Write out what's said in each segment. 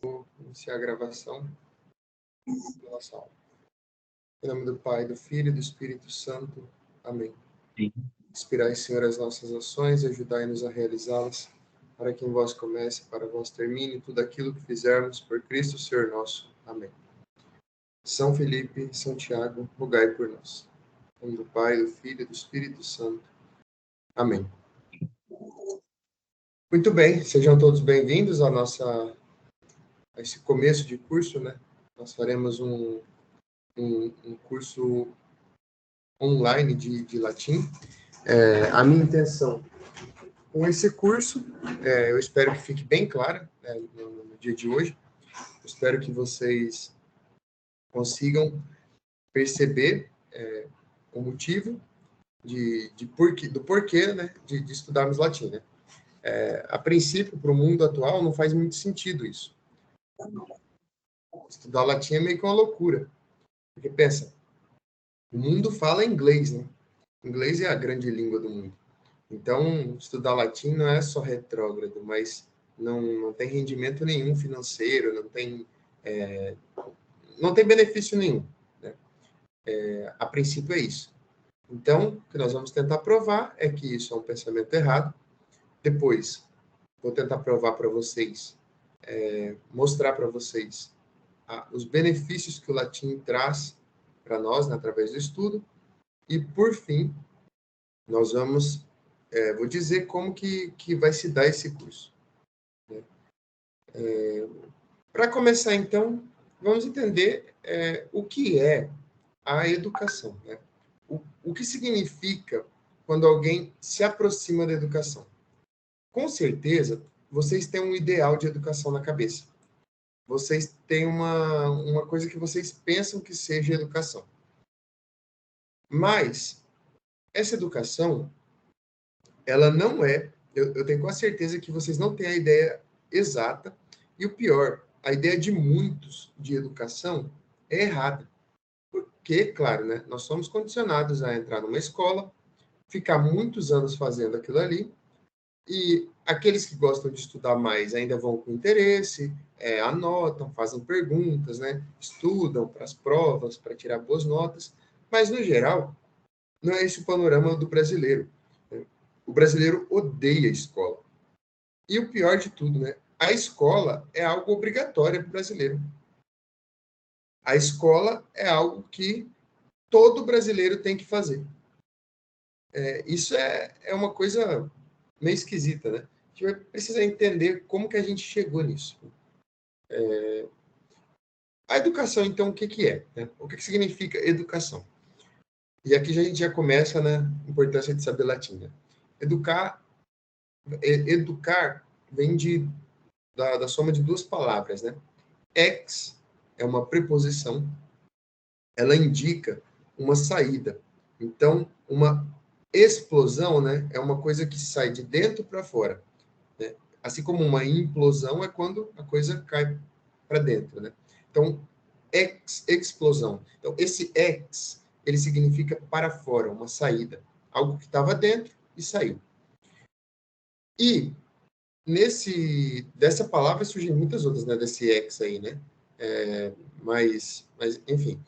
Vou iniciar a gravação da nossa aula. Em nome do Pai, do Filho e do Espírito Santo. Amém. Sim. Inspirai, Senhor, as nossas ações e ajudai-nos a realizá-las, para que em vós comece, para vós termine tudo aquilo que fizermos por Cristo, Senhor nosso. Amém. São Felipe, São Tiago, rogai por nós. Em nome do Pai, do Filho e do Espírito Santo. Amém. Muito bem, sejam todos bem-vindos a esse começo de curso, né? Nós faremos um curso online de latim. A minha intenção com esse curso, eu espero que fique bem clara, né, no dia de hoje. Eu espero que vocês consigam perceber o motivo do porquê, né, de estudarmos latim, né? A princípio, para o mundo atual, não faz muito sentido isso. Estudar latim é meio que uma loucura. Porque pensa, o mundo fala inglês, né? Inglês é a grande língua do mundo. Então, estudar latim não é só retrógrado, mas não tem rendimento nenhum financeiro, não tem benefício nenhum, né? A princípio é isso. Então, o que nós vamos tentar provar é que isso é um pensamento errado. Depois, vou tentar provar para vocês, mostrar para vocês os benefícios que o latim traz para nós, né, através do estudo. E, por fim, nós vamos, vou dizer como que vai se dar esse curso. Né? Para começar, então, vamos entender o que é a educação. Né? O que significa quando alguém se aproxima da educação? Com certeza, vocês têm um ideal de educação na cabeça. Vocês têm uma coisa que vocês pensam que seja educação. Mas essa educação, ela não é... Eu tenho quase certeza que vocês não têm a ideia exata. E o pior, a ideia de muitos de educação é errada. Porque, claro, né, nós somos condicionados a entrar numa escola, ficar muitos anos fazendo aquilo ali, e aqueles que gostam de estudar mais ainda vão com interesse, anotam, fazem perguntas, né, estudam para as provas, para tirar boas notas, mas, no geral, não é esse o panorama do brasileiro. Né? O brasileiro odeia a escola. E o pior de tudo, né, a escola é algo obrigatório para o brasileiro. A escola é algo que todo brasileiro tem que fazer. Isso é uma coisa meio esquisita, né? A gente vai precisar entender como que a gente chegou nisso. A educação, então, o que é? Né? O que significa educação? E aqui a gente já começa na importância de saber latim. Né? Educar vem da soma de duas palavras, né? Ex é uma preposição, ela indica uma saída. Então, uma explosão, né, é uma coisa que sai de dentro para fora. Né? Assim como uma implosão é quando a coisa cai para dentro. Né? Então, explosão. Então, esse ex, ele significa para fora, uma saída. Algo que estava dentro e saiu. E dessa palavra surgem muitas outras, né, desse ex aí, né? Mas, enfim.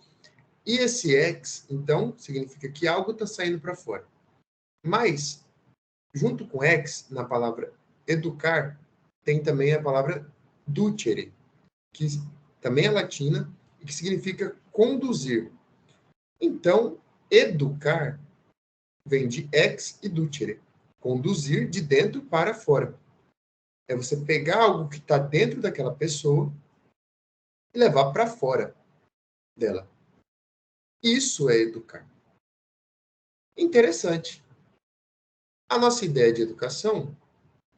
E esse ex, então, significa que algo está saindo para fora. Mas, junto com ex, na palavra educar, tem também a palavra ducere, que também é latina e que significa conduzir. Então, educar vem de ex e ducere, conduzir de dentro para fora. É você pegar algo que está dentro daquela pessoa e levar para fora dela. Isso é educar. Interessante. A nossa ideia de educação,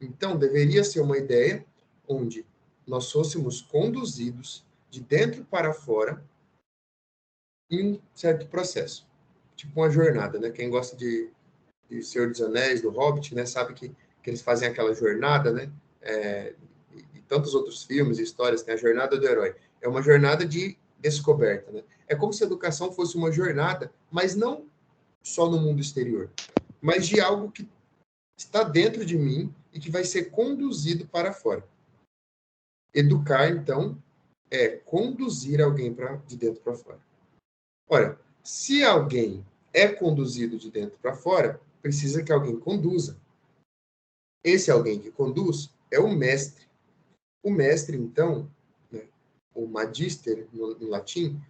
então, deveria ser uma ideia onde nós fôssemos conduzidos de dentro para fora em um certo processo. Tipo uma jornada, né? Quem gosta de Senhor dos Anéis, do Hobbit, né? Sabe que eles fazem aquela jornada, né? E tantos outros filmes e histórias, tem a jornada do herói. É uma jornada de descoberta, né? É como se a educação fosse uma jornada, mas não só no mundo exterior, mas de algo que está dentro de mim e que vai ser conduzido para fora. Educar, então, é conduzir alguém de dentro para fora. Ora, se alguém é conduzido de dentro para fora, precisa que alguém conduza. Esse alguém que conduz é o mestre. O mestre, então, né, o magister no latim,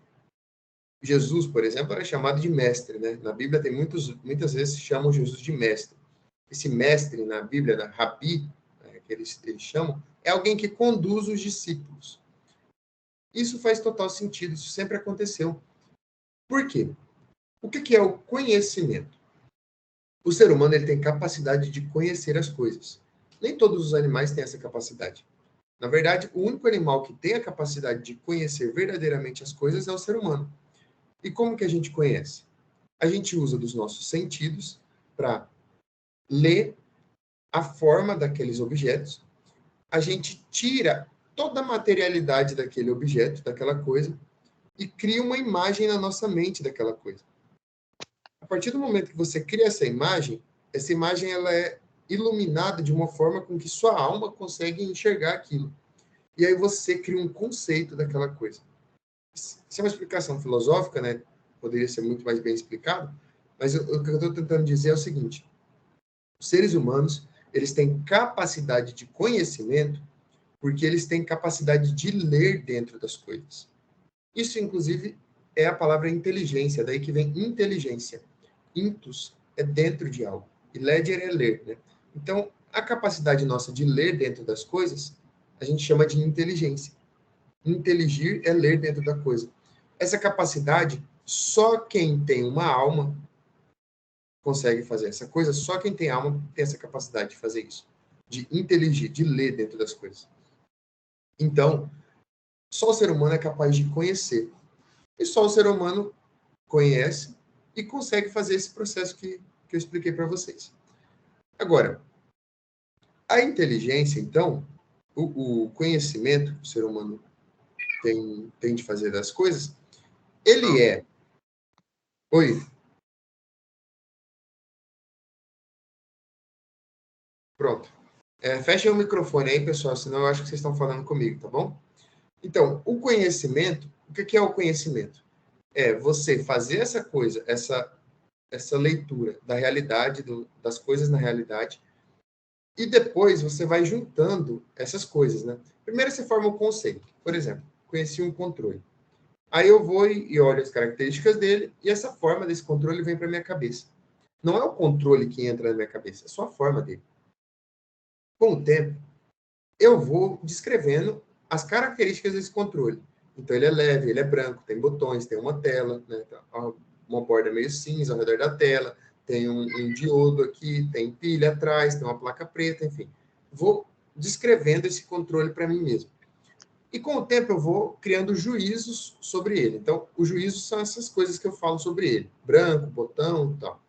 Jesus, por exemplo, era chamado de mestre, né? Na Bíblia tem muitas vezes chamam Jesus de mestre. Esse mestre na Bíblia, na Rabi, que eles chamam, é alguém que conduz os discípulos. Isso faz total sentido, isso sempre aconteceu. Por quê? O que é o conhecimento? O ser humano ele tem capacidade de conhecer as coisas. Nem todos os animais têm essa capacidade. Na verdade, o único animal que tem a capacidade de conhecer verdadeiramente as coisas é o ser humano. E como que a gente conhece? A gente usa dos nossos sentidos para ler a forma daqueles objetos, a gente tira toda a materialidade daquele objeto, daquela coisa, e cria uma imagem na nossa mente daquela coisa. A partir do momento que você cria essa imagem ela é iluminada de uma forma com que sua alma consegue enxergar aquilo. E aí você cria um conceito daquela coisa. Isso é uma explicação filosófica, né? Poderia ser muito mais bem explicado, mas o que eu estou tentando dizer é o seguinte: os seres humanos, eles têm capacidade de conhecimento porque eles têm capacidade de ler dentro das coisas. Isso, inclusive, é a palavra inteligência, daí que vem inteligência. Intus é dentro de algo, e ledger é ler, né? Então, a capacidade nossa de ler dentro das coisas, a gente chama de inteligência. Inteligir é ler dentro da coisa. Essa capacidade, só quem tem uma alma consegue fazer essa coisa, só quem tem alma tem essa capacidade de fazer isso, de inteligir, de ler dentro das coisas. Então, só o ser humano é capaz de conhecer. E só o ser humano conhece e consegue fazer esse processo que eu expliquei para vocês. Agora, a inteligência, então, o conhecimento que o ser humano tem de fazer das coisas, ele é... Oi? Pronto. Fechem o microfone aí, pessoal, senão eu acho que vocês estão falando comigo, tá bom? Então, o conhecimento, o que é o conhecimento? É você fazer essa coisa, essa leitura da realidade, das coisas na realidade, e depois você vai juntando essas coisas, né? Primeiro você forma o conceito. Por exemplo, conheci um controle. Aí eu vou e olho as características dele, e essa forma desse controle vem para minha cabeça. Não é o controle que entra na minha cabeça, é só a forma dele. Com o tempo, eu vou descrevendo as características desse controle. Então, ele é leve, ele é branco, tem botões, tem uma tela, né? Uma borda meio cinza ao redor da tela, tem um diodo aqui, tem pilha atrás, tem uma placa preta, enfim. Vou descrevendo esse controle para mim mesmo. E com o tempo eu vou criando juízos sobre ele. Então, os juízos são essas coisas que eu falo sobre ele. Branco, botão, tal.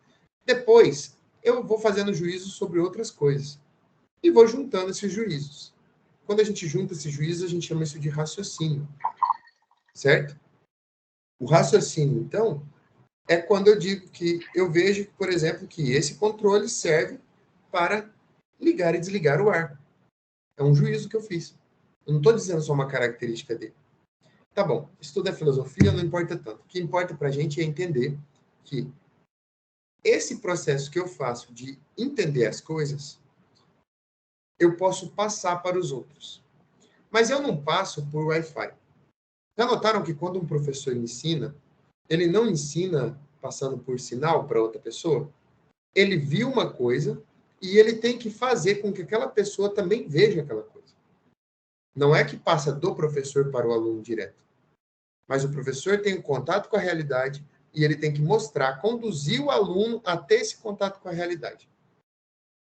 Depois, eu vou fazendo juízos sobre outras coisas. E vou juntando esses juízos. Quando a gente junta esses juízos, a gente chama isso de raciocínio. Certo? O raciocínio, então, é quando eu digo que eu vejo, por exemplo, que esse controle serve para ligar e desligar o ar. É um juízo que eu fiz. Eu não estou dizendo só uma característica dele. Tá bom, isso tudo é filosofia, não importa tanto. O que importa para a gente é entender que esse processo que eu faço de entender as coisas, eu posso passar para os outros. Mas eu não passo por Wi-Fi. Já notaram que quando um professor ensina, ele não ensina passando por sinal para outra pessoa? Ele viu uma coisa e ele tem que fazer com que aquela pessoa também veja aquela coisa. Não é que passa do professor para o aluno direto. Mas o professor tem um contato com a realidade e ele tem que mostrar, conduzir o aluno até esse contato com a realidade.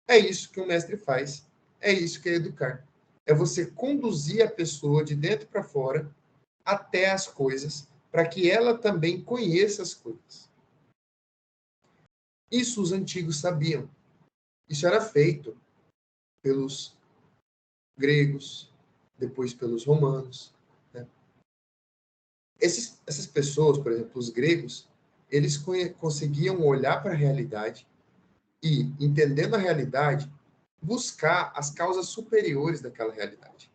É isso que o mestre faz. É isso que é educar. É você conduzir a pessoa de dentro para fora até as coisas, para que ela também conheça as coisas. Isso os antigos sabiam. Isso era feito pelos gregos, depois pelos romanos. Né? Essas pessoas, por exemplo, os gregos, eles conseguiam olhar para a realidade e, entendendo a realidade, buscar as causas superiores daquela realidade.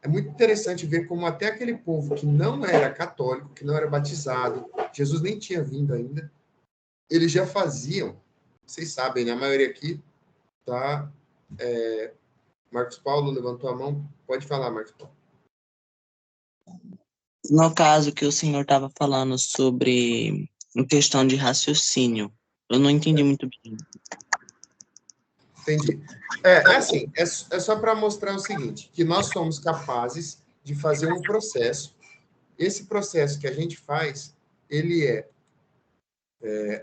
é muito interessante ver como até aquele povo que não era católico, que não era batizado, Jesus nem tinha vindo ainda, eles já faziam, vocês sabem, né? A maioria aqui tá. Marcos Paulo levantou a mão. Pode falar, Marcos Paulo. No caso que o senhor estava falando sobre a questão de raciocínio, eu não entendi muito bem. Entendi. É assim, é só para mostrar o seguinte, que nós somos capazes de fazer um processo. Esse processo que a gente faz, ele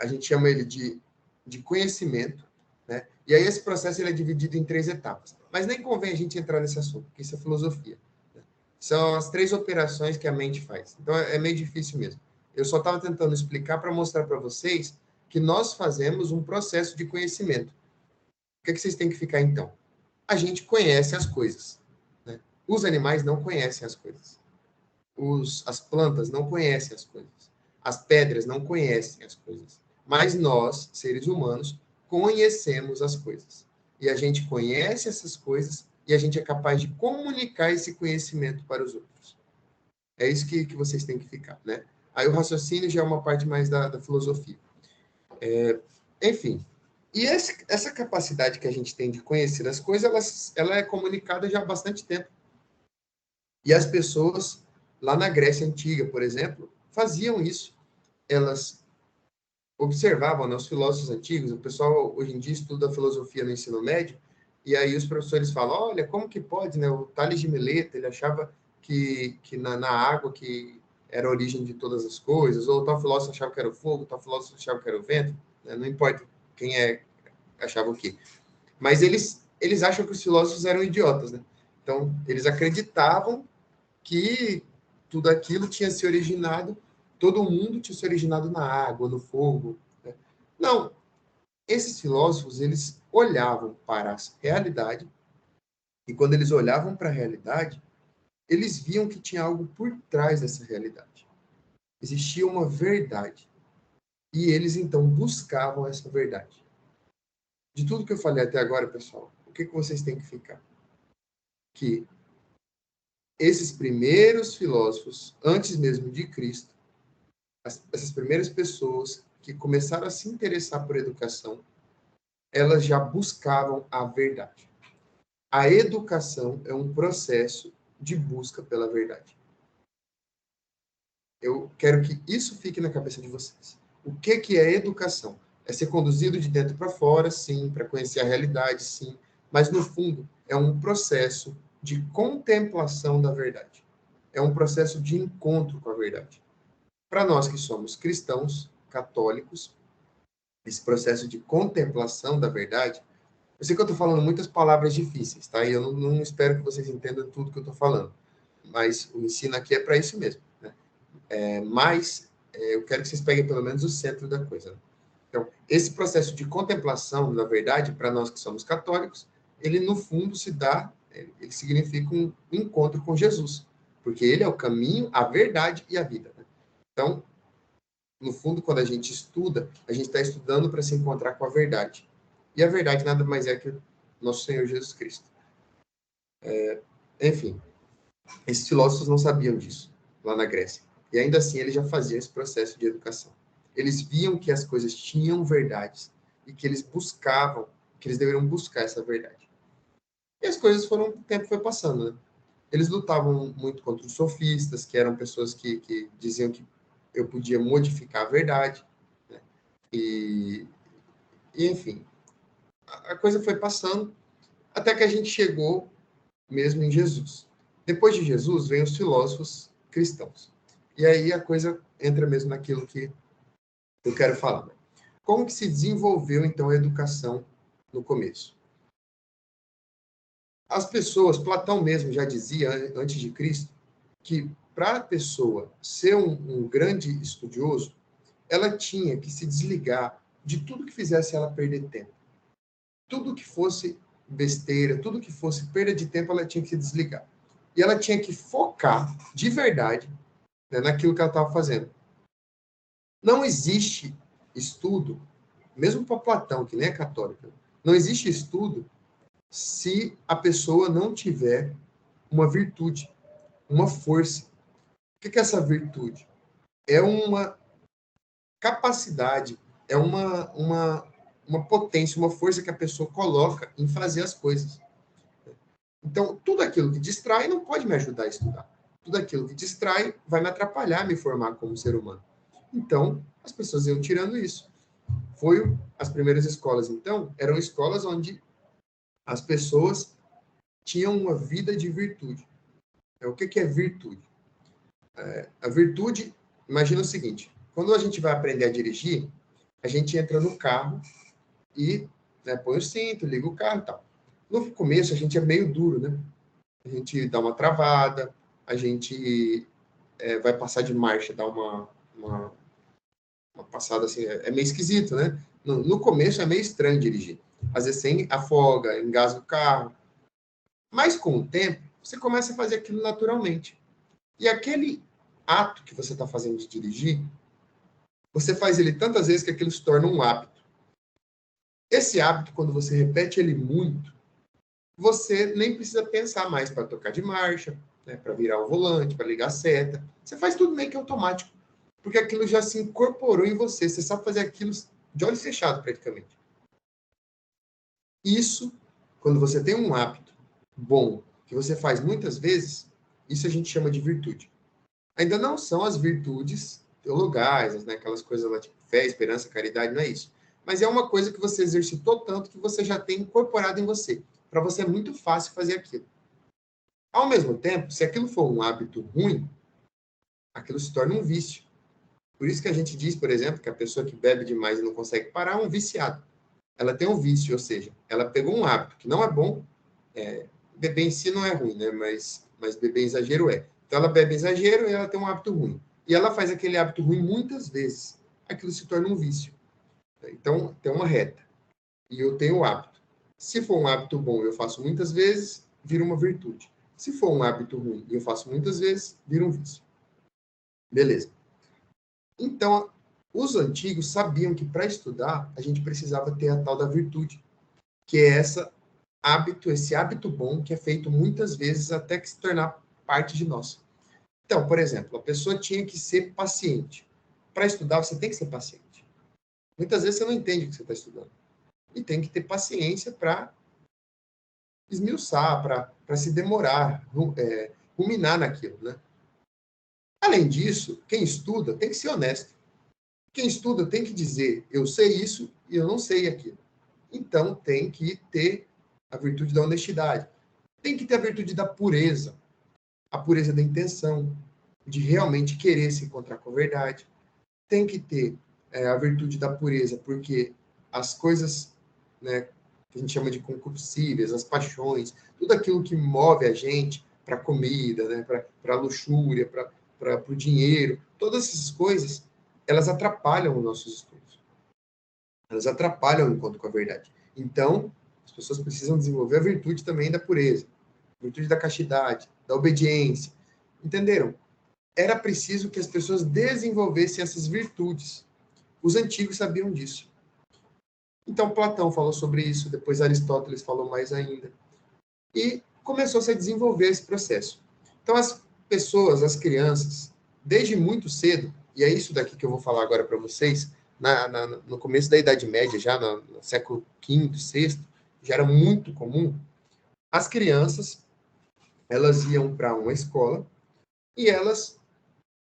a gente chama ele de conhecimento, né? E aí esse processo ele é dividido em 3 etapas. Mas nem convém a gente entrar nesse assunto, porque isso é filosofia. Né? São as 3 operações que a mente faz. Então é meio difícil mesmo. Eu só estava tentando explicar para mostrar para vocês que nós fazemos um processo de conhecimento. O que é que vocês têm que ficar então? A gente conhece as coisas. Né? Os animais não conhecem as coisas. As plantas não conhecem as coisas. As pedras não conhecem as coisas. Mas nós, seres humanos, conhecemos as coisas. E a gente conhece essas coisas e a gente é capaz de comunicar esse conhecimento para os outros. É isso que vocês têm que ficar, né? Aí o raciocínio já é uma parte mais da filosofia. Enfim, e essa capacidade que a gente tem de conhecer as coisas, ela é comunicada já há bastante tempo. E as pessoas, lá na Grécia Antiga, por exemplo, faziam isso. Elas observavam, né, os filósofos antigos, o pessoal hoje em dia estuda filosofia no ensino médio, e aí os professores falam, olha, como que pode, né? O Tales de Mileto, ele achava que na água que era a origem de todas as coisas, ou tal filósofo achava que era o fogo, tal filósofo achava que era o vento, né? Não importa quem achava o quê. Mas eles acham que os filósofos eram idiotas, né? Então, eles acreditavam que tudo aquilo tinha se originado, todo mundo tinha se originado na água, no fogo. Né? Não. Esses filósofos, eles olhavam para a realidade, e quando eles olhavam para a realidade, eles viam que tinha algo por trás dessa realidade. Existia uma verdade. E eles, então, buscavam essa verdade. De tudo que eu falei até agora, pessoal, o que vocês têm que ficar? Que esses primeiros filósofos, antes mesmo de Cristo, essas primeiras pessoas que começaram a se interessar por educação, elas já buscavam a verdade. A educação é um processo de busca pela verdade. Eu quero que isso fique na cabeça de vocês. O que é educação? É ser conduzido de dentro para fora, sim, para conhecer a realidade, sim, mas no fundo é um processo de contemplação da verdade. É um processo de encontro com a verdade. Para nós que somos cristãos, católicos, esse processo de contemplação da verdade, eu sei que eu estou falando muitas palavras difíceis, tá? E eu não espero que vocês entendam tudo que eu estou falando, mas o ensino aqui é para isso mesmo, né? Mas eu quero que vocês peguem pelo menos o centro da coisa. Né? Então, esse processo de contemplação da verdade, para nós que somos católicos, ele no fundo ele significa um encontro com Jesus, porque ele é o caminho, a verdade e a vida. Né? Então, no fundo, quando a gente estuda, a gente está estudando para se encontrar com a verdade. E a verdade nada mais é que o nosso Senhor Jesus Cristo. Enfim, esses filósofos não sabiam disso, lá na Grécia. E ainda assim, eles já faziam esse processo de educação. Eles viam que as coisas tinham verdades e que eles buscavam, que eles deveriam buscar essa verdade. E as coisas o tempo foi passando, né? Eles lutavam muito contra os sofistas, que eram pessoas que diziam que eu podia modificar a verdade, né? E enfim, a coisa foi passando até que a gente chegou mesmo em Jesus. Depois de Jesus, vem os filósofos cristãos. E aí a coisa entra mesmo naquilo que eu quero falar. Né? Como que se desenvolveu, então, a educação no começo? As pessoas, Platão mesmo já dizia, antes de Cristo, que para a pessoa ser um grande estudioso, ela tinha que se desligar de tudo que fizesse ela perder tempo. Tudo que fosse besteira, tudo que fosse perda de tempo, ela tinha que se desligar. E ela tinha que focar de verdade, né, naquilo que ela estava fazendo. Não existe estudo, mesmo para Platão, que nem é católico, não existe estudo se a pessoa não tiver uma virtude, uma força. O que é essa virtude? É uma capacidade, é uma potência, uma força que a pessoa coloca em fazer as coisas. Então, tudo aquilo que distrai não pode me ajudar a estudar. Tudo aquilo que distrai vai me atrapalhar a me formar como ser humano. Então, as pessoas iam tirando isso. As primeiras escolas, então, eram escolas onde as pessoas tinham uma vida de virtude. O que é virtude? A virtude, imagina o seguinte, quando a gente vai aprender a dirigir, a gente entra no carro e, né, põe o cinto, liga o carro e tal. No começo, a gente é meio duro, né? A gente dá uma travada, a gente vai passar de marcha, dá uma passada assim, é meio esquisito, né? No começo é meio estranho dirigir. Às vezes você afoga, engasga o carro. Mas com o tempo, você começa a fazer aquilo naturalmente. E aquele ato que você está fazendo de dirigir, você faz ele tantas vezes que aquilo se torna um hábito. Esse hábito, quando você repete ele muito, você nem precisa pensar mais para tocar de marcha, né, para virar o volante, para ligar a seta. Você faz tudo meio que automático, porque aquilo já se incorporou em você. Você sabe fazer aquilo de olhos fechados, praticamente. Isso, quando você tem um hábito bom, que você faz muitas vezes, isso a gente chama de virtude. Ainda não são as virtudes teologais, né, aquelas coisas lá, tipo fé, esperança, caridade, não é isso. Mas é uma coisa que você exercitou tanto que você já tem incorporado em você. Para você é muito fácil fazer aquilo. Ao mesmo tempo, se aquilo for um hábito ruim, aquilo se torna um vício. Por isso que a gente diz, por exemplo, que a pessoa que bebe demais e não consegue parar é um viciado. Ela tem um vício, ou seja, ela pegou um hábito que não é bom. Beber em si não é ruim, né? Mas beber em exagero é. Então ela bebe em exagero e ela tem um hábito ruim. E ela faz aquele hábito ruim muitas vezes. Aquilo se torna um vício. Então tem uma reta. E eu tenho o hábito. Se for um hábito bom e eu faço muitas vezes, vira uma virtude. Se for um hábito ruim e eu faço muitas vezes, vira um vício. Beleza. Então, os antigos sabiam que para estudar a gente precisava ter a tal da virtude, que é esse hábito bom que é feito muitas vezes até que se tornar parte de nós. Então, por exemplo, a pessoa tinha que ser paciente. Para estudar, você tem que ser paciente. Muitas vezes você não entende o que você está estudando. E tem que ter paciência para esmiuçar, para se demorar, ruminar naquilo, né? Além disso, quem estuda tem que ser honesto. Quem estuda tem que dizer, eu sei isso e eu não sei aquilo. Então, tem que ter a virtude da honestidade. Tem que ter a virtude da pureza, a pureza da intenção, de realmente querer se encontrar com a verdade. Tem que ter a virtude da pureza, porque as coisas, né, que a gente chama de concupiscíveis, as paixões, tudo aquilo que move a gente para a comida, né, para a luxúria, para o dinheiro, todas essas coisas, elas atrapalham os nossos estudos. Elas atrapalham o encontro com a verdade. Então, as pessoas precisam desenvolver a virtude também da pureza, a virtude da castidade, da obediência. Entenderam? Era preciso que as pessoas desenvolvessem essas virtudes. Os antigos sabiam disso. Então, Platão falou sobre isso, depois Aristóteles falou mais ainda. E começou-se a desenvolver esse processo. Então, as pessoas, as crianças, desde muito cedo, e é isso daqui que eu vou falar agora para vocês, no começo da Idade Média, já no século V, VI, já era muito comum, as crianças, elas iam para uma escola e elas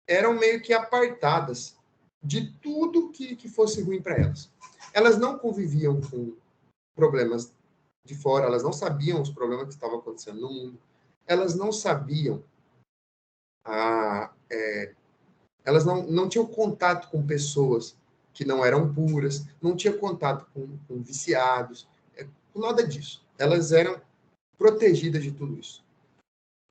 eram meio que apartadas de tudo que fosse ruim para elas. Elas não conviviam com problemas de fora, elas não sabiam os problemas que estavam acontecendo no mundo, elas não sabiam, elas não tinham contato com pessoas que não eram puras, não tinham contato com viciados, com nada disso. Elas eram protegidas de tudo isso.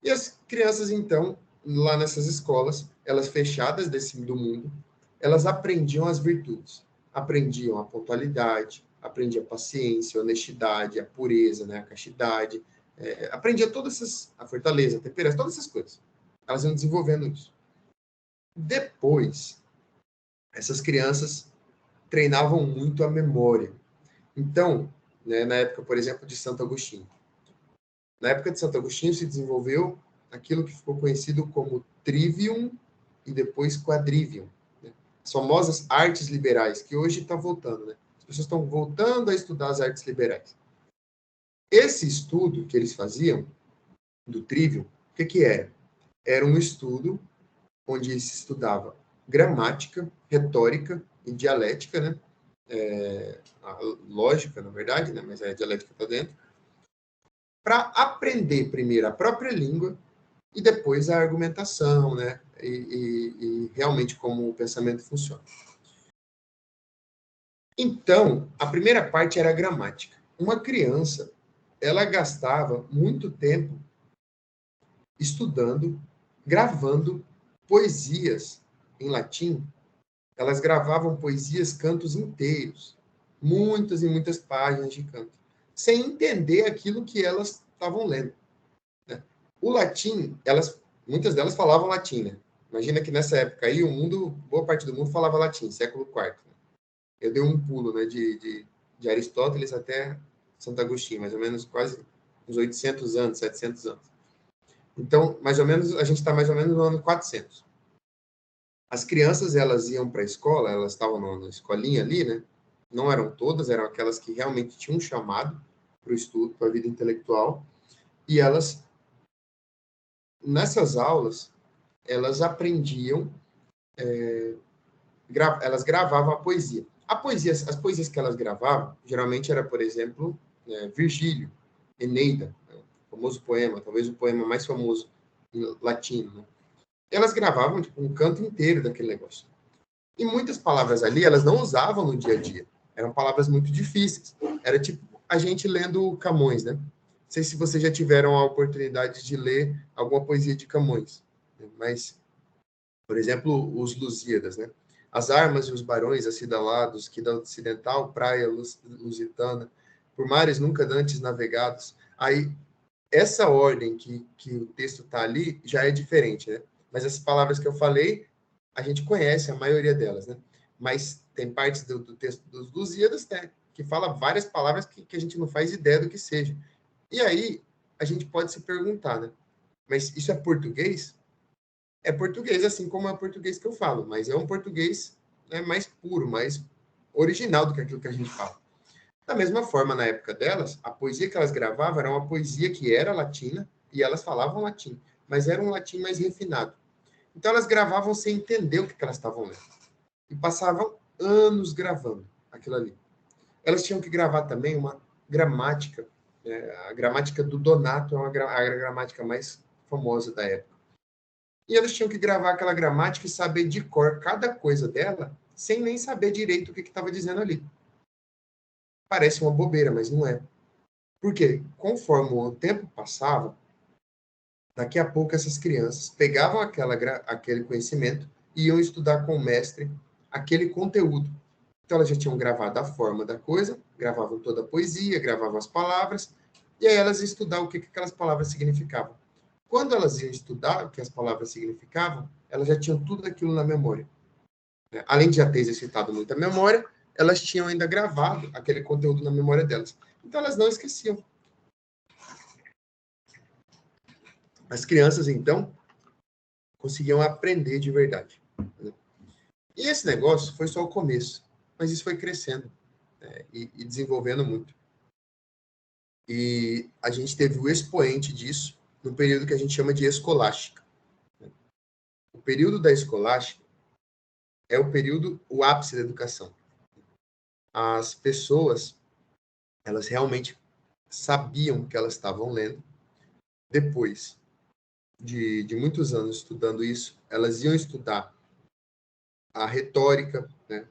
E as crianças, então, lá nessas escolas, elas fechadas do mundo, elas aprendiam as virtudes. Aprendiam a pontualidade, aprendiam a paciência, a honestidade, a pureza, né, a castidade. Aprendia todas essas, a fortaleza, a temperança, todas essas coisas. Elas iam desenvolvendo isso. Depois, essas crianças treinavam muito a memória. Então, né, na época, por exemplo, de Santo Agostinho, Na época de Santo Agostinho se desenvolveu aquilo que ficou conhecido como trivium e depois quadrivium, né? As famosas artes liberais, que hoje está voltando, né? As pessoas estão voltando a estudar as artes liberais. Esse estudo que eles faziam, do trivium, o que que era? Era um estudo onde se estudava gramática, retórica e dialética, né? A lógica, na verdade, né? Mas a dialética está dentro, para aprender primeiro a própria língua e depois a argumentação, né? E realmente como o pensamento funciona. Então, a primeira parte era a gramática. Uma criança, ela gastava muito tempo estudando, gravando poesias em latim. Elas gravavam poesias, cantos inteiros, muitas e muitas páginas de canto, sem entender aquilo que elas estavam lendo, né? O latim, muitas delas falavam latim, né? Imagina que nessa época aí, boa parte do mundo falava latim, século IV. Né? Eu dei um pulo, né, de Aristóteles até Santo Agostinho, mais ou menos quase uns 800 anos, 700 anos. Então, mais ou menos, a gente está mais ou menos no ano 400. As crianças, elas iam para a escola, elas estavam na escolinha ali, né? Não eram todas, eram aquelas que realmente tinham um chamado para o estudo, para a vida intelectual, e elas, nessas aulas, elas aprendiam, elas gravavam a poesia. As poesias que elas gravavam, geralmente era, por exemplo, Virgílio, Eneida, né? O famoso poema, talvez o poema mais famoso latino, né? Elas gravavam tipo, um canto inteiro daquele negócio. E muitas palavras ali, elas não usavam no dia a dia. Eram palavras muito difíceis. Era tipo a gente lendo Camões, né? Não sei se vocês já tiveram a oportunidade de ler alguma poesia de Camões, né? Mas, por exemplo, os Lusíadas, né? As armas e os barões acidalados, que da ocidental praia lusitana, por mares nunca dantes navegados. Aí, essa ordem que o texto está ali já é diferente, né? Mas essas palavras que eu falei, a gente conhece a maioria delas, né? Mas tem partes do texto dos Lusíadas, né, que fala várias palavras que a gente não faz ideia do que seja. E aí, a gente pode se perguntar, né? Mas isso é português? É português, assim como é o português que eu falo, mas é um português, né, mais puro, mais original do que aquilo que a gente fala. Da mesma forma, na época delas, a poesia que elas gravavam era uma poesia que era latina, e elas falavam latim, mas era um latim mais refinado. Então, elas gravavam sem entender o que elas estavam lendo. E passavam anos gravando aquilo ali. Elas tinham que gravar também uma gramática. Né? A gramática do Donato é a gramática mais famosa da época. E elas tinham que gravar aquela gramática e saber de cor cada coisa dela, sem nem saber direito o que estava dizendo ali. Parece uma bobeira, mas não é. Por quê? Conforme o tempo passava, daqui a pouco essas crianças pegavam aquele conhecimento e iam estudar com o mestre aquele conteúdo. Então elas já tinham gravado a forma da coisa, gravavam toda a poesia, gravavam as palavras, e aí elas iam estudar o que aquelas palavras significavam. Quando elas iam estudar o que as palavras significavam, elas já tinham tudo aquilo na memória. Além de já ter exercitado muita memória, elas tinham ainda gravado aquele conteúdo na memória delas. Então elas não esqueciam. As crianças, então, conseguiam aprender de verdade. Né? E esse negócio foi só o começo, mas isso foi crescendo, né? e desenvolvendo muito. E a gente teve o expoente disso no período que a gente chama de escolástica. Né? O período da escolástica é o ápice da educação. As pessoas, elas realmente sabiam o que elas estavam lendo. Depois de muitos anos estudando isso, elas iam estudar a retórica, né?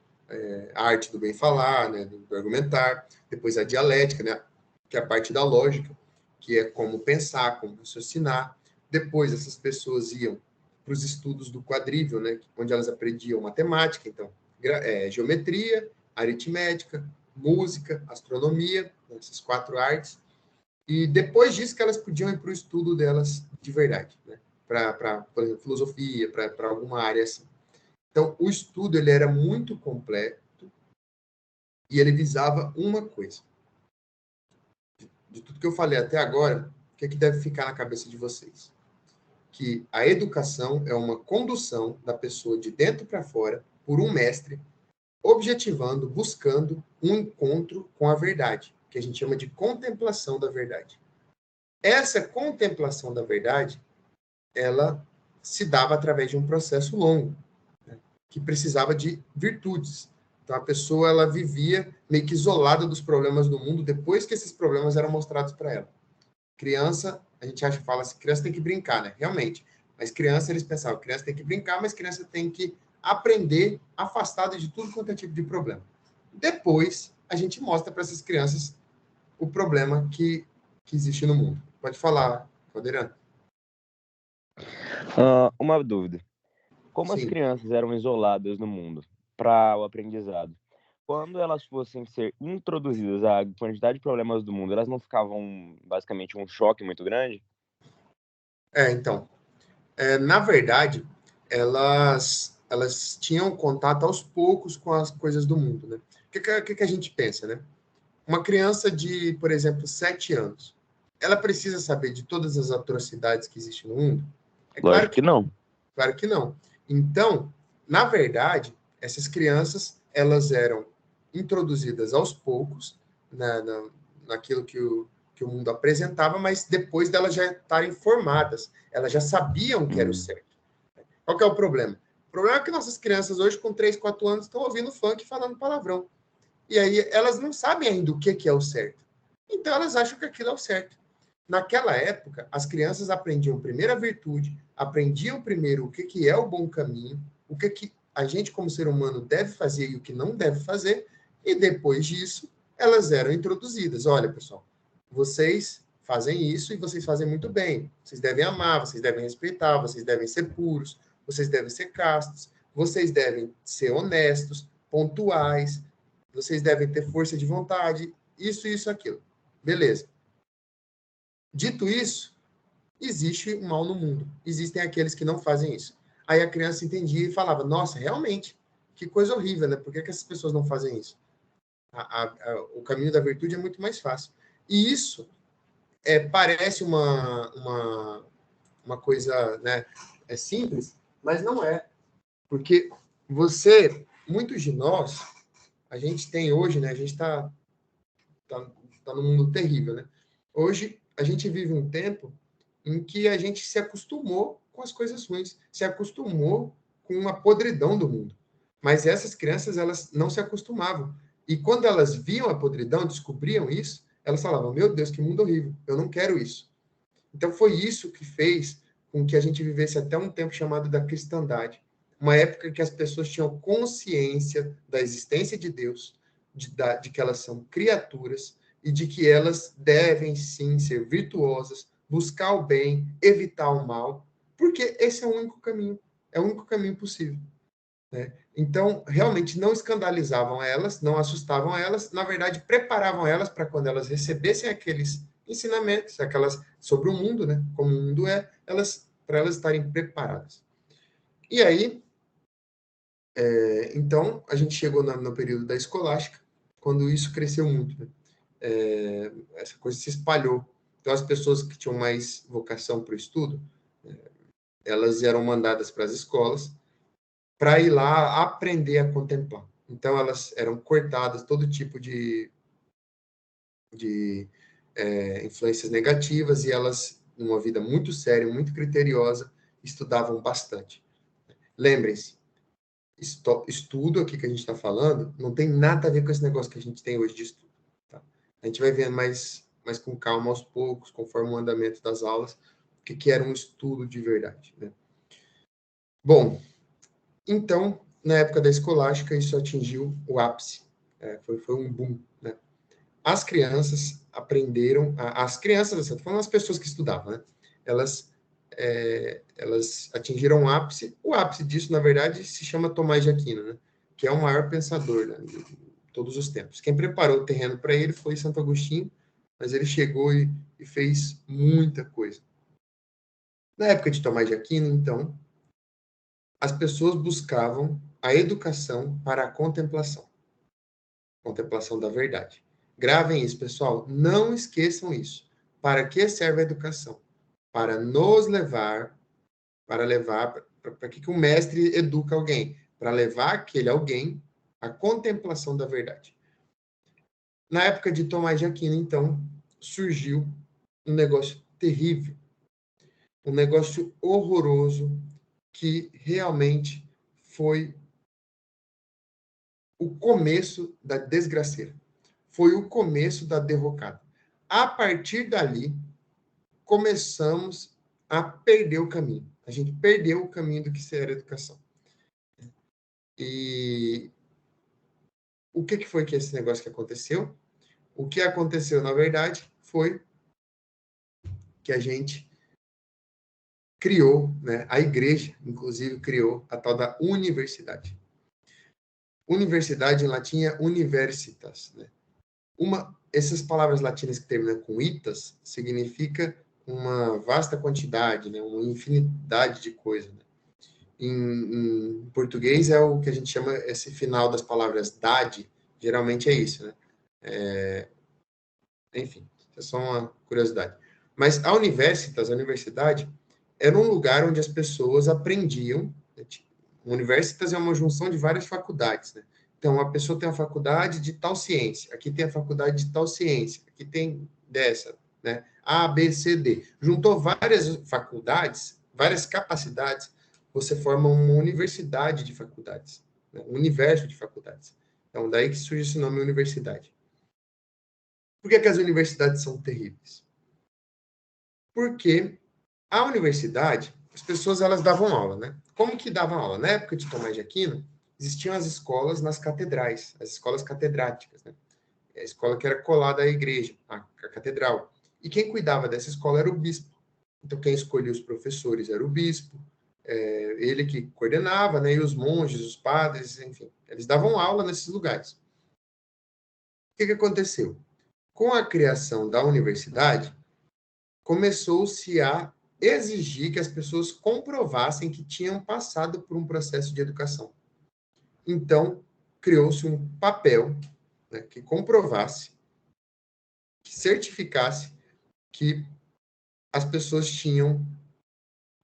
A arte do bem falar, né? do argumentar, depois a dialética, né? que é a parte da lógica, que é como pensar, como raciocinar. Depois essas pessoas iam para os estudos do quadrívio, né? onde elas aprendiam matemática, então geometria, aritmética, música, astronomia, essas 4 artes. E depois disso que elas podiam ir para o estudo delas de verdade, né? Para, por exemplo, filosofia, para alguma área assim. Então, o estudo ele era muito completo e ele visava uma coisa. De tudo que eu falei até agora, que deve ficar na cabeça de vocês? Que a educação é uma condução da pessoa de dentro para fora por um mestre, objetivando, buscando um encontro com a verdade, que a gente chama de contemplação da verdade. Essa contemplação da verdade, ela se dava através de um processo longo, né, que precisava de virtudes. Então, a pessoa ela vivia meio que isolada dos problemas do mundo depois que esses problemas eram mostrados para ela. Criança, a gente acha que fala assim, criança tem que brincar, né? Realmente. Mas criança, eles pensavam, criança tem que brincar, mas criança tem que aprender afastada de tudo quanto é tipo de problema. Depois, a gente mostra para essas crianças o problema que existe no mundo. Pode falar, Caldeirão. Uma dúvida. Como as Sim. crianças eram isoladas no mundo para o aprendizado, quando elas fossem ser introduzidas à quantidade de problemas do mundo, elas não ficavam basicamente um choque muito grande? Então, na verdade, elas tinham contato aos poucos com as coisas do mundo, né? O que a gente pensa, né? Uma criança de, por exemplo, 7 anos, ela precisa saber de todas as atrocidades que existem no mundo? É claro Lógico que não. Claro que não. Então, na verdade, essas crianças, elas eram introduzidas aos poucos naquilo que o mundo apresentava, mas depois delas já estarem formadas, elas já sabiam que era o certo. Qual que é o problema? O problema é que nossas crianças hoje, com 3, 4 anos, estão ouvindo funk e falando palavrão. E aí elas não sabem ainda o que é o certo. Então elas acham que aquilo é o certo. Naquela época, as crianças aprendiam primeiro a virtude, aprendiam primeiro o que é o bom caminho, o que a gente, como ser humano, deve fazer e o que não deve fazer, e depois disso, elas eram introduzidas. Olha, pessoal, vocês fazem isso e vocês fazem muito bem. Vocês devem amar, vocês devem respeitar, vocês devem ser puros, vocês devem ser castos, vocês devem ser honestos, pontuais, vocês devem ter força de vontade, isso, aquilo. Beleza. Dito isso, existe o mal no mundo. Existem aqueles que não fazem isso. Aí a criança entendia e falava, nossa, realmente, que coisa horrível, né? Por que essas pessoas não fazem isso? O caminho da virtude é muito mais fácil. E isso parece uma coisa, né, simples, mas não é. Porque muitos de nós, a gente tem hoje, né, a gente está num mundo terrível, né? Hoje, a gente vive um tempo em que a gente se acostumou com as coisas ruins, se acostumou com a podridão do mundo. Mas essas crianças, elas não se acostumavam. E quando elas viam a podridão, descobriam isso, elas falavam, meu Deus, que mundo horrível, eu não quero isso. Então, foi isso que fez com que a gente vivesse até um tempo chamado da cristandade. Uma época que as pessoas tinham consciência da existência de Deus, de que elas são criaturas e de que elas devem, sim, ser virtuosas, buscar o bem, evitar o mal, porque esse é o único caminho possível. Né? Então, realmente não escandalizavam elas, não assustavam elas, na verdade, preparavam elas para quando elas recebessem aqueles ensinamentos, aquelas sobre o mundo, né? Como o mundo é, para elas estarem preparadas. E aí, então, a gente chegou no período da escolástica, quando isso cresceu muito, né? Essa coisa se espalhou. Então, as pessoas que tinham mais vocação para o estudo, elas eram mandadas para as escolas para ir lá aprender a contemplar. Então, elas eram cortadas todo tipo de influências negativas e elas, numa vida muito séria, muito criteriosa, estudavam bastante. Lembrem-se, estudo aqui que a gente está falando não tem nada a ver com esse negócio que a gente tem hoje de estudo. Tá? A gente vai vendo mais com calma aos poucos, conforme o andamento das aulas, o que era um estudo de verdade. Né? Bom, então, na época da escolástica, isso atingiu o ápice. Foi um boom. Né? As crianças aprenderam, as crianças, estou falando as pessoas que estudavam, né? Elas atingiram o ápice disso, na verdade, se chama Tomás de Aquino, né? Que é o maior pensador, né, de todos os tempos. Quem preparou o terreno para ele foi Santo Agostinho, mas ele chegou e fez muita coisa. Na época de Tomás de Aquino, então, as pessoas buscavam a educação para a contemplação da verdade. Gravem isso, pessoal. Não esqueçam isso. para que serve a educação? Para nos levar, para que o mestre educa alguém? Para levar aquele alguém à contemplação da verdade. Na época de Tomás de Aquino, então, surgiu um negócio terrível, um negócio horroroso, que realmente foi o começo da desgraceira. Foi o começo da derrocada. A partir dali, começamos a perder o caminho. A gente perdeu o caminho do que era educação. E o que foi que esse negócio que aconteceu? O que aconteceu, na verdade, foi que a gente criou, né, a igreja, inclusive, criou a tal da universidade. Universidade, em latim, é universitas. Né? Essas palavras latinas que terminam com itas, significa uma vasta quantidade, né, uma infinidade de coisas. Né? Em português, é o que a gente chama, esse final das palavras dade, geralmente é isso. Né? Enfim, é só uma curiosidade. Mas a universidade, era um lugar onde as pessoas aprendiam. Né? Universitas é uma junção de várias faculdades, né? Então, a pessoa tem a faculdade de tal ciência, aqui tem a faculdade de tal ciência, aqui tem dessa, né? A, B, C, D. Juntou várias faculdades, várias capacidades, você forma uma universidade de faculdades, né? Um universo de faculdades. Então, daí que surge esse nome universidade. Por que as universidades são terríveis? Porque a universidade, as pessoas elas davam aula, né? Como que davam aula? Na época de Tomás de Aquino, existiam as escolas nas catedrais, as escolas catedráticas, né? A escola que era colada à igreja, a catedral. E quem cuidava dessa escola era o bispo. Então, quem escolhia os professores era o bispo, ele que coordenava, né? E os monges, os padres, enfim, eles davam aula nesses lugares. O que aconteceu? Com a criação da universidade, começou-se a exigir que as pessoas comprovassem que tinham passado por um processo de educação. Então, criou-se um papel, né, que comprovasse, que certificasse que as pessoas tinham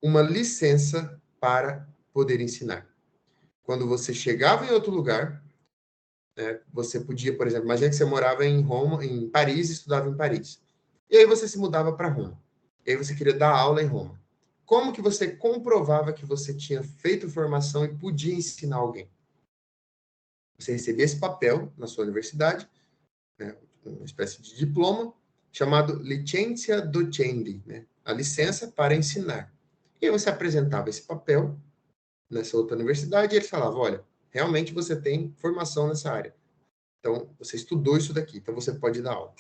uma licença para poder ensinar. Quando você chegava em outro lugar, né, você podia, por exemplo, imagina que você morava em Roma, em Paris, e estudava em Paris. E aí você se mudava para Roma. E aí você queria dar aula em Roma. Como que você comprovava que você tinha feito formação e podia ensinar alguém? Você recebia esse papel na sua universidade, né, uma espécie de diploma, chamado licentia docendi, né, a licença para ensinar. E aí você apresentava esse papel nessa outra universidade e eles falavam, olha, realmente você tem formação nessa área. Então, você estudou isso daqui, então você pode dar aula.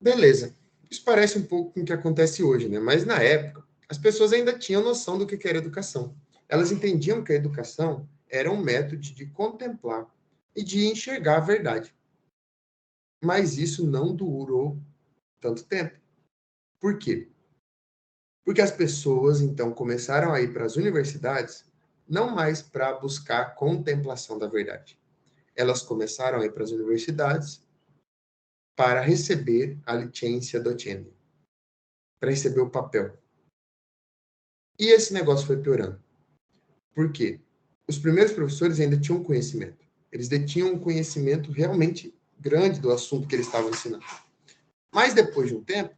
Beleza. Isso parece um pouco com o que acontece hoje, né? Mas na época, as pessoas ainda tinham noção do que era educação. Elas entendiam que a educação era um método de contemplar e de enxergar a verdade. Mas isso não durou tanto tempo. Por quê? Porque as pessoas, então, começaram a ir para as universidades não mais para buscar a contemplação da verdade. Elas começaram a ir para as universidades para receber a licença docendi, para receber o papel. E esse negócio foi piorando. Por quê? Os primeiros professores ainda tinham conhecimento. Eles detinham um conhecimento realmente grande do assunto que eles estavam ensinando. Mas depois de um tempo,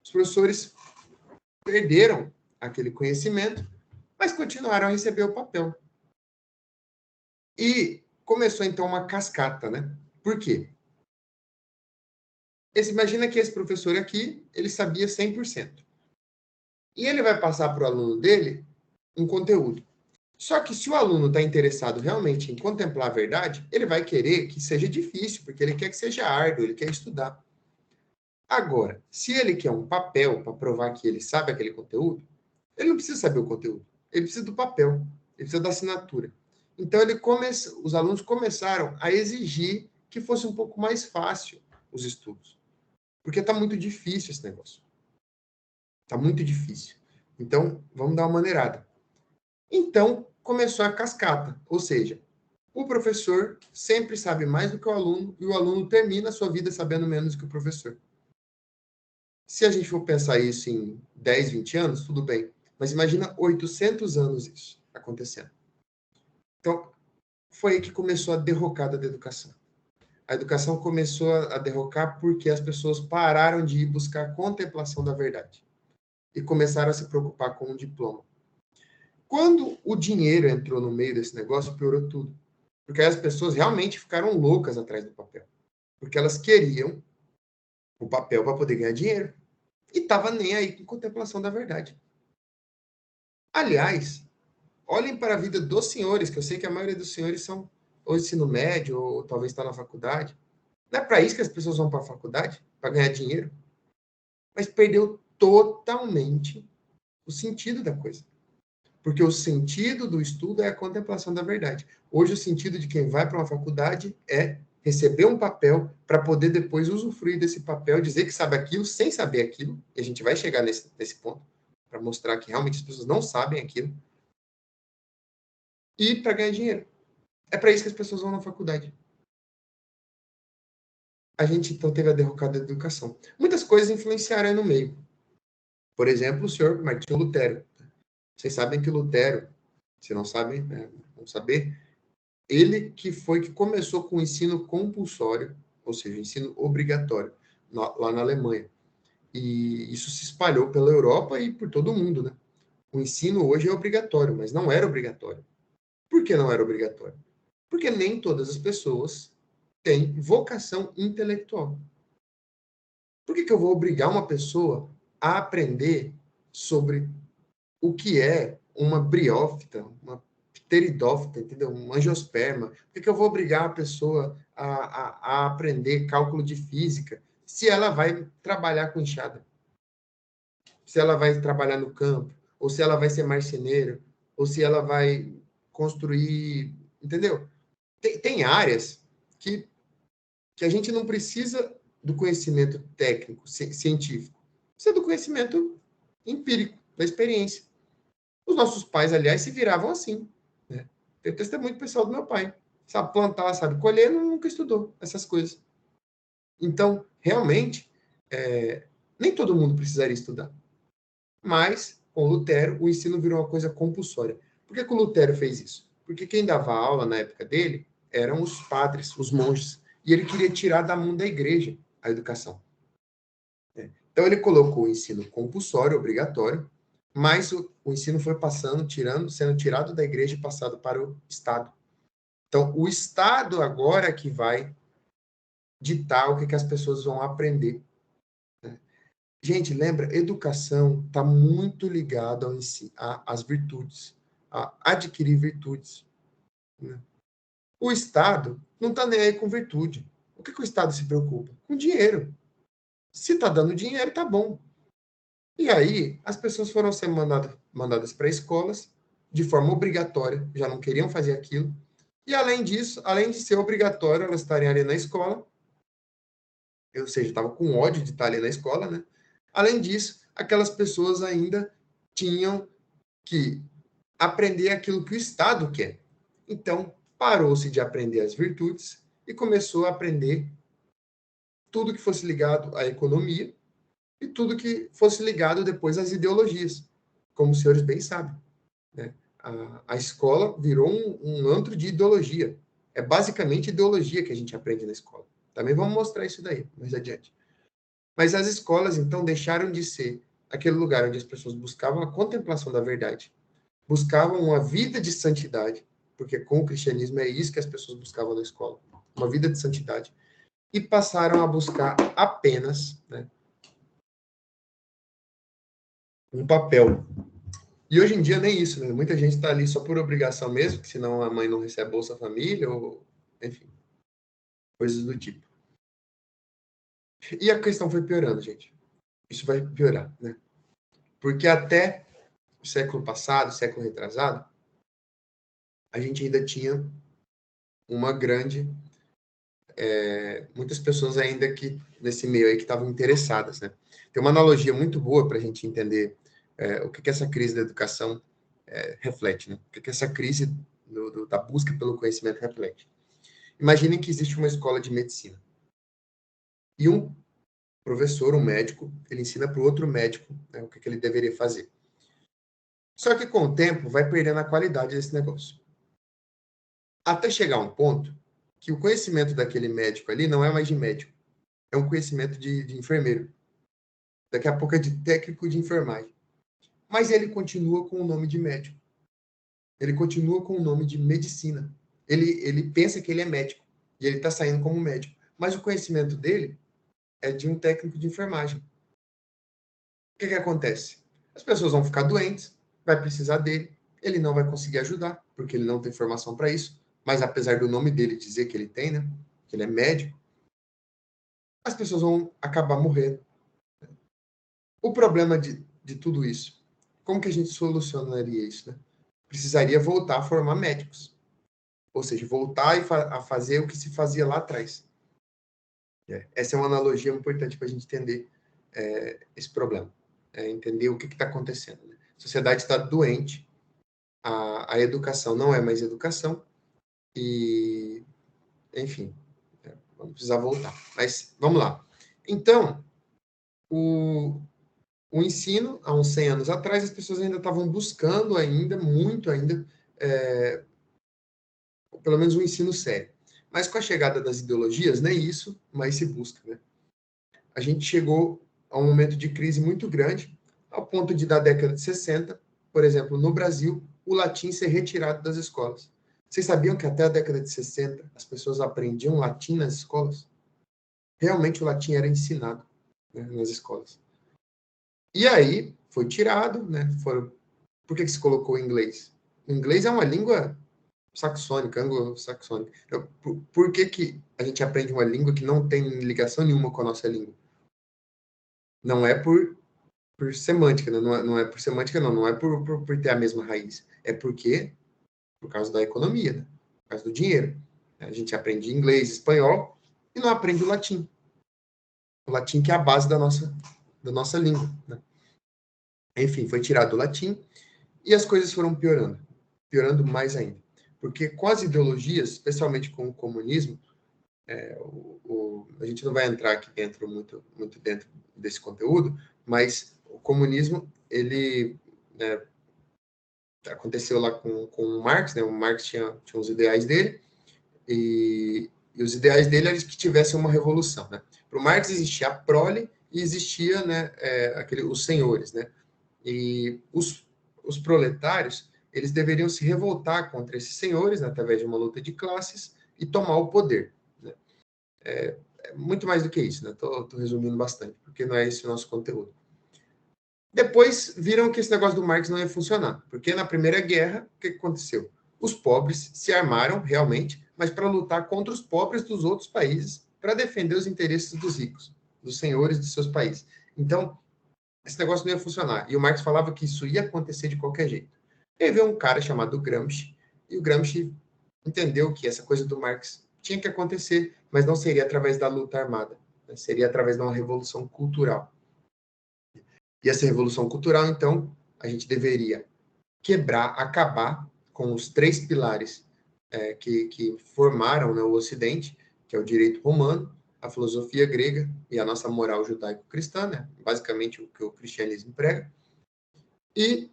os professores perderam aquele conhecimento, mas continuaram a receber o papel. E começou então uma cascata, né? Por quê? Imagina que esse professor aqui, ele sabia 100%. E ele vai passar para o aluno dele um conteúdo. Só que se o aluno está interessado realmente em contemplar a verdade, ele vai querer que seja difícil, porque ele quer que seja árduo, ele quer estudar. Agora, se ele quer um papel para provar que ele sabe aquele conteúdo, ele não precisa saber o conteúdo, ele precisa do papel, ele precisa da assinatura. Então, os alunos começaram a exigir que fosse um pouco mais fácil os estudos, porque está muito difícil esse negócio. Está muito difícil. Então, vamos dar uma maneirada. Então, começou a cascata, ou seja, o professor sempre sabe mais do que o aluno e o aluno termina a sua vida sabendo menos que o professor. Se a gente for pensar isso em 10, 20 anos, tudo bem. Mas imagina 800 anos isso acontecendo. Então, foi aí que começou a derrocada da educação. A educação começou a derrocar porque as pessoas pararam de ir buscar a contemplação da verdade e começaram a se preocupar com um diploma. Quando o dinheiro entrou no meio desse negócio, piorou tudo. Porque aí as pessoas realmente ficaram loucas atrás do papel. Porque elas queriam o papel para poder ganhar dinheiro. E estava nem aí com contemplação da verdade. Aliás, olhem para a vida dos senhores, que eu sei que a maioria dos senhores são ou ensino médio, ou talvez está na faculdade. Não é para isso que as pessoas vão para a faculdade? Para ganhar dinheiro? Mas perdeu totalmente o sentido da coisa. Porque o sentido do estudo é a contemplação da verdade. Hoje, o sentido de quem vai para uma faculdade é receber um papel para poder depois usufruir desse papel, dizer que sabe aquilo sem saber aquilo. E a gente vai chegar nesse ponto, para mostrar que realmente as pessoas não sabem aquilo. E para ganhar dinheiro. É para isso que as pessoas vão na faculdade. A gente, então, teve a derrocada da educação. Muitas coisas influenciaram aí no meio. Por exemplo, o senhor Martinho Lutero. Vocês sabem que Lutero, se não sabem, né, vão saber, ele que foi que começou com o ensino compulsório, ou seja, ensino obrigatório, lá na Alemanha. E isso se espalhou pela Europa e por todo o mundo, né? O ensino hoje é obrigatório, mas não era obrigatório. Por que não era obrigatório? Porque nem todas as pessoas têm vocação intelectual. Por que eu vou obrigar uma pessoa a aprender sobre o que é uma briófita, uma pteridófita, entendeu? Um angiosperma? Por que eu vou obrigar a pessoa a aprender cálculo de física se ela vai trabalhar com enxada? Se ela vai trabalhar no campo, ou se ela vai ser marceneiro, ou se ela vai construir, entendeu? Tem áreas que a gente não precisa do conhecimento técnico, científico. Precisa do conhecimento empírico, da experiência. Os nossos pais, aliás, se viravam assim. Né? Eu testemunho pessoal do meu pai. Sabe plantar, sabe colher, nunca estudou essas coisas. Então, realmente, nem todo mundo precisaria estudar. Mas, com Lutero, o ensino virou uma coisa compulsória. Por que o Lutero fez isso? Porque quem dava aula na época dele eram os padres, os monges. E ele queria tirar da mão da igreja a educação. Então, ele colocou o ensino compulsório, obrigatório, mas o ensino foi sendo tirado da igreja e passado para o Estado. Então, o Estado agora é que vai ditar o que as pessoas vão aprender. Né? Gente, lembra, educação está muito ligada às virtudes, a adquirir virtudes. Né? O Estado não está nem aí com virtude. O que o Estado se preocupa? Com dinheiro. Se está dando dinheiro, tá bom. E aí, as pessoas foram sendo mandadas para escolas de forma obrigatória, já não queriam fazer aquilo. E, além disso, além de ser obrigatório elas estarem ali na escola, ou seja, estavam com ódio de estar ali na escola, né? Além disso, aquelas pessoas ainda tinham que aprender aquilo que o Estado quer. Então, parou-se de aprender as virtudes e começou a aprender tudo que fosse ligado à economia e tudo que fosse ligado depois às ideologias, como os senhores bem sabem. Né? A escola virou um antro de ideologia. É basicamente ideologia que a gente aprende na escola. Também vamos mostrar isso daí, mais adiante. Mas as escolas, então, deixaram de ser aquele lugar onde as pessoas buscavam a contemplação da verdade, buscavam uma vida de santidade, porque com o cristianismo é isso que as pessoas buscavam na escola, uma vida de santidade, e passaram a buscar apenas, né, um papel. E hoje em dia nem isso, né? Muita gente está ali só por obrigação mesmo, que senão a mãe não recebe Bolsa Família, ou enfim, coisas do tipo. E a questão foi piorando, gente. Isso vai piorar, né? Porque até o século passado, século retrasado, a gente ainda tinha uma grande... muitas pessoas ainda que nesse meio aí que estavam interessadas, né? Tem uma analogia muito boa para a gente entender o que essa crise da educação reflete, né? O que essa crise da busca pelo conhecimento reflete. Imaginem que existe uma escola de medicina. E um professor, um médico, ele ensina para o outro médico, né, o que ele deveria fazer. Só que com o tempo vai perdendo a qualidade desse negócio. Até chegar a um ponto que o conhecimento daquele médico ali não é mais de médico, é um conhecimento de enfermeiro. Daqui a pouco é de técnico de enfermagem. Mas ele continua com o nome de médico. Ele continua com o nome de medicina. Ele pensa que ele é médico. E ele está saindo como médico. Mas o conhecimento dele é de um técnico de enfermagem. O que acontece? As pessoas vão ficar doentes, vai precisar dele, ele não vai conseguir ajudar, porque ele não tem formação para isso. Mas apesar do nome dele dizer que ele tem, né? Que ele é médico, as pessoas vão acabar morrendo. O problema de tudo isso, como que a gente solucionaria isso, né? Precisaria voltar a formar médicos. Ou seja, voltar a fazer o que se fazia lá atrás. Essa é uma analogia importante para a gente entender esse problema. Entender o que está acontecendo. Né? A sociedade está doente, a educação não é mais educação, e, enfim, vamos precisar voltar. Mas, vamos lá. Então, o ensino, há uns 100 anos atrás, as pessoas ainda estavam buscando muito ainda, pelo menos um ensino sério. Mas com a chegada das ideologias, nem isso mais se busca. Né? A gente chegou a um momento de crise muito grande, ao ponto de, da década de 60, por exemplo, no Brasil, o latim ser retirado das escolas. Vocês sabiam que até a década de 60 as pessoas aprendiam latim nas escolas? Realmente o latim era ensinado, né, nas escolas. E aí foi tirado, né? Por que se colocou o inglês? O inglês é uma língua saxônica, anglo-saxônica. Então, por que a gente aprende uma língua que não tem ligação nenhuma com a nossa língua? Não é por semântica, né? Não é por semântica, não é por ter a mesma raiz. É por causa da economia, né? Por causa do dinheiro. A gente aprende inglês, espanhol e não aprende o latim. O latim que é a base da nossa língua. Né? Enfim, foi tirado o latim e as coisas foram piorando mais ainda. Porque com as ideologias, especialmente com o comunismo, a gente não vai entrar aqui dentro, muito dentro desse conteúdo, mas o comunismo, ele aconteceu lá com o Marx, né? O Marx tinha os ideais dele, e os ideais dele eram que tivesse uma revolução, né? Para o Marx existia a prole e existia, né, os senhores, né? E os proletários, eles deveriam se revoltar contra esses senhores, né, através de uma luta de classes e tomar o poder. Né? É muito mais do que isso, né? Tô resumindo bastante, porque não é esse o nosso conteúdo. Depois viram que esse negócio do Marx não ia funcionar, porque na Primeira Guerra, o que aconteceu? Os pobres se armaram realmente, mas para lutar contra os pobres dos outros países, para defender os interesses dos ricos, dos senhores de seus países. Então, esse negócio não ia funcionar. E o Marx falava que isso ia acontecer de qualquer jeito. E aí veio um cara chamado Gramsci, e o Gramsci entendeu que essa coisa do Marx tinha que acontecer, mas não seria através da luta armada, né? Seria através de uma revolução cultural. E essa revolução cultural, então, a gente deveria acabar com os 3 pilares que formaram, né, o Ocidente, que é o direito romano, a filosofia grega e a nossa moral judaico-cristã, né? Basicamente o que o cristianismo prega. E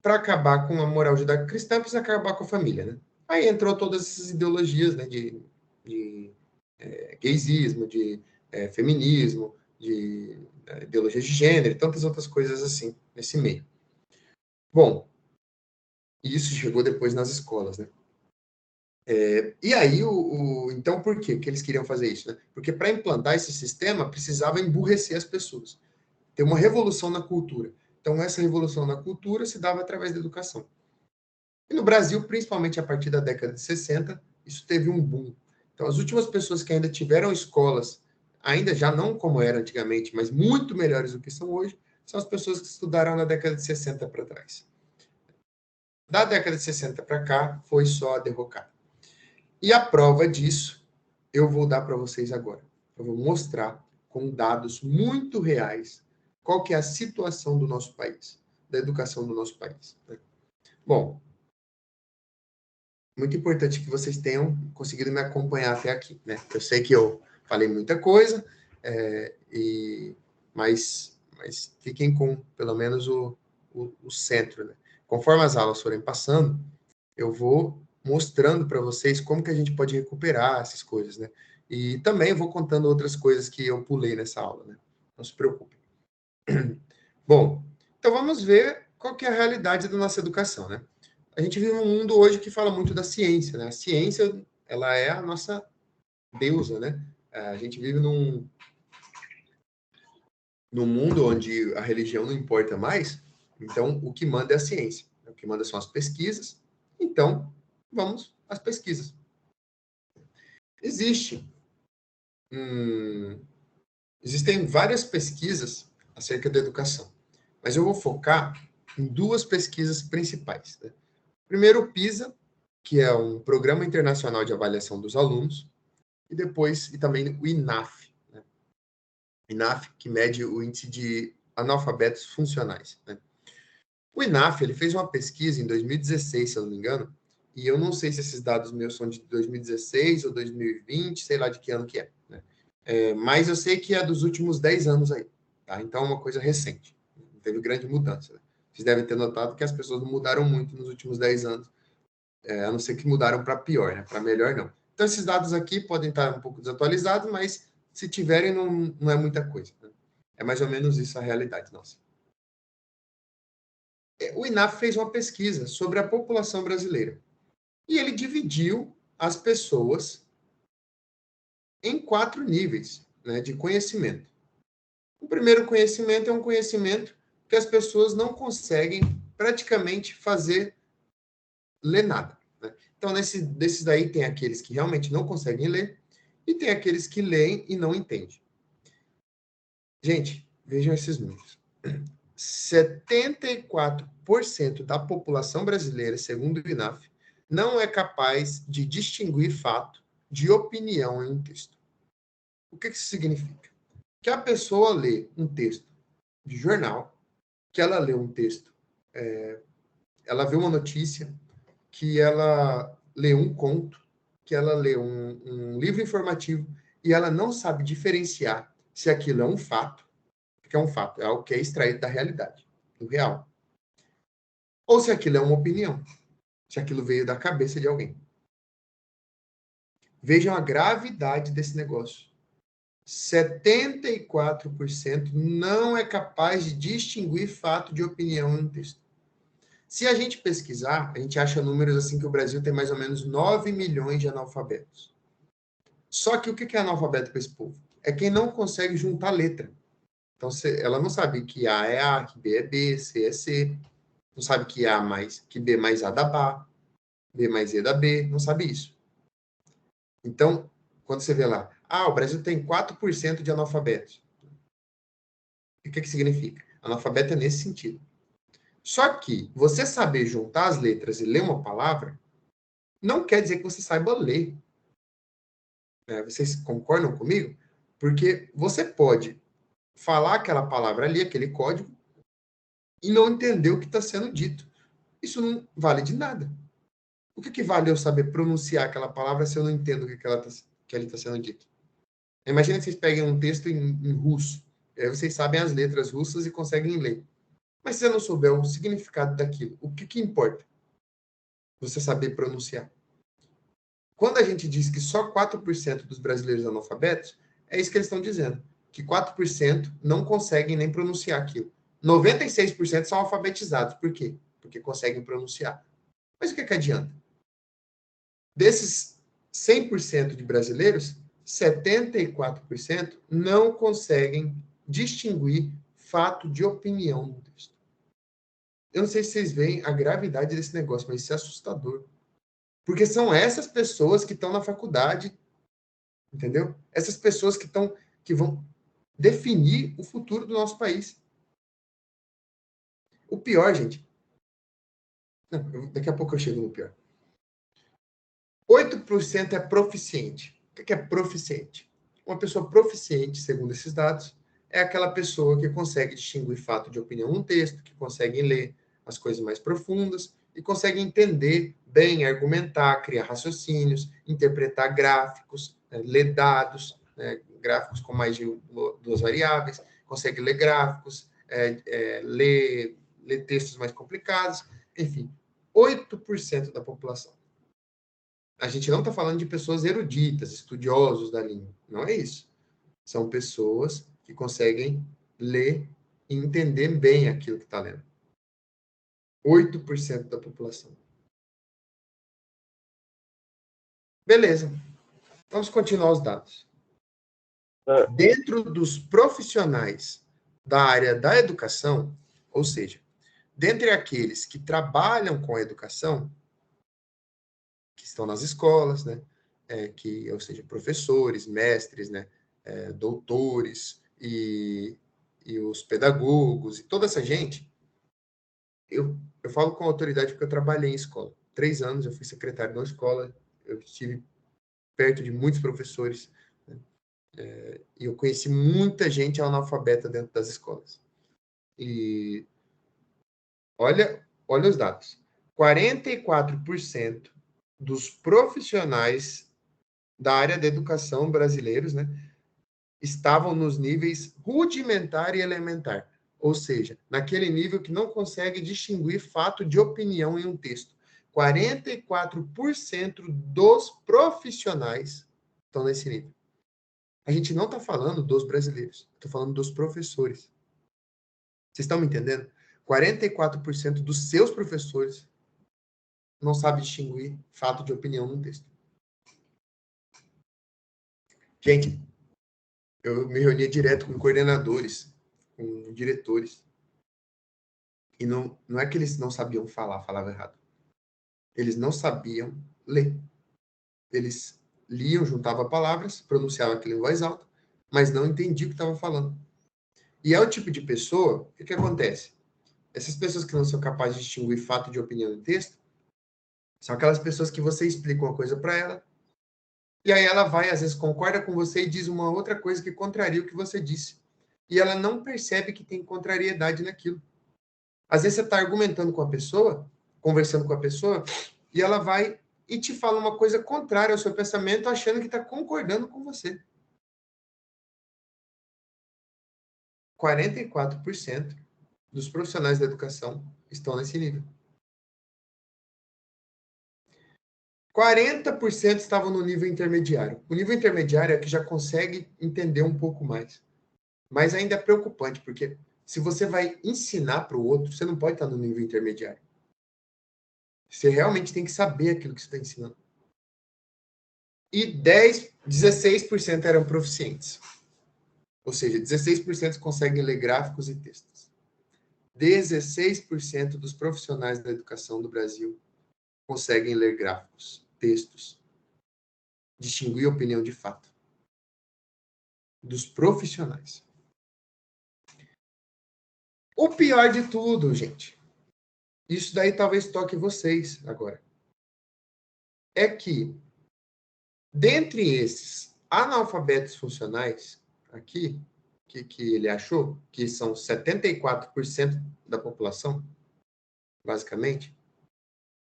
para acabar com a moral judaico-cristã, precisa acabar com a família, né? Aí entrou todas essas ideologias, né, de gaysismo, de feminismo, de ideologia de gênero e tantas outras coisas assim, nesse meio. Bom, isso chegou depois nas escolas, né? E aí, então, por quê que eles queriam fazer isso? Né? Porque para implantar esse sistema, precisava emburrecer as pessoas. Ter uma revolução na cultura. Então, essa revolução na cultura se dava através da educação. E no Brasil, principalmente a partir da década de 60, isso teve um boom. Então, as últimas pessoas que ainda tiveram escolas, ainda já não como era antigamente, mas muito melhores do que são hoje, são as pessoas que estudaram na década de 60 para trás. Da década de 60 para cá, foi só a derrocada. E a prova disso eu vou dar para vocês agora. Eu vou mostrar com dados muito reais qual que é a situação do nosso país, da educação do nosso país. Né? Bom, muito importante que vocês tenham conseguido me acompanhar até aqui. Né? Eu sei que eu falei muita coisa, Mas fiquem com, pelo menos, o centro, né? Conforme as aulas forem passando, eu vou mostrando para vocês como que a gente pode recuperar essas coisas, né? E também vou contando outras coisas que eu pulei nessa aula, né? Não se preocupe. Bom, então vamos ver qual que é a realidade da nossa educação, né? A gente vive num mundo hoje que fala muito da ciência, né? A ciência, ela é a nossa deusa, né? A gente vive num mundo onde a religião não importa mais, então o que manda é a ciência, o que manda são as pesquisas, então vamos às pesquisas. Existem várias pesquisas acerca da educação, mas eu vou focar em duas pesquisas principais, né? Primeiro, o PISA, que é um Programa Internacional de Avaliação dos Alunos, e também o INAF, né? INAF, que mede o índice de analfabetos funcionais, né? O INAF, ele fez uma pesquisa em 2016, se eu não me engano, e eu não sei se esses dados meus são de 2016 ou 2020, sei lá de que ano que é, né? Mas eu sei que é dos últimos 10 anos aí, tá? Então é uma coisa recente, não teve grande mudança, né? Vocês devem ter notado que as pessoas não mudaram muito nos últimos 10 anos, a não ser que mudaram para pior, né? Para melhor, não. Então, esses dados aqui podem estar um pouco desatualizados, mas se tiverem, não é muita coisa, né? É mais ou menos isso a realidade nossa. O INAF fez uma pesquisa sobre a população brasileira. E ele dividiu as pessoas em 4 níveis, né, de conhecimento. O primeiro conhecimento é um conhecimento que as pessoas não conseguem praticamente ler nada, né? Então, desses daí tem aqueles que realmente não conseguem ler e tem aqueles que leem e não entendem. Gente, vejam esses números. 74% da população brasileira, segundo o INAF, não é capaz de distinguir fato de opinião em um texto. O que isso significa? Que a pessoa lê um texto de jornal, que ela lê um texto, ela vê uma notícia, que ela lê um conto, que ela lê um livro informativo, e ela não sabe diferenciar se aquilo é um fato, porque é um fato, é algo que é extraído da realidade, do real, ou se aquilo é uma opinião, se aquilo veio da cabeça de alguém. Vejam a gravidade desse negócio. 74% não é capaz de distinguir fato de opinião em um texto. Se a gente pesquisar, a gente acha números assim que o Brasil tem mais ou menos 9 milhões de analfabetos. Só que o que é analfabeto para esse povo? É quem não consegue juntar letra. Então, ela não sabe que A é A, que B é B, C é C. Não sabe que que B mais A dá B mais E dá B. Não sabe isso. Então, quando você vê lá, o Brasil tem 4% de analfabetos. O que significa? Analfabeto é nesse sentido. Só que você saber juntar as letras e ler uma palavra não quer dizer que você saiba ler. Vocês concordam comigo? Porque você pode falar aquela palavra ali, aquele código, e não entender o que está sendo dito. Isso não vale de nada. O que vale eu saber pronunciar aquela palavra se eu não entendo o que ali está sendo dito? Imagina que vocês peguem um texto em russo, aí vocês sabem as letras russas e conseguem ler. Mas se você não souber o significado daquilo, o que importa? Você saber pronunciar. Quando a gente diz que só 4% dos brasileiros são analfabetos, é isso que eles estão dizendo. Que 4% não conseguem nem pronunciar aquilo. 96% são alfabetizados. Por quê? Porque conseguem pronunciar. Mas o que adianta? Desses 100% de brasileiros, 74% não conseguem distinguir fato de opinião no texto. Eu não sei se vocês veem a gravidade desse negócio, mas isso é assustador. Porque são essas pessoas que estão na faculdade, entendeu? Essas pessoas que vão definir o futuro do nosso país. O pior, gente... Não, daqui a pouco eu chego no pior. 8% é proficiente. O que é proficiente? Uma pessoa proficiente, segundo esses dados, é aquela pessoa que consegue distinguir fato de opinião num texto, que consegue ler as coisas mais profundas e consegue entender bem, argumentar, criar raciocínios, interpretar gráficos, ler dados, gráficos com mais de duas variáveis, consegue ler gráficos, ler textos mais complicados, enfim, 8% da população. A gente não está falando de pessoas eruditas, estudiosos da língua, não é isso. São pessoas que conseguem ler e entender bem aquilo que está lendo. 8% da população. Beleza. Vamos continuar os dados. Dentro dos profissionais da área da educação, ou seja, dentre aqueles que trabalham com a educação, que estão nas escolas, né, ou seja, professores, mestres, né, doutores e os pedagogos e toda essa gente, eu falo com autoridade porque eu trabalhei em escola. 3 anos eu fui secretário de uma escola, eu estive perto de muitos professores, né, e eu conheci muita gente analfabeta dentro das escolas. E olha os dados. 44% dos profissionais da área da educação brasileiros, né, estavam nos níveis rudimentar e elementar, ou seja, naquele nível que não consegue distinguir fato de opinião em um texto. 44% dos profissionais estão nesse nível. A gente não está falando dos brasileiros, estou falando dos professores. Vocês estão me entendendo? 44% dos seus professores não sabem distinguir fato de opinião num texto. Gente, eu me reunia direto com coordenadores, com diretores. E não é que eles não sabiam falar, falavam errado. Eles não sabiam ler. Eles liam, juntavam palavras, pronunciavam aquilo em voz alta, mas não entendiam o que estava falando. E é o tipo de pessoa, o que acontece? Essas pessoas que não são capazes de distinguir fato de opinião no texto, são aquelas pessoas que você explica uma coisa para ela, e aí ela vai, às vezes, concorda com você e diz uma outra coisa que contraria o que você disse. E ela não percebe que tem contrariedade naquilo. Às vezes você está argumentando com a pessoa, conversando com a pessoa, e ela vai e te fala uma coisa contrária ao seu pensamento, achando que está concordando com você. 44% dos profissionais da educação estão nesse nível. 40% estavam no nível intermediário. O nível intermediário é que já consegue entender um pouco mais. Mas ainda é preocupante, porque se você vai ensinar para o outro, você não pode estar no nível intermediário. Você realmente tem que saber aquilo que você está ensinando. E 16% eram proficientes. Ou seja, 16% conseguem ler gráficos e textos. 16% dos profissionais da educação do Brasil conseguem ler gráficos, textos, distinguir opinião de fato. Dos profissionais. O pior de tudo, gente, isso daí talvez toque vocês agora, é que, dentre esses analfabetos funcionais, aqui, que ele achou, que são 74% da população, basicamente,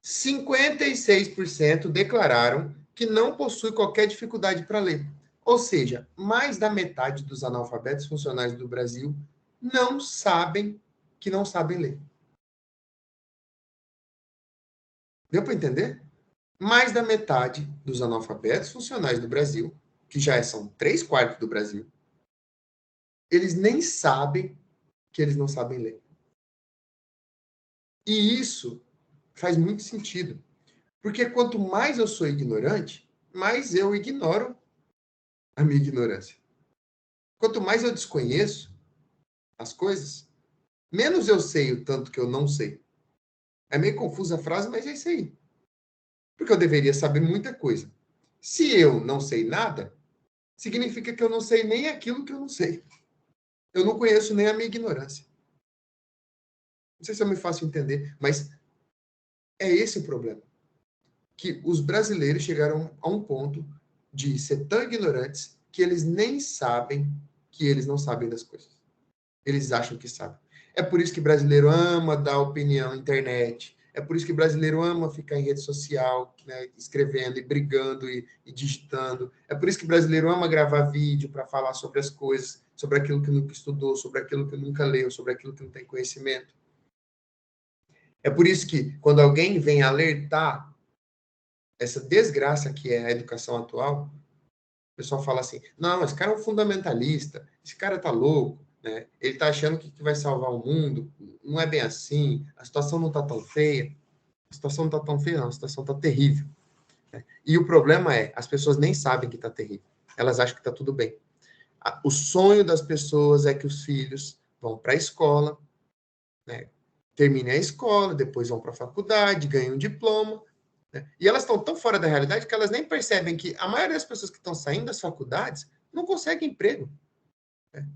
56% declararam que não possui qualquer dificuldade para ler. Ou seja, mais da metade dos analfabetos funcionais do Brasil não sabem que não sabem ler. Deu para entender? Mais da metade dos analfabetos funcionais do Brasil, que já são 3/4 do Brasil, eles nem sabem que eles não sabem ler. E isso faz muito sentido. Porque quanto mais eu sou ignorante, mais eu ignoro a minha ignorância. Quanto mais eu desconheço as coisas, menos eu sei o tanto que eu não sei. É meio confusa a frase, mas é isso aí. Porque eu deveria saber muita coisa. Se eu não sei nada, significa que eu não sei nem aquilo que eu não sei. Eu não conheço nem a minha ignorância. Não sei se eu me faço entender, mas é esse o problema. Que os brasileiros chegaram a um ponto de ser tão ignorantes que eles nem sabem que eles não sabem das coisas. Eles acham que sabem. É por isso que brasileiro ama dar opinião na internet. É por isso que brasileiro ama ficar em rede social, né, escrevendo e brigando e digitando. É por isso que brasileiro ama gravar vídeo para falar sobre as coisas, sobre aquilo que nunca estudou, sobre aquilo que nunca leu, sobre aquilo que não tem conhecimento. É por isso que, quando alguém vem alertar essa desgraça que é a educação atual, o pessoal fala assim, não, esse cara é um fundamentalista, esse cara tá louco, né? Ele tá achando que vai salvar o mundo, não é bem assim, a situação não tá tão feia. A situação não tá tão feia, não, a situação tá terrível. Né? E o problema é, as pessoas nem sabem que tá terrível, elas acham que tá tudo bem. O sonho das pessoas é que os filhos vão para a escola, né? Terminem a escola, depois vão para a faculdade, ganham um diploma, né? E elas estão tão fora da realidade que elas nem percebem que a maioria das pessoas que estão saindo das faculdades não conseguem emprego. Né?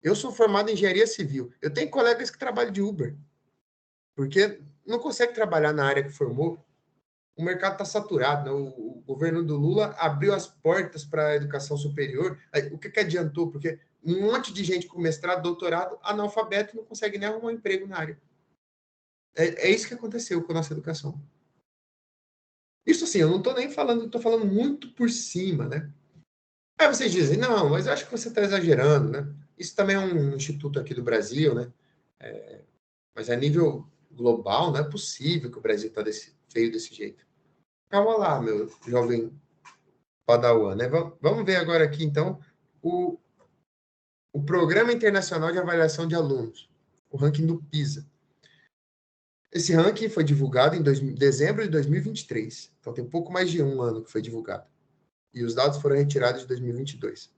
Eu sou formado em engenharia civil. Eu tenho colegas que trabalham de Uber, porque não consegue trabalhar na área que formou. O mercado está saturado. Né? O governo do Lula abriu as portas para a educação superior. Aí, o que adiantou? Porque um monte de gente com mestrado, doutorado, analfabeto, não consegue nem arrumar um emprego na área. É isso que aconteceu com a nossa educação. Isso assim, eu não estou nem falando, estou falando muito por cima, né? Aí vocês dizem, não, mas eu acho que você está exagerando, né? Isso também é um instituto aqui do Brasil, né? Mas a nível global, não é possível que o Brasil está feio desse jeito. Calma lá, meu jovem Padawan, né? Vamos ver agora aqui, então, o Programa Internacional de Avaliação de Alunos, o ranking do PISA. Esse ranking foi divulgado em dezembro de 2023, então tem pouco mais de um ano que foi divulgado. E os dados foram retirados de 2022.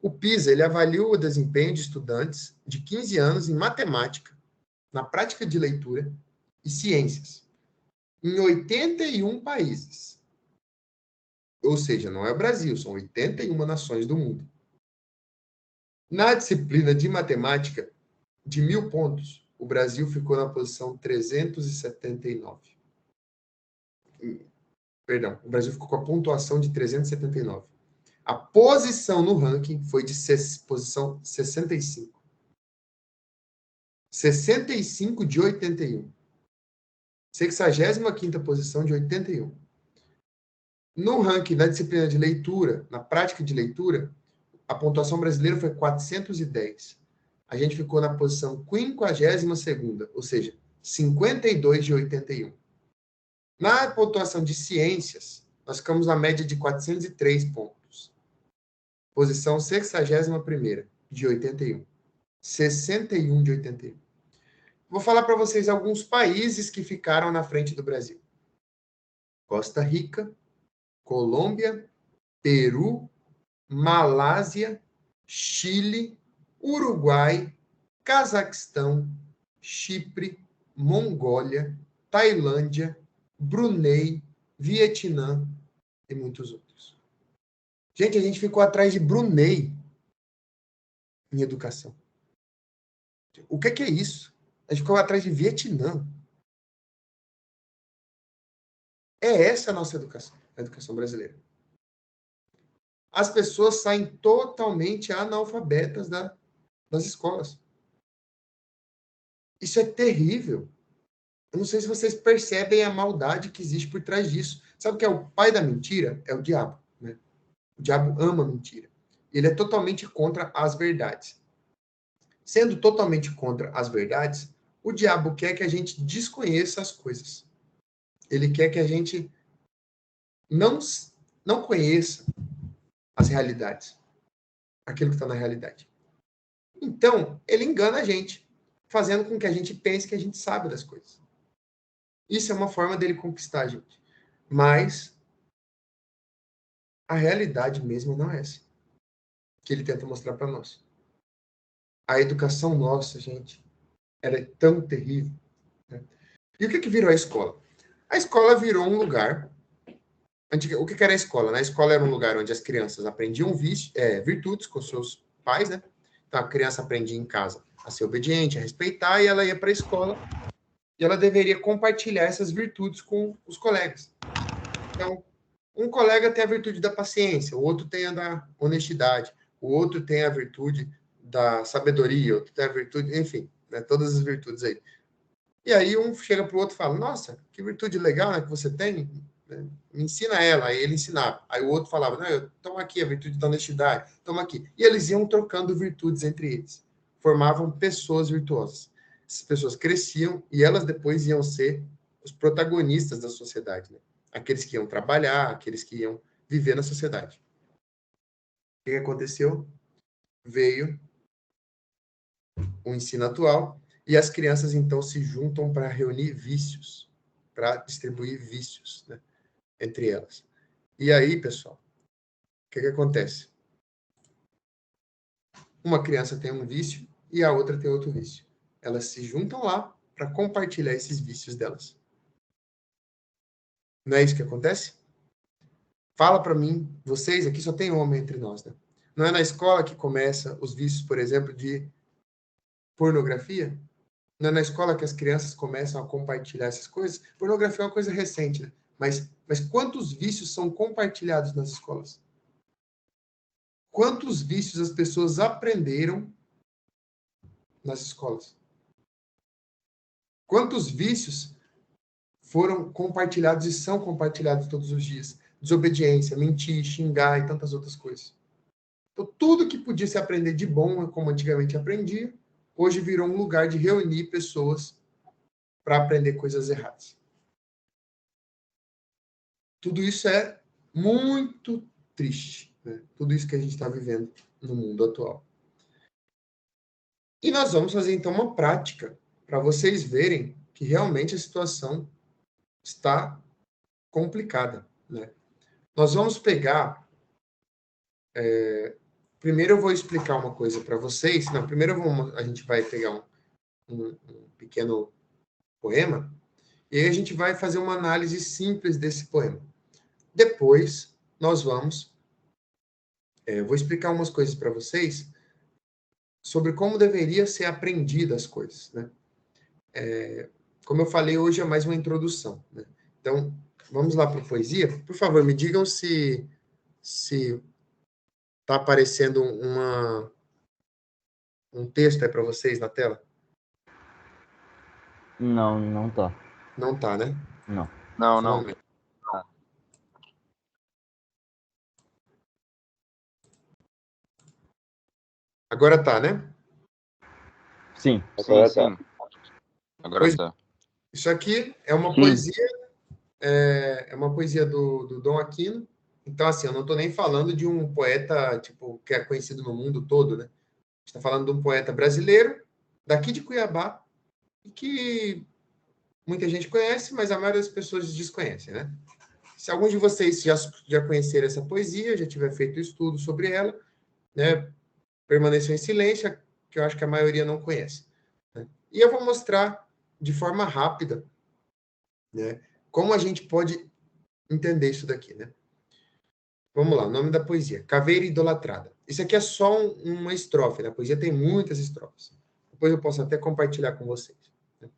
O PISA, ele avalia o desempenho de estudantes de 15 anos em matemática, na prática de leitura e ciências, em 81 países. Ou seja, não é o Brasil, são 81 nações do mundo. Na disciplina de matemática, de 1.000 pontos, o Brasil ficou na posição 379. Perdão, o Brasil ficou com a pontuação de 379. A posição no ranking foi de posição 65. 65 de 81. 65ª posição de 81. No ranking da disciplina de leitura, na prática de leitura, a pontuação brasileira foi 410. A gente ficou na posição 52ª, ou seja, 52 de 81. Na pontuação de ciências, nós ficamos na média de 403 pontos. Posição 61ª de 81. 61 de 81. Vou falar para vocês alguns países que ficaram na frente do Brasil. Costa Rica, Colômbia, Peru, Malásia, Chile, Uruguai, Cazaquistão, Chipre, Mongólia, Tailândia, Brunei, Vietnã e muitos outros. Gente, a gente ficou atrás de Brunei em educação. O que é isso? A gente ficou atrás de Vietnã. É essa a nossa educação, a educação brasileira. As pessoas saem totalmente analfabetas das escolas. Isso é terrível. Eu não sei se vocês percebem a maldade que existe por trás disso. Sabe o que é o pai da mentira? É o diabo. Né? O diabo ama a mentira. Ele é totalmente contra as verdades. Sendo totalmente contra as verdades, o diabo quer que a gente desconheça as coisas. Ele quer que a gente não conheça as realidades. Aquilo que está na realidade. Então, ele engana a gente, fazendo com que a gente pense que a gente sabe das coisas. Isso é uma forma dele conquistar a gente. Mas a realidade mesmo não é essa que ele tenta mostrar para nós. A educação nossa, gente, ela é tão terrível. Né? E o que virou a escola? A escola virou um lugar... O que era a escola? A escola era um lugar onde as crianças aprendiam virtudes com seus pais, né? Então, a criança aprendia em casa a ser obediente, a respeitar, e ela ia para a escola e ela deveria compartilhar essas virtudes com os colegas. Então, um colega tem a virtude da paciência, o outro tem a da honestidade, o outro tem a virtude da sabedoria, o outro tem a virtude, enfim, né, todas as virtudes aí. E aí um chega para o outro e fala, nossa, que virtude legal, né, que você tem, né? Me ensina ela. Aí ele ensinava. Aí o outro falava, não, toma aqui a virtude da honestidade, toma aqui. E eles iam trocando virtudes entre eles. Formavam pessoas virtuosas. Essas pessoas cresciam e elas depois iam ser os protagonistas da sociedade, né? Aqueles que iam trabalhar, aqueles que iam viver na sociedade. O que aconteceu? Veio o ensino atual e as crianças então se juntam para reunir vícios, para distribuir vícios, né, entre elas. E aí, pessoal, o que acontece? Uma criança tem um vício e a outra tem outro vício. Elas se juntam lá para compartilhar esses vícios delas. Não é isso que acontece? Fala para mim, vocês aqui só tem homem entre nós, né? Não é na escola que começa os vícios, por exemplo, de pornografia? Não é na escola que as crianças começam a compartilhar essas coisas? Pornografia é uma coisa recente, né? Mas quantos vícios são compartilhados nas escolas? Quantos vícios as pessoas aprenderam nas escolas? Quantos vícios foram compartilhados e são compartilhados todos os dias? Desobediência, mentir, xingar e tantas outras coisas. Então, tudo que podia se aprender de bom, como antigamente aprendia, hoje virou um lugar de reunir pessoas para aprender coisas erradas. Tudo isso é muito triste, né? Tudo isso que a gente está vivendo no mundo atual. E nós vamos fazer, então, uma prática para vocês verem que realmente a situação está complicada, né? Nós vamos pegar... primeiro eu vou explicar uma coisa para vocês. Não, primeiro a gente vai pegar um pequeno poema e aí a gente vai fazer uma análise simples desse poema. Depois, nós vamos... eu vou explicar umas coisas para vocês sobre como deveria ser aprendida as coisas, né? Como eu falei, hoje é mais uma introdução, né? Então, vamos lá para a poesia. Por favor, me digam se está aparecendo um texto aí para vocês na tela. Não, não tá. Não tá, né? Não. Não, Só um não. momento. Agora tá, né? Sim. Sim, sim. Agora Pois- tá. Isso aqui é uma Sim. poesia, é uma poesia do Dom Aquino. Então, assim, eu não estou nem falando de um poeta, tipo, que é conhecido no mundo todo, né? A gente está falando de um poeta brasileiro, daqui de Cuiabá, e que muita gente conhece, mas a maioria das pessoas desconhece, né? Se algum de vocês já conheceram essa poesia, já tiver feito estudo sobre ela, né, permaneceu em silêncio, que eu acho que a maioria não conhece, né? E eu vou mostrar de forma rápida, né, como a gente pode entender isso daqui, né? Vamos lá, o nome da poesia, Caveira Idolatrada. Isso aqui é só uma estrofe, né? A poesia tem muitas estrofes. Depois eu posso até compartilhar com vocês, né?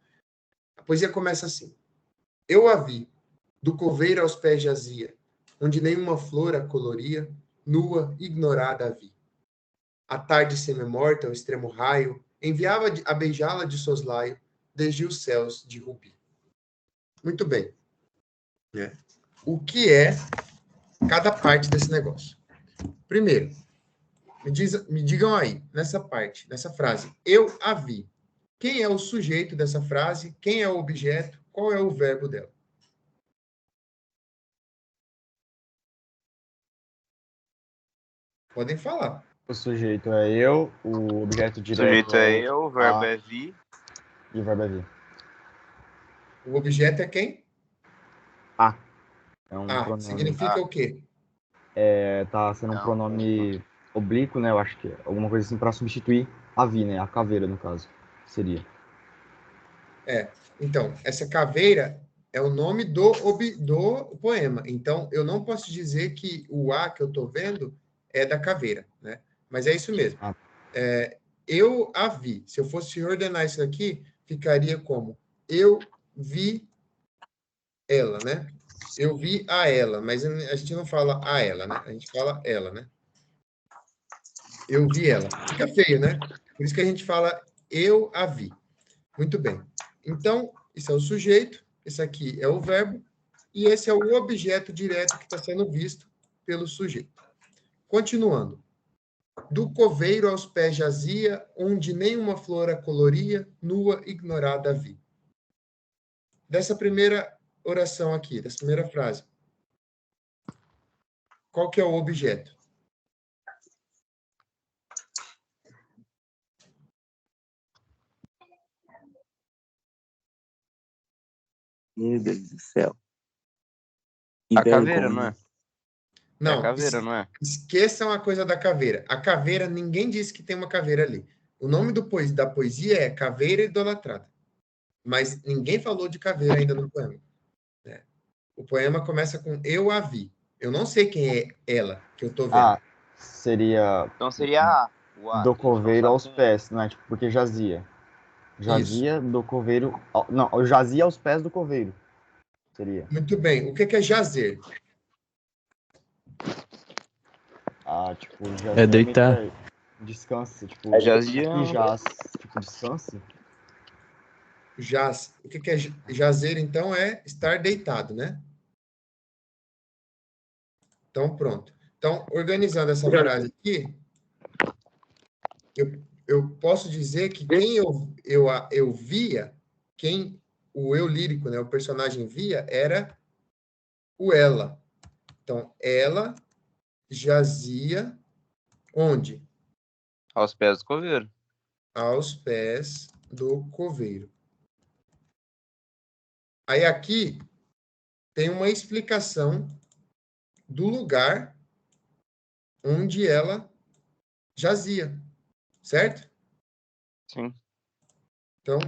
A poesia começa assim. Eu a vi, do coveiro aos pés jazia, onde nenhuma flor a coloria, nua, ignorada a vi. A tarde semi-morta, o extremo raio, enviava a beijá-la de soslaio, desde os céus de rubi. Muito bem, né? O que é cada parte desse negócio? Primeiro, me digam aí, nessa parte, nessa frase, eu a vi. Quem é o sujeito dessa frase? Quem é o objeto? Qual é o verbo dela? Podem falar. O sujeito é eu, o objeto O direto sujeito é eu, o verbo a é vi. e o verbo é vir. O objeto é quem? A. É um Ah, pronome. significa o quê? Tá sendo um Não. pronome oblíquo, né? Eu acho que é alguma coisa assim para substituir a vi, né? A caveira, no caso. Seria. Então, essa caveira é o nome do poema. Então, eu não posso dizer que o A que eu estou vendo é da caveira, né? Mas é isso mesmo. Ah. Eu a vi. Se eu fosse ordenar isso aqui, ficaria como eu vi ela, né? Eu vi a ela, mas a gente não fala a ela, né? A gente fala ela, né? Eu vi ela. Fica feio, né? Por isso que a gente fala eu a vi. Muito bem. Então, isso é o sujeito, esse aqui é o verbo, e esse é o objeto direto que está sendo visto pelo sujeito. Continuando. Do coveiro aos pés jazia, onde nenhuma flor a coloria, nua, ignorada vi. Dessa primeira oração aqui, dessa primeira frase, qual que é o objeto? Meu Deus do céu. A caveira, não é? Não, É a caveira, não é? esqueçam a coisa da caveira. A caveira, ninguém disse que tem uma caveira ali. O nome da poesia é Caveira Idolatrada. Mas ninguém falou de caveira ainda no poema. Né? O poema começa com eu a vi. Eu não sei quem é ela que eu tô vendo. Ah, seria Então seria A. O A, do que a gente não coveiro sabe aos quem é. pés, não é? Tipo, porque jazia. Jazia do coveiro. Não, eu jazia aos pés do coveiro. Seria. Muito bem. O que é jazer? Ah, tipo, jazia É deitar. meio que descansa, tipo, É jazia. e jaz, tipo, descansa. Jaz. O que é jazer, então? É estar deitado, né? Então, pronto. Então, organizando essa frase aqui, eu posso dizer que quem eu via, quem o eu lírico, né, o personagem via, era o ela. Então, ela jazia onde? Aos pés do coveiro. Aos pés do coveiro. Aí aqui tem uma explicação do lugar onde ela jazia, certo? Sim. Então,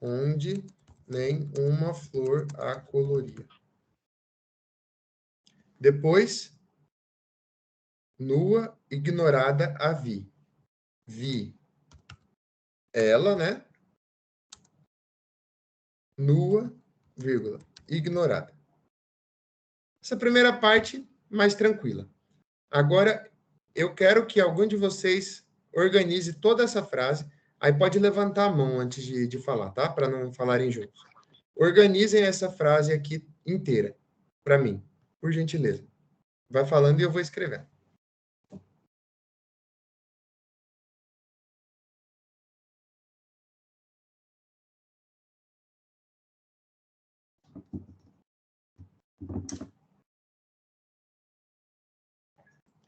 onde nem uma flor a coloria. Depois, nua, ignorada a vi. Vi ela, né? Nua, vírgula, ignorada. Essa primeira parte, mais tranquila. Agora, eu quero que algum de vocês organize toda essa frase. Aí pode levantar a mão antes de falar, tá? Para não falarem juntos. Organizem essa frase aqui inteira, para mim, por gentileza. Vai falando e eu vou escrevendo.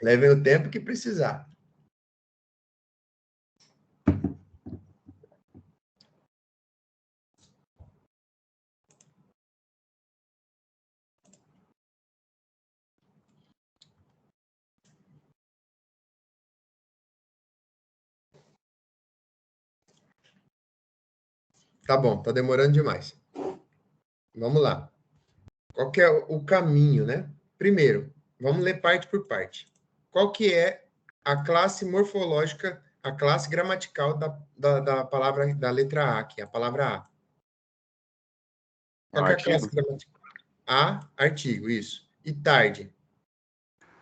Levem o tempo que precisar. Tá bom, tá demorando demais. Vamos lá. Qual que é o caminho, né? Primeiro, vamos ler parte por parte. Qual que é a classe morfológica, a classe gramatical da palavra, da letra A aqui, a palavra A? Qual que é a classe gramatical? A, artigo, isso. E tarde?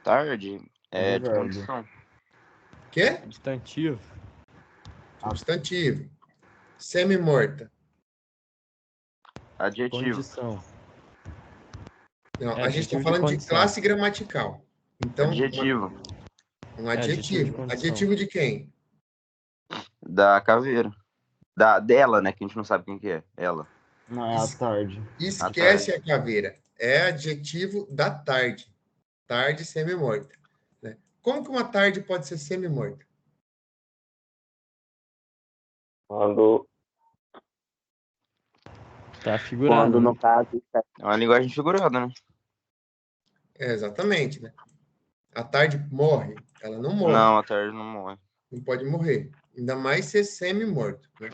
Tarde é de Advérbio. condição. Quê? Substantivo. Substantivo. Semi-morta. Adjetivo. Condição. Não, É, a gente está adjetivo de falando de condição. classe gramatical. Então, Adjetivo. um É, adjetivo de adjetivo. condição. Adjetivo de quem? Da caveira. Dela, né? Que a gente não sabe quem que é. Ela. Não é à tarde. Esquece a caveira. É adjetivo da tarde. Tarde semi-morta. Né? Como que uma tarde pode ser semi-morta? Quando Tá figurado. Quando, né? no caso, É uma linguagem figurada, né? É, exatamente, né? A tarde morre? Ela não morre. Não, a tarde não morre. Não pode morrer. Ainda mais ser semi-morto. Né?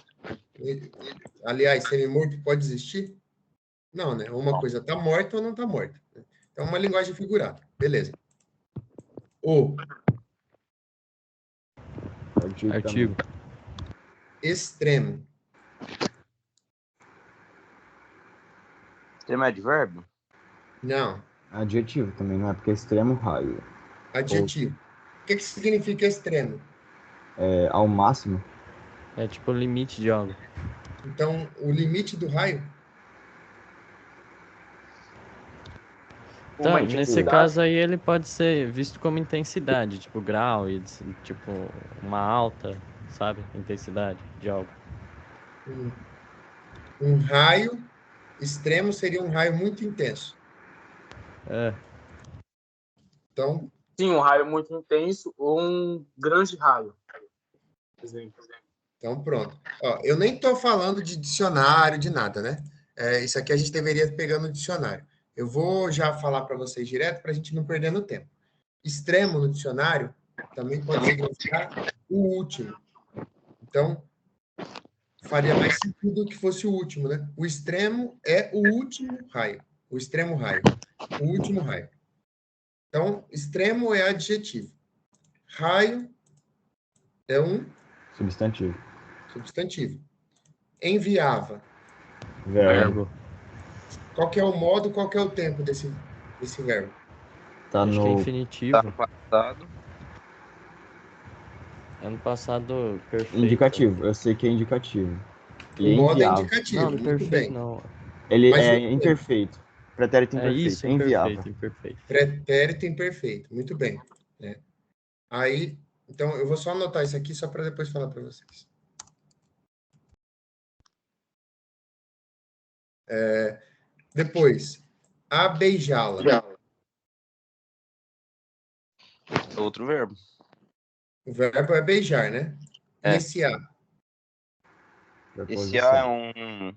Aliás, semi-morto pode existir? Não, né? Uma coisa está morta ou não está morta. Né? É uma linguagem figurada. Beleza. O Artigo. extremo. Extremo é advérbio? Não. Adjetivo também, não é? Porque é extremo raio. Adjetivo. O que significa extremo? É ao máximo. É tipo o limite de algo. Então, o limite do raio? Tá, nesse caso aí ele pode ser visto como intensidade, tipo grau e tipo uma alta, sabe? Intensidade de algo. Um raio extremo seria um raio muito intenso. É, Então, Sim, um raio muito intenso ou um grande raio. então pronto. Ó, eu nem estou falando de dicionário, de nada, né? Isso aqui a gente deveria pegar no dicionário. Eu vou já falar para vocês direto para a gente não perder no tempo. Extremo no dicionário também pode significar o último. Então, faria mais sentido que fosse o último, né? O extremo é o último raio. O extremo raio. O último raio. Então, extremo é adjetivo. Raio é um Substantivo. substantivo. Enviava. Verbo. Qual que é o modo, qual que é o tempo desse verbo? Tá acho que é no... infinitivo. Tá no passado. Ano passado, perfeito. Indicativo. Eu sei que é indicativo. O E modo é enviava. indicativo, Não, muito perfeito bem. não. Ele Mas é o tempo? imperfeito. Pretérito É imperfeito. isso, Enviava. imperfeito, imperfeito. Pretérito imperfeito, muito bem. Né? Aí, então, eu vou só anotar isso aqui só para depois falar para vocês. Depois, a beijá-la. Outro verbo. O verbo é beijar, né? E É. esse a? Esse A é um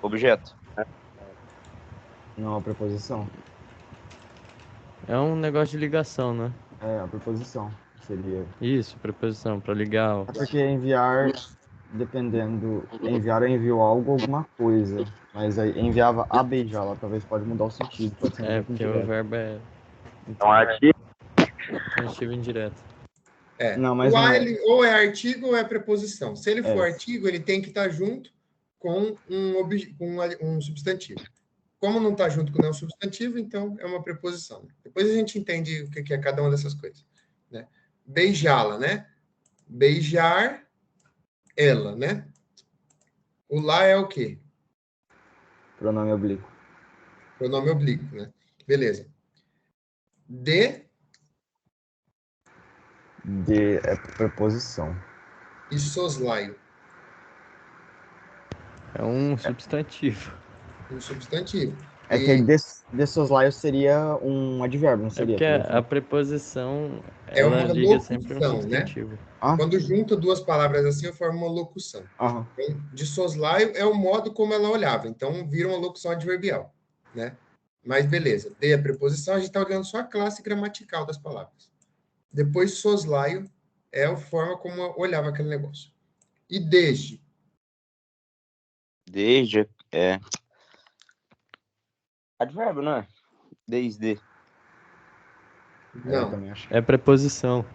objeto. Não, a preposição. É um negócio de ligação, né? É, a preposição seria. Isso, preposição, pra ligar. É porque enviar, dependendo. Enviar, eu envio algo, alguma coisa. Mas aí enviava a beijá-la, talvez pode mudar o sentido. Pode ser um É, exemplo porque o indireto. verbo é É um artigo. infinitivo indireto. Não, mas o não a, é. ele ou é artigo ou é preposição. Se ele for É. artigo, ele tem que estar junto com um substantivo. Como não está junto com nenhum substantivo, então é uma preposição. Depois a gente entende o que é cada uma dessas coisas. Né? Beijá-la, né? Beijar ela, né? O lá é o quê? Pronome oblíquo. Pronome oblíquo, né? Beleza. De É preposição. e soslaio, É um substantivo. um substantivo. É que aí de soslaio seria um advérbio, não É seria? porque a preposição, É ela uma liga sempre um locução, né? substantivo. Quando junta duas palavras assim, eu formo uma locução. Aham. Então, de soslaio é o modo como ela olhava. Então, vira uma locução adverbial, né? Mas beleza. De a preposição, a gente está olhando só a classe gramatical das palavras. Depois, soslaio é a forma como eu olhava aquele negócio. E desde. Desde é advérbio, não é? Desde. Eu Não, também acho. É preposição.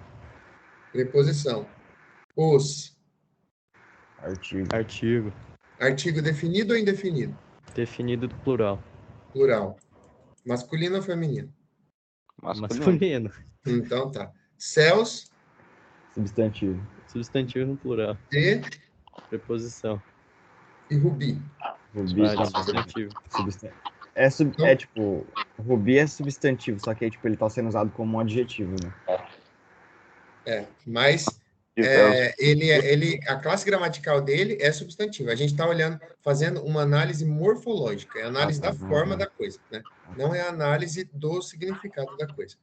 preposição. Os. Artigo. Artigo. Artigo definido ou indefinido? Definido do plural. Plural. Masculino ou feminino? Masculino. Então tá. Céus Substantivo. Substantivo no plural. de Preposição. e rubi. Rubi. Substantivo. É tipo, rubi é substantivo, só que aí, tipo, ele tá sendo usado como um adjetivo, né? Mas a classe gramatical dele é substantiva. A gente está olhando, fazendo uma análise morfológica, é a análise da forma da coisa, né? Não é a análise do significado da coisa.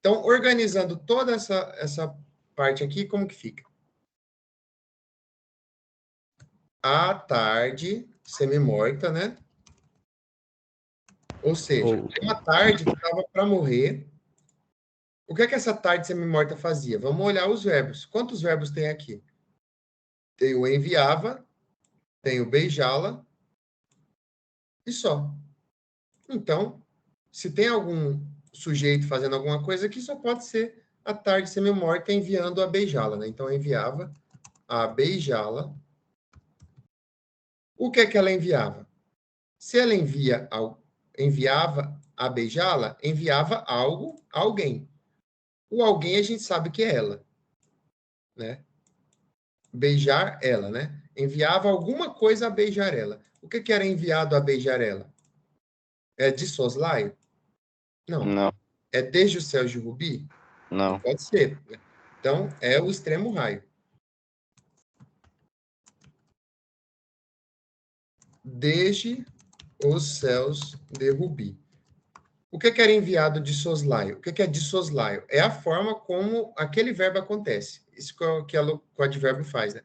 Então, organizando toda essa parte aqui, como que fica? À tarde, semi-morta, né? Ou seja, uma tarde que estava para morrer. O que é que essa tarde semi-morta fazia? Vamos olhar os verbos. Quantos verbos tem aqui? Tem o enviava, tem o beijá-la e só. Então, se tem algum sujeito fazendo alguma coisa aqui, só pode ser a tarde semi-morta enviando a beijá-la, né? Então, enviava a beijá-la. O que é que ela enviava? Se ela enviava a beijá-la, enviava algo a alguém. O alguém a gente sabe que é ela, né? beijar ela, né? Enviava alguma coisa a beijar ela. O que era enviado a beijar ela? É de soslaio? Não. Não, É desde os céus de rubi? Não não. pode ser, né? Então, é o extremo raio. Desde os céus de rubi. O que era enviado de soslaio? O que é de soslaio? É a forma como aquele verbo acontece. Isso que o advérbio faz, né?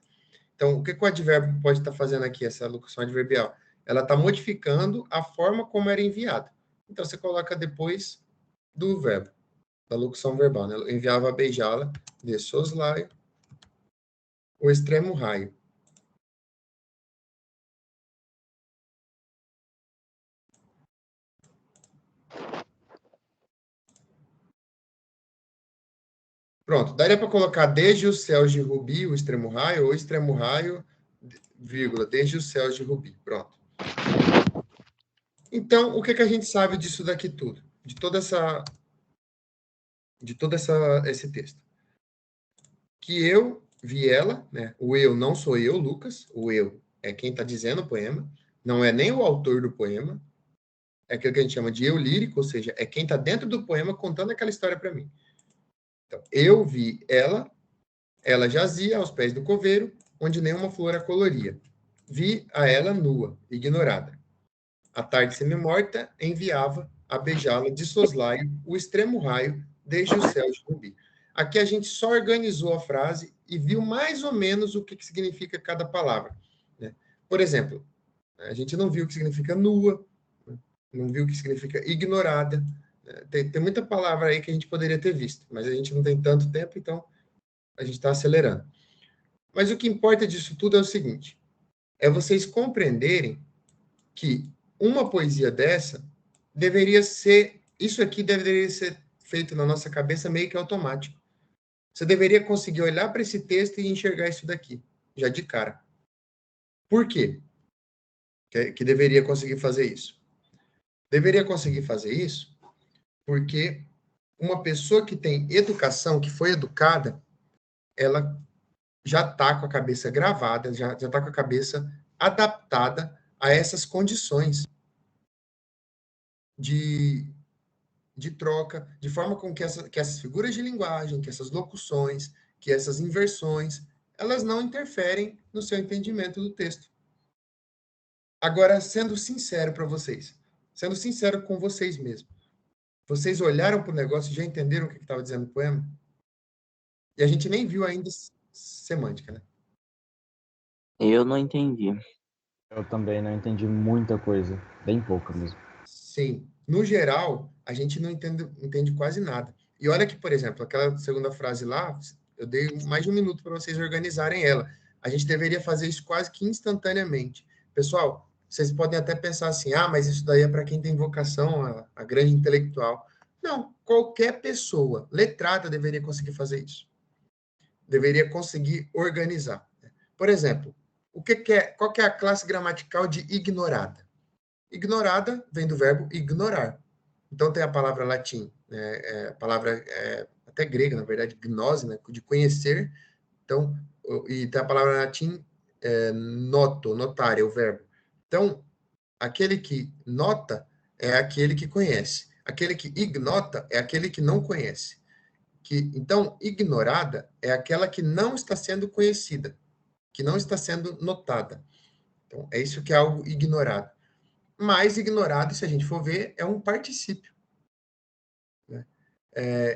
Então, o que o advérbio pode estar fazendo aqui, essa locução adverbial? Ela está modificando a forma como era enviado. Então, você coloca depois do verbo, da locução verbal, né? Eu enviava a beijá-la de soslaio, o extremo raio. Pronto, daria para colocar desde os céus de rubi, o extremo raio, ou extremo raio, vírgula, desde os céus de rubi. Pronto. Então, o que a gente sabe disso daqui tudo? De todo esse texto? Que eu vi ela, né? O eu não sou eu, Lucas. O eu é quem está dizendo o poema. Não é nem o autor do poema. É aquilo que a gente chama de eu lírico, ou seja, é quem está dentro do poema contando aquela história para mim. Então, eu vi ela, ela jazia aos pés do coveiro, onde nenhuma flor a coloria. Vi a ela nua, ignorada. A tarde semi-morta enviava a beijá-la de soslaio o extremo raio desde os céus de rubi. Aqui a gente só organizou a frase e viu mais ou menos o que significa cada palavra, né? Por exemplo, a gente não viu o que significa nua, não viu o que significa ignorada. Tem muita palavra aí que a gente poderia ter visto, mas a gente não tem tanto tempo, então a gente está acelerando. Mas o que importa disso tudo é o seguinte, é vocês compreenderem que uma poesia dessa isso aqui deveria ser feito na nossa cabeça meio que automático. Você deveria conseguir olhar para esse texto e enxergar isso daqui, já de cara. Por quê? Que deveria conseguir fazer isso? Deveria conseguir fazer isso porque uma pessoa que tem educação, que foi educada, ela já está com a cabeça gravada, já está com a cabeça adaptada a essas condições de troca, de forma com que essas figuras de linguagem, que essas locuções, que essas inversões, elas não interferem no seu entendimento do texto. Agora, sendo sincero para vocês, sendo sincero com vocês mesmos, vocês olharam para o negócio e já entenderam o que estava dizendo o poema? E a gente nem viu ainda semântica, né? Eu não entendi. Eu também não entendi muita coisa, bem pouca mesmo. Sim. No geral, a gente não entende quase nada. E olha que, por exemplo, aquela segunda frase lá, eu dei mais de um minuto para vocês organizarem ela. A gente deveria fazer isso quase que instantaneamente. Pessoal, vocês podem até pensar assim, mas isso daí é para quem tem vocação, a grande intelectual. Não, qualquer pessoa letrada deveria conseguir fazer isso. Deveria conseguir organizar. Por exemplo, qual que é a classe gramatical de ignorada? Ignorada vem do verbo ignorar. Então tem a palavra latim, né, a palavra até grega, na verdade, gnose, né, de conhecer. Então, e tem a palavra latim noto, notar, é o verbo. Então, aquele que nota é aquele que conhece. Aquele que ignota é aquele que não conhece. Então, ignorada é aquela que não está sendo conhecida, que não está sendo notada. Então, é isso que é algo ignorado. Mas ignorado, se a gente for ver, é um particípio, né?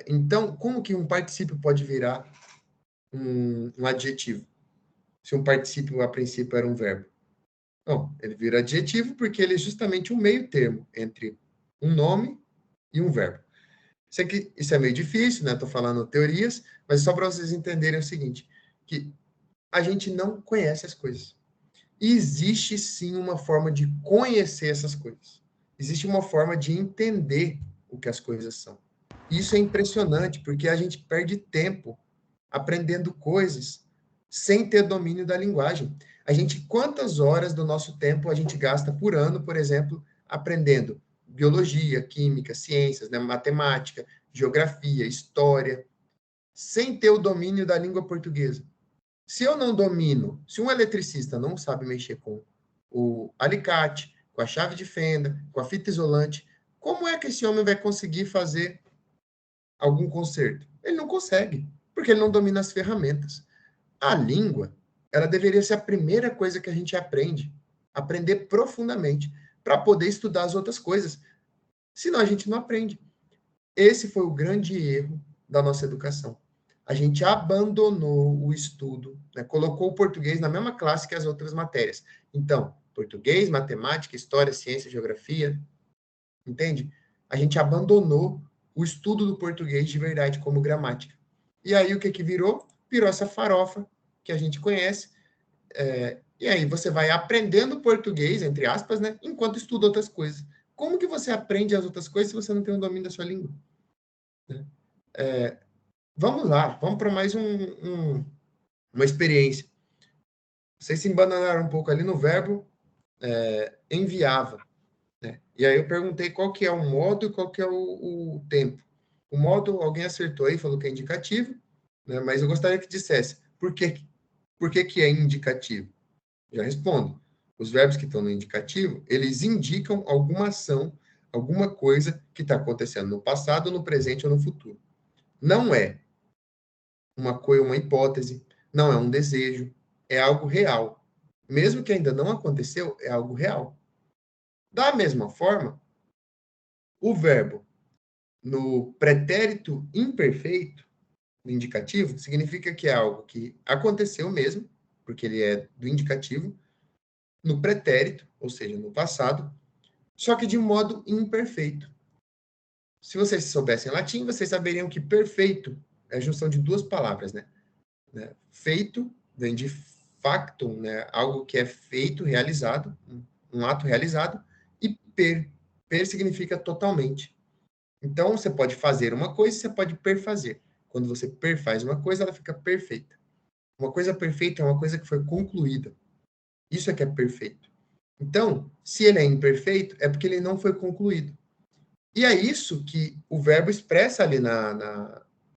Então, como que um particípio pode virar um adjetivo? Se um particípio, a princípio, era um verbo. Não, ele vira adjetivo porque ele é justamente um meio termo entre um nome e um verbo. Isso é meio difícil, né? Estou falando teorias, mas só para vocês entenderem o seguinte, que a gente não conhece as coisas. E existe, sim, uma forma de conhecer essas coisas. Existe uma forma de entender o que as coisas são. Isso é impressionante, porque a gente perde tempo aprendendo coisas sem ter domínio da linguagem. Quantas horas do nosso tempo a gente gasta por ano, por exemplo, aprendendo biologia, química, ciências, né, matemática, geografia, história, sem ter o domínio da língua portuguesa? Se eu não domino, se um eletricista não sabe mexer com o alicate, com a chave de fenda, com a fita isolante, como é que esse homem vai conseguir fazer algum conserto? Ele não consegue, porque ele não domina as ferramentas. A língua, ela deveria ser a primeira coisa que a gente aprender profundamente, para poder estudar as outras coisas. Senão a gente não aprende. Esse foi o grande erro da nossa educação. A gente abandonou o estudo, né? Colocou o português na mesma classe que as outras matérias. Então, português, matemática, história, ciência, geografia, entende? A gente abandonou o estudo do português de verdade como gramática. E aí o que que virou? Virou essa farofa que a gente conhece. E aí você vai aprendendo português, entre aspas, né? Enquanto estuda outras coisas. Como que você aprende as outras coisas se você não tem um domínio da sua língua? Vamos lá, vamos para mais uma experiência. Vocês se embananaram um pouco ali no verbo enviava. Né? E aí eu perguntei qual que é o modo e qual que é o tempo. O modo, alguém acertou aí, falou que é indicativo, né? Mas eu gostaria que dissesse por que que é indicativo. Já respondo. Os verbos que estão no indicativo, eles indicam alguma ação, alguma coisa que está acontecendo no passado, no presente ou no futuro. Não é uma coisa, uma hipótese, não é um desejo, é algo real. Mesmo que ainda não aconteceu, é algo real. Da mesma forma, o verbo no pretérito imperfeito, no indicativo, significa que é algo que aconteceu mesmo, porque ele é do indicativo, no pretérito, ou seja, no passado, só que de modo imperfeito. Se vocês soubessem latim, vocês saberiam que perfeito é a junção de duas palavras, né? Feito vem de factum, né? Algo que é feito, realizado, um ato realizado, e per significa totalmente. Então, você pode fazer uma coisa e você pode perfazer. Quando você perfaz uma coisa, ela fica perfeita. Uma coisa perfeita é uma coisa que foi concluída. Isso é que é perfeito. Então, se ele é imperfeito, é porque ele não foi concluído. E é isso que o verbo expressa ali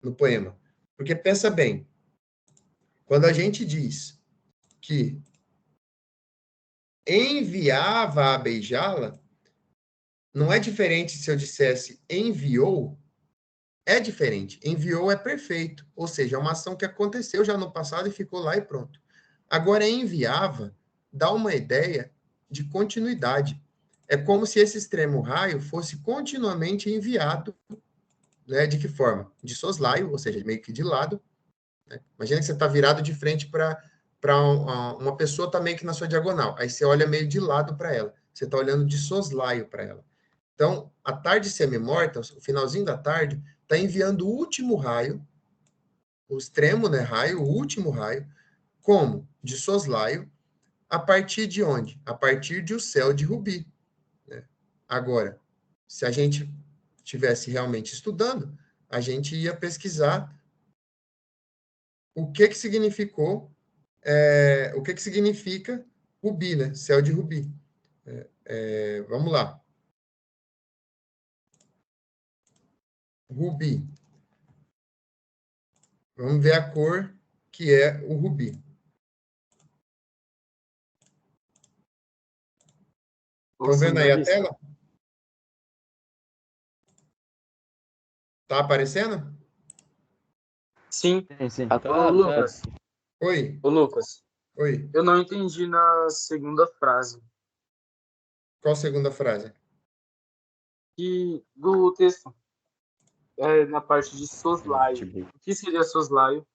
no poema. Porque pensa bem, quando a gente diz que enviava a beijá-la, não é diferente se eu dissesse enviou, é diferente. Enviou é perfeito, ou seja, é uma ação que aconteceu já no passado e ficou lá e pronto. Agora, enviava dá uma ideia de continuidade. É como se esse extremo raio fosse continuamente enviado, né? De que forma? De soslaio, ou seja, meio que de lado. Né? Imagina que você está virado de frente para uma pessoa está meio que na sua diagonal. Aí você olha meio de lado para ela. Você está olhando de soslaio para ela. Então, a tarde semi-morta, o finalzinho da tarde, está enviando o último raio, o extremo, né, raio, o último raio, como? De soslaio, a partir de onde? A partir de o céu de rubi. Né? Agora, se a gente estivesse realmente estudando, a gente ia pesquisar o que significou, o que significa rubi, né? Céu de rubi. Vamos lá. Rubi. Vamos ver a cor que é o rubi. Estão vendo aí a tela? Tá aparecendo? Sim. Sim. Ô, Lucas. Oi. Ô, Lucas. Oi. Eu não entendi na segunda frase. Qual a segunda frase? E do texto, na parte de soslaio. O que seria soslaio?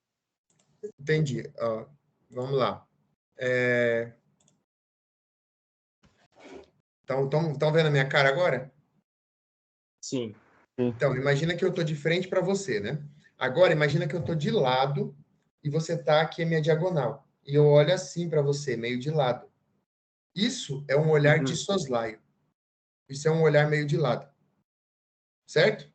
Entendi. Ó, vamos lá. Estão vendo a minha cara agora? Sim. Então, imagina que eu estou de frente para você, né? Agora, imagina que eu estou de lado e você está aqui a minha diagonal. E eu olho assim para você, meio de lado. Isso é um olhar de soslaio. Isso é um olhar meio de lado. Certo?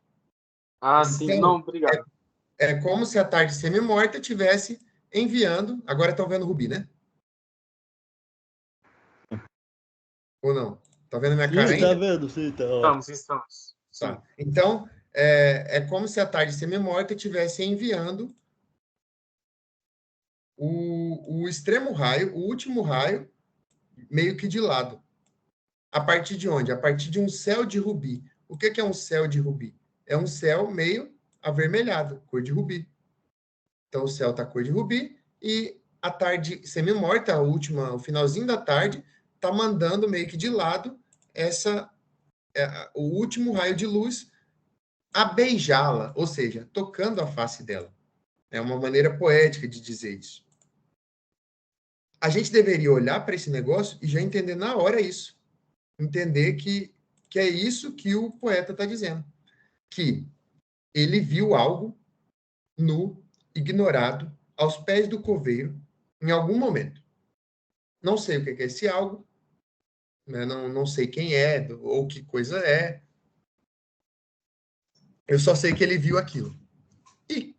Ah, sim. Não, obrigado. É como se a tarde semi-morta estivesse enviando... Agora estão vendo o Rubi, né? Ou não? Tá vendo a minha cara ainda? Tá vendo, sim, tá. Estamos. Tá. Então, é como se a tarde semi-morta estivesse enviando o extremo raio, o último raio, meio que de lado. A partir de onde? A partir de um céu de rubi. O que é um céu de rubi? É um céu meio avermelhado, cor de rubi. Então, o céu está cor de rubi e a tarde semi-morta, o finalzinho da tarde, está mandando meio que de lado o último raio de luz a beijá-la, ou seja, tocando a face dela. É uma maneira poética de dizer isso. A gente deveria olhar para esse negócio e já entender na hora isso. Entender que é isso que o poeta está dizendo. Que ele viu algo nu, ignorado, aos pés do coveiro, em algum momento. Não sei o que é esse algo, né? Não sei quem é, ou que coisa é. Eu só sei que ele viu aquilo. E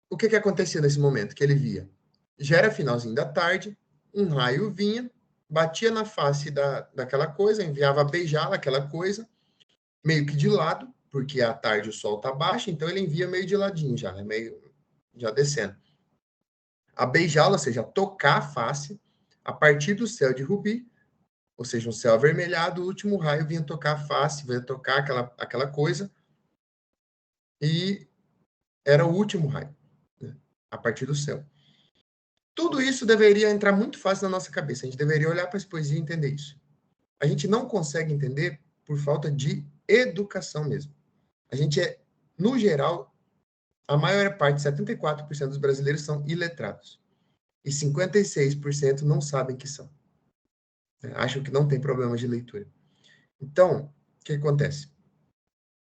o que acontecia nesse momento que ele via? Já era finalzinho da tarde, um raio vinha, batia na face daquela coisa, enviava a beijá-la, aquela coisa, meio que de lado, porque à tarde o sol está baixo, então ele envia meio de ladinho já, né? Meio já descendo. A beijá-la, ou seja, tocar a face, a partir do céu de rubi, ou seja, um céu avermelhado, o último raio vinha tocar a face, vinha tocar aquela coisa, e era o último raio, né? A partir do céu. Tudo isso deveria entrar muito fácil na nossa cabeça. A gente deveria olhar para essa poesia e entender isso. A gente não consegue entender por falta de educação mesmo. A gente no geral, a maior parte, 74% dos brasileiros são iletrados. E 56% não sabem que são. Acham que não tem problema de leitura. Então, o que acontece?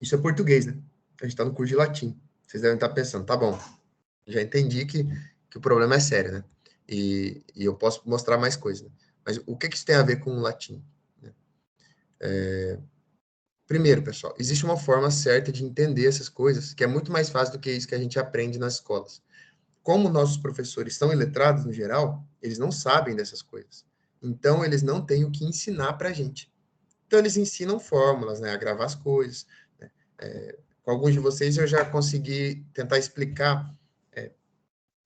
Isso é português, né? A gente está no curso de latim. Vocês devem estar pensando, tá bom, já entendi que o problema é sério, né? E eu posso mostrar mais coisas. Né? Mas o que isso tem a ver com o latim? Né? Primeiro, pessoal, existe uma forma certa de entender essas coisas, que é muito mais fácil do que isso que a gente aprende nas escolas. Como nossos professores são iletrados no geral, eles não sabem dessas coisas. Então, eles não têm o que ensinar para a gente. Então, eles ensinam fórmulas, né, a gravar as coisas. Né? Com alguns de vocês, eu já consegui tentar explicar,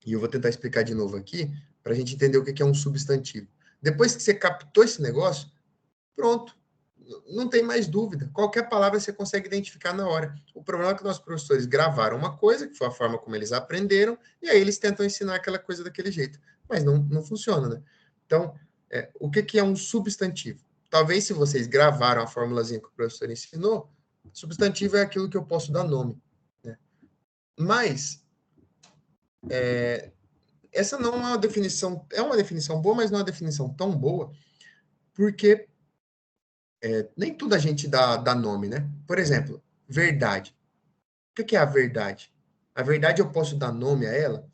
e eu vou tentar explicar de novo aqui, para a gente entender o que é um substantivo. Depois que você captou esse negócio, pronto. Não tem mais dúvida. Qualquer palavra você consegue identificar na hora. O problema é que nossos professores gravaram uma coisa, que foi a forma como eles aprenderam, e aí eles tentam ensinar aquela coisa daquele jeito. Mas não funciona, né? Então, o que é um substantivo? Talvez se vocês gravaram a formulazinha que o professor ensinou, substantivo é aquilo que eu posso dar nome. Né? Mas, essa não é uma definição... É uma definição boa, mas não é uma definição tão boa, porque nem tudo a gente dá nome, né? Por exemplo, verdade. O que é a verdade? A verdade eu posso dar nome a ela?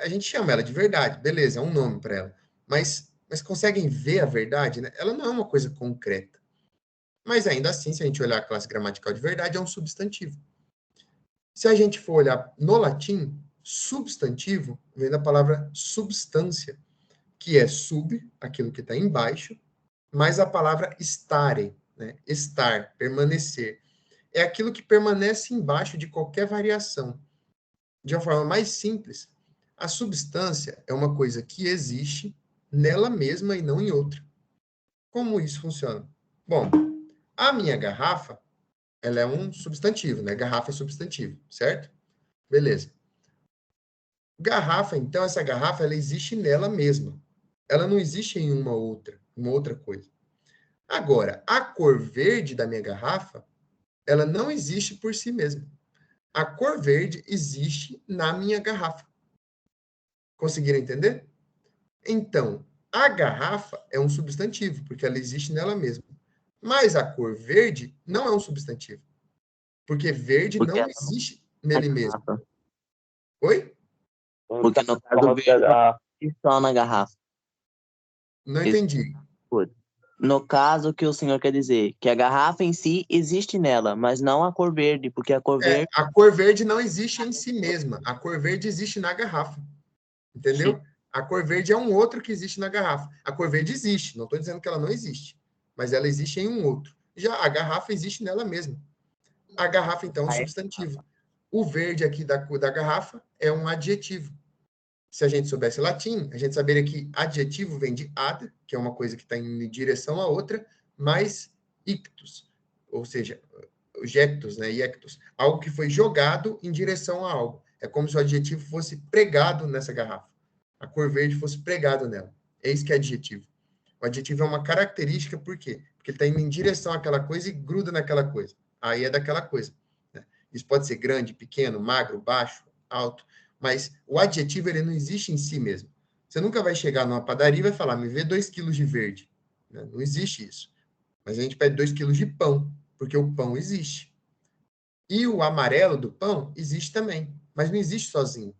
A gente chama ela de verdade, beleza, é um nome para ela. Mas conseguem ver a verdade? Né? Ela não é uma coisa concreta. Mas ainda assim, se a gente olhar a classe gramatical de verdade, é um substantivo. Se a gente for olhar no latim, substantivo vem da palavra substância, que é sub, aquilo que está embaixo, mais a palavra stare, né? Estar, permanecer. É aquilo que permanece embaixo de qualquer variação. De uma forma mais simples, a substância é uma coisa que existe nela mesma e não em outra. Como isso funciona? Bom, a minha garrafa, ela é um substantivo, né? Garrafa é substantivo, certo? Beleza. Garrafa, então, essa garrafa, ela existe nela mesma. Ela não existe em uma outra coisa. Agora, a cor verde da minha garrafa, ela não existe por si mesma. A cor verde existe na minha garrafa. Conseguiram entender? Então, a garrafa é um substantivo, porque ela existe nela mesma. Mas a cor verde não é um substantivo, porque verde não existe nele mesmo. Oi? Porque no caso verde é só na garrafa. Não entendi. No caso, o que o senhor quer dizer? Que a garrafa em si existe nela, mas não a cor verde, porque a cor verde... A cor verde não existe em si mesma. A cor verde existe na garrafa. Entendeu? Sim. A cor verde é um outro que existe na garrafa. A cor verde existe. Não estou dizendo que ela não existe. Mas ela existe em um outro. Já a garrafa existe nela mesma. A garrafa, então, é um substantivo. O verde aqui da garrafa é um adjetivo. Se a gente soubesse latim, a gente saberia que adjetivo vem de ad, que é uma coisa que está em direção à outra, mais ictus, ou seja, jectus, né, iectus, algo que foi jogado em direção a algo. É como se o adjetivo fosse pregado nessa garrafa. A cor verde fosse pregado nela. É isso que é adjetivo. O adjetivo é uma característica, por quê? Porque ele está indo em direção àquela coisa e gruda naquela coisa. Aí é daquela coisa. Né? Isso pode ser grande, pequeno, magro, baixo, alto, mas o adjetivo ele não existe em si mesmo. Você nunca vai chegar numa padaria e vai falar, me vê 2 quilos de verde. Né? Não existe isso. Mas a gente pede 2 quilos de pão, porque o pão existe. E o amarelo do pão existe também, mas não existe sozinho.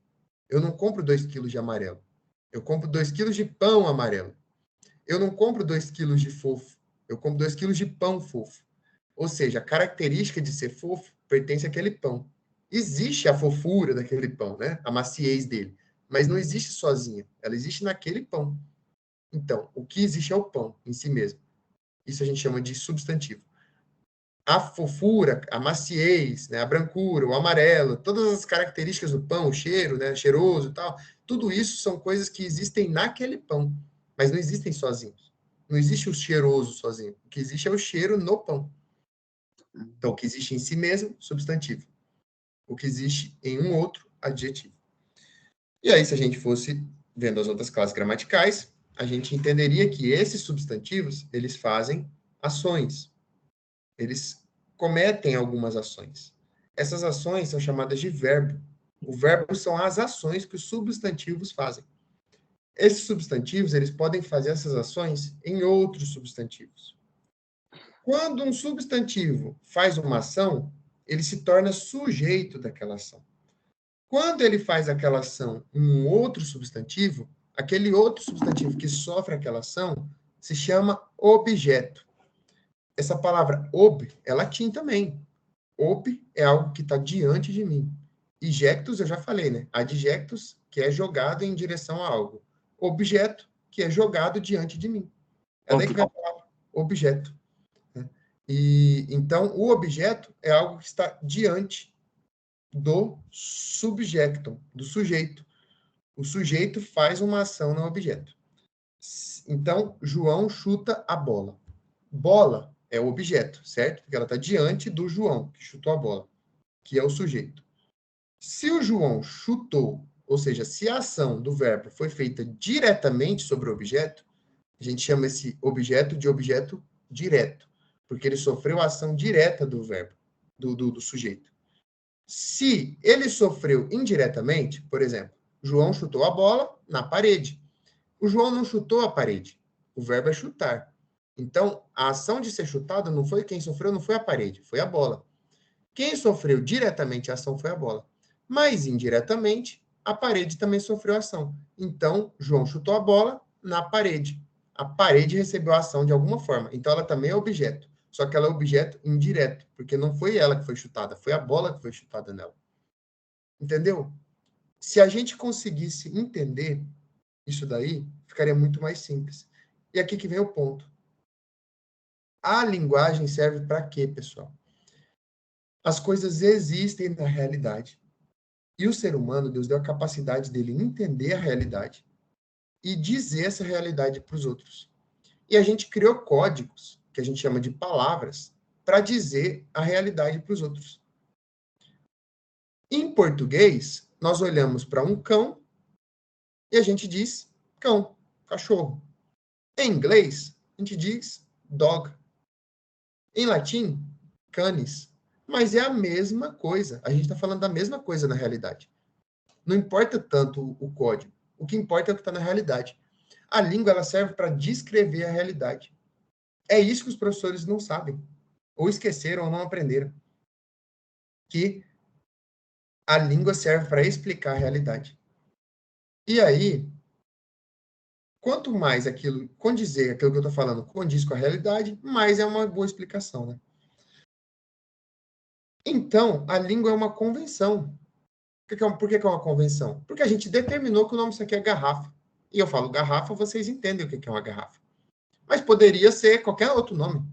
Eu não compro 2 quilos de amarelo. Eu compro 2 quilos de pão amarelo. Eu não compro 2 quilos de fofo. Eu compro 2 quilos de pão fofo. Ou seja, a característica de ser fofo pertence àquele pão. Existe a fofura daquele pão, né? A maciez dele. Mas não existe sozinha. Ela existe naquele pão. Então, o que existe é o pão em si mesmo. Isso a gente chama de substantivo. A fofura, a maciez, né? A brancura, o amarelo, todas as características do pão, o cheiro, né? Cheiroso e tal, tudo isso são coisas que existem naquele pão, mas não existem sozinhos. Não existe o cheiroso sozinho. O que existe é o cheiro no pão. Então, o que existe em si mesmo, substantivo. O que existe em um outro, adjetivo. E aí, se a gente fosse vendo as outras classes gramaticais, a gente entenderia que esses substantivos, eles fazem ações. Eles cometem algumas ações. Essas ações são chamadas de verbo. O verbo são as ações que os substantivos fazem. Esses substantivos, eles podem fazer essas ações em outros substantivos. Quando um substantivo faz uma ação, ele se torna sujeito daquela ação. Quando ele faz aquela ação em um outro substantivo, aquele outro substantivo que sofre aquela ação se chama objeto. Essa palavra ob é latim também. Ob é algo que está diante de mim. Ejectus, eu já falei, né? Adjectus, que é jogado em direção a algo. Objeto, que é jogado diante de mim. É daí que vem a palavra objeto. E então, o objeto é algo que está diante do subjectum, do sujeito. O sujeito faz uma ação no objeto. Então, João chuta a bola. Bola é o objeto, certo? Porque ela está diante do João, que chutou a bola, que é o sujeito. Se o João chutou, ou seja, se a ação do verbo foi feita diretamente sobre o objeto, a gente chama esse objeto de objeto direto, porque ele sofreu a ação direta do verbo, do sujeito. Se ele sofreu indiretamente, por exemplo, João chutou a bola na parede. O João não chutou a parede. O verbo é chutar. Então, a ação de ser chutado não foi quem sofreu, não foi a parede, foi a bola. Quem sofreu diretamente a ação foi a bola. Mas, indiretamente, a parede também sofreu a ação. Então, João chutou a bola na parede. A parede recebeu a ação de alguma forma. Então, ela também é objeto. Só que ela é objeto indireto, porque não foi ela que foi chutada, foi a bola que foi chutada nela. Entendeu? Se a gente conseguisse entender isso daí, ficaria muito mais simples. E aqui que vem o ponto. A linguagem serve para quê, pessoal? As coisas existem na realidade. E o ser humano, Deus deu a capacidade dele entender a realidade e dizer essa realidade para os outros. E a gente criou códigos, que a gente chama de palavras, para dizer a realidade para os outros. Em português, nós olhamos para um cão e a gente diz cão, cachorro. Em inglês, a gente diz dog. Em latim, canis. Mas é a mesma coisa. A gente está falando da mesma coisa na realidade. Não importa tanto o código. O que importa é o que está na realidade. A língua ela serve para descrever a realidade. É isso que os professores não sabem. Ou esqueceram ou não aprenderam. Que a língua serve para explicar a realidade. E aí, quanto mais aquilo condizer, aquilo que eu estou falando condiz com a realidade, mais é uma boa explicação, né? Então, a língua é uma convenção. Por que é uma convenção? Porque a gente determinou que o nome disso aqui é garrafa. E eu falo garrafa, vocês entendem o que é uma garrafa. Mas poderia ser qualquer outro nome.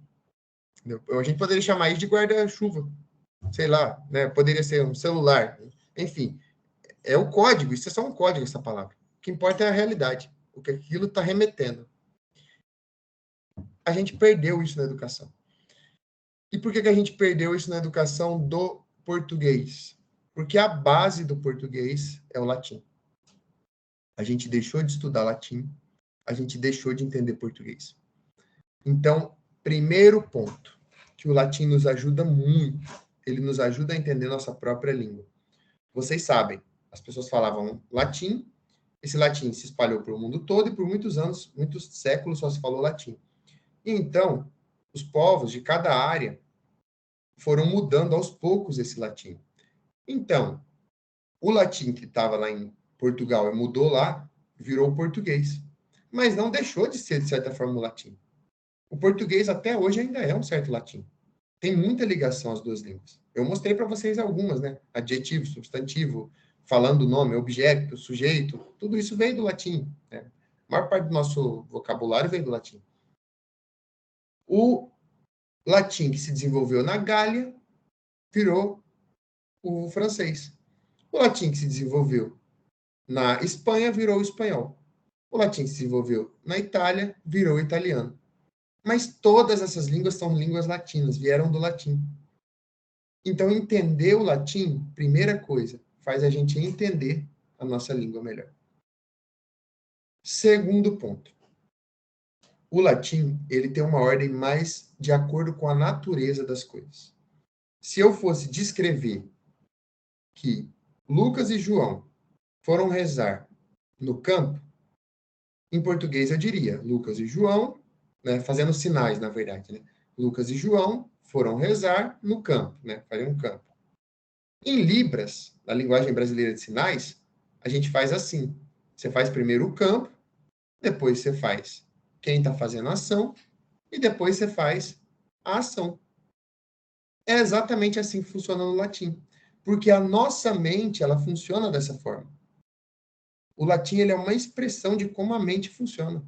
Entendeu? A gente poderia chamar isso de guarda-chuva. Sei lá, né? Poderia ser um celular. Enfim, é o código. Isso é só um código, essa palavra. O que importa é a realidade, o que aquilo está remetendo. A gente perdeu isso na educação. E por que a gente perdeu isso na educação do português? Porque a base do português é o latim. A gente deixou de estudar latim, a gente deixou de entender português. Então, primeiro ponto, que o latim nos ajuda muito, ele nos ajuda a entender nossa própria língua. Vocês sabem, as pessoas falavam latim, esse latim se espalhou pelo mundo todo e por muitos anos, muitos séculos só se falou latim. E então, os povos de cada área foram mudando aos poucos esse latim. Então, o latim que estava lá em Portugal e mudou lá, virou português. Mas não deixou de ser, de certa forma, o latim. O português até hoje ainda é um certo latim. Tem muita ligação às duas línguas. Eu mostrei para vocês algumas, né? Adjetivo, substantivo, falando o nome, objeto, sujeito, tudo isso veio do latim, né? A maior parte do nosso vocabulário veio do latim. O latim que se desenvolveu na Gália virou o francês. O latim que se desenvolveu na Espanha virou o espanhol. O latim que se desenvolveu na Itália virou o italiano. Mas todas essas línguas são línguas latinas, vieram do latim. Então, entender o latim, primeira coisa, faz a gente entender a nossa língua melhor. Segundo ponto. O latim, ele tem uma ordem mais de acordo com a natureza das coisas. Se eu fosse descrever que Lucas e João foram rezar no campo, em português eu diria Lucas e João, né, fazendo sinais, na verdade, né? Lucas e João foram rezar no campo, né? Fazer um campo. Em Libras, na linguagem brasileira de sinais, a gente faz assim. Você faz primeiro o campo, depois você faz quem está fazendo a ação, e depois você faz a ação. É exatamente assim que funciona no latim. Porque a nossa mente, ela funciona dessa forma. O latim, ele é uma expressão de como a mente funciona.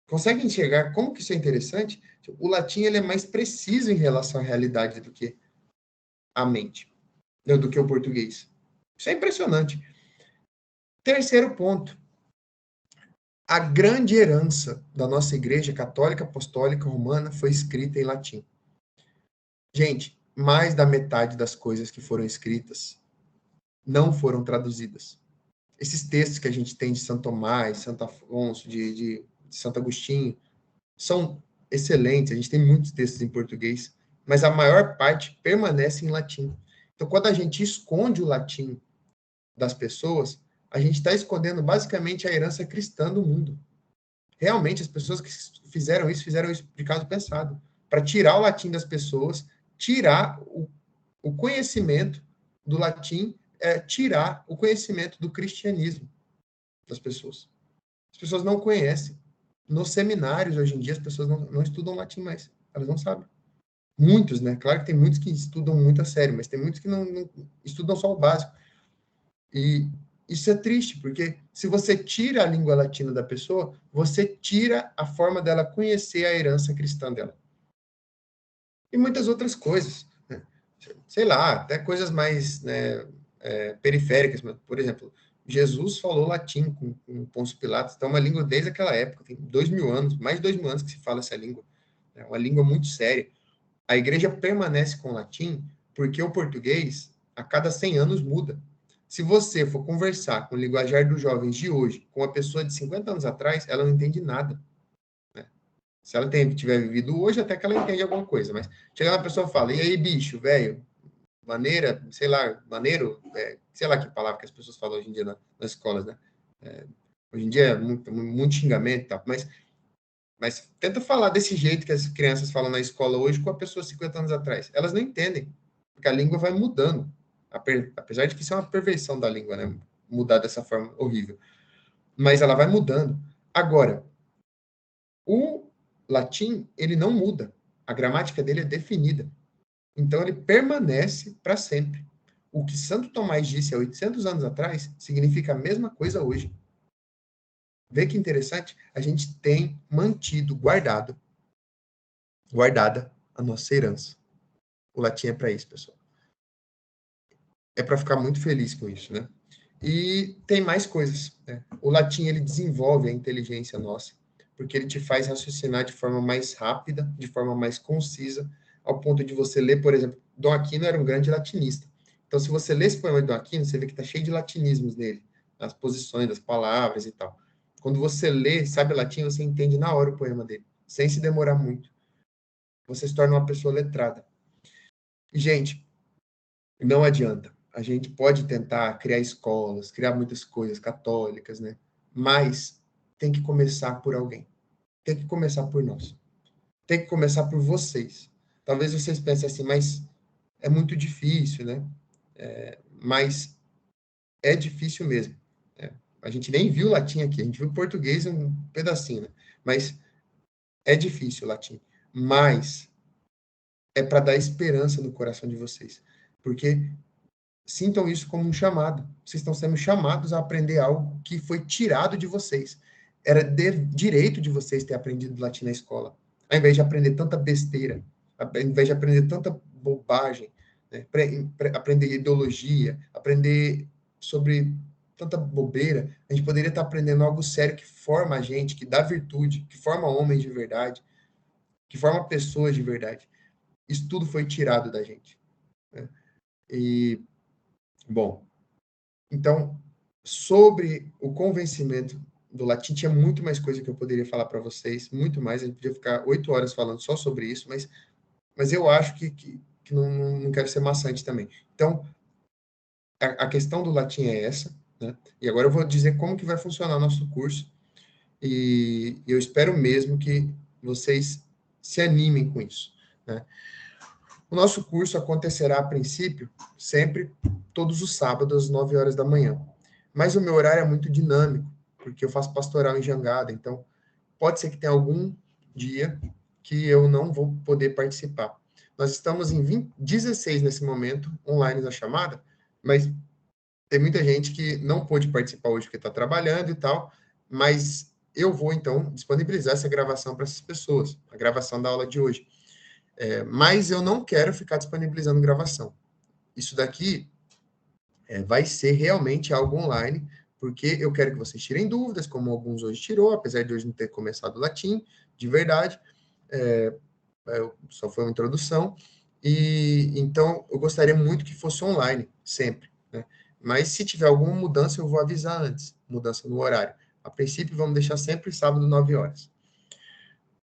Consegue enxergar como que isso é interessante? O latim, ele é mais preciso em relação à realidade do que a mente, do que o português. Isso é impressionante. Terceiro ponto. A grande herança da nossa Igreja Católica Apostólica Romana foi escrita em latim. Gente, mais da metade das coisas que foram escritas não foram traduzidas. Esses textos que a gente tem de Santo Tomás, Santo Afonso, de Santo Agostinho, são excelentes. A gente tem muitos textos em português, mas a maior parte permanece em latim. Então, quando a gente esconde o latim das pessoas, a gente está escondendo basicamente a herança cristã do mundo. Realmente, as pessoas que fizeram isso de caso pensado, para tirar o latim das pessoas, tirar o conhecimento do latim, tirar o conhecimento do cristianismo das pessoas. As pessoas não conhecem. Nos seminários, hoje em dia, as pessoas não estudam latim mais. Elas não sabem. Muitos, né? Claro que tem muitos que estudam muito a sério, mas tem muitos que não estudam só o básico. E isso é triste, porque se você tira a língua latina da pessoa, você tira a forma dela conhecer a herança cristã dela. E muitas outras coisas, né? Sei lá, até coisas mais, né, periféricas. Por exemplo, Jesus falou latim com Pôncio Pilatos, então é uma língua desde aquela época, tem 2.000 anos, mais de 2.000 anos que se fala essa língua. É uma língua muito séria. A igreja permanece com o latim porque o português, a cada 100 anos, muda. Se você for conversar com o linguajar dos jovens de hoje, com uma pessoa de 50 anos atrás, ela não entende nada. Né? Se ela tiver vivido hoje, até que ela entende alguma coisa. Mas chega uma pessoa e fala, e aí, bicho, velho, maneira, sei lá, maneiro, sei lá que palavra que as pessoas falam hoje em dia nas escolas, né? Hoje em dia é muito xingamento e tal, mas tenta falar desse jeito que as crianças falam na escola hoje com a pessoa 50 anos atrás. Elas não entendem, porque a língua vai mudando. Apesar de que isso é uma perversão da língua, né? Mudar dessa forma horrível. Mas ela vai mudando. Agora, o latim, ele não muda. A gramática dele é definida. Então, ele permanece para sempre. O que Santo Tomás disse há 800 anos atrás significa a mesma coisa hoje. Vê que interessante? A gente tem mantido, guardada a nossa herança. O latim é para isso, pessoal. É para ficar muito feliz com isso, né? E tem mais coisas, né? O latim, ele desenvolve a inteligência nossa, porque ele te faz raciocinar de forma mais rápida, de forma mais concisa, ao ponto de você ler, por exemplo, Dom Aquino era um grande latinista. Então, se você lê esse poema de Dom Aquino, você vê que está cheio de latinismos nele, as posições das palavras e tal. Quando você lê, sabe latim, você entende na hora o poema dele, sem se demorar muito. Você se torna uma pessoa letrada. E, gente, não adianta. A gente pode tentar criar escolas, criar muitas coisas católicas, né? Mas tem que começar por alguém. Tem que começar por nós. Tem que começar por vocês. Talvez vocês pensem assim, mas é muito difícil, né? Mas é difícil mesmo. Né? A gente nem viu latim aqui, a gente viu português um pedacinho, né? Mas é difícil o latim. Mas é para dar esperança no coração de vocês. Porque sintam isso como um chamado. Vocês estão sendo chamados a aprender algo que foi tirado de vocês. Era direito de vocês ter aprendido latim na escola. Ao invés de aprender tanta besteira, ao invés de aprender tanta bobagem, né? Aprender ideologia, aprender sobre tanta bobeira, a gente poderia estar aprendendo algo sério que forma a gente, que dá virtude, que forma homens de verdade, que forma pessoas de verdade. Isso tudo foi tirado da gente. Né? E, bom, então, sobre o convencimento do latim, tinha muito mais coisa que eu poderia falar para vocês, muito mais, a gente podia ficar 8 horas falando só sobre isso, mas eu acho que não quero ser maçante também. Então, a questão do latim é essa, né? E agora eu vou dizer como que vai funcionar o nosso curso, e eu espero mesmo que vocês se animem com isso, né? O nosso curso acontecerá, a princípio, sempre todos os sábados, às 9 horas da manhã. Mas o meu horário é muito dinâmico, porque eu faço pastoral em Jangada, então pode ser que tenha algum dia que eu não vou poder participar. Nós estamos em 16 nesse momento, online na chamada, mas tem muita gente que não pôde participar hoje porque está trabalhando e tal, mas eu vou, então, disponibilizar essa gravação para essas pessoas, a gravação da aula de hoje. Mas eu não quero ficar disponibilizando gravação. Isso daqui vai ser realmente algo online, porque eu quero que vocês tirem dúvidas, como alguns hoje tirou, apesar de hoje não ter começado o latim, de verdade, só foi uma introdução, e então eu gostaria muito que fosse online, sempre, né? Mas se tiver alguma mudança, eu vou avisar antes, mudança no horário. A princípio, vamos deixar sempre sábado, 9 horas.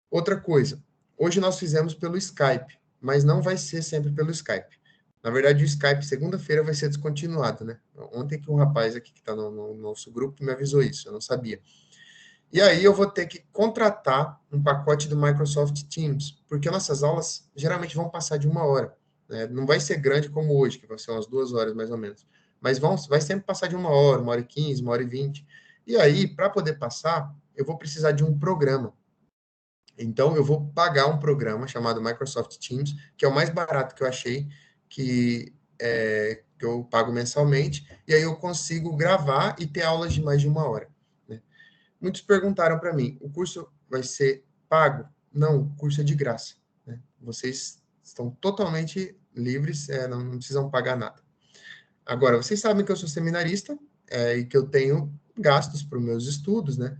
Outra coisa, hoje nós fizemos pelo Skype, mas não vai ser sempre pelo Skype. Na verdade, o Skype, segunda-feira, vai ser descontinuado, né? Ontem que um rapaz aqui que está no nosso grupo me avisou isso, eu não sabia. E aí eu vou ter que contratar um pacote do Microsoft Teams, porque nossas aulas geralmente vão passar de 1 hora. Né? Não vai ser grande como hoje, que vai ser umas 2 horas mais ou menos. Mas vai sempre passar de 1 hora, 1h15, 1h20. E aí, para poder passar, eu vou precisar de um programa. Então, eu vou pagar um programa chamado Microsoft Teams, que é o mais barato que eu achei, que eu pago mensalmente, e aí eu consigo gravar e ter aulas de mais de 1 hora. Né? Muitos perguntaram para mim, o curso vai ser pago? Não, o curso é de graça. Né? Vocês estão totalmente livres, não precisam pagar nada. Agora, vocês sabem que eu sou seminarista e que eu tenho gastos para os meus estudos, né?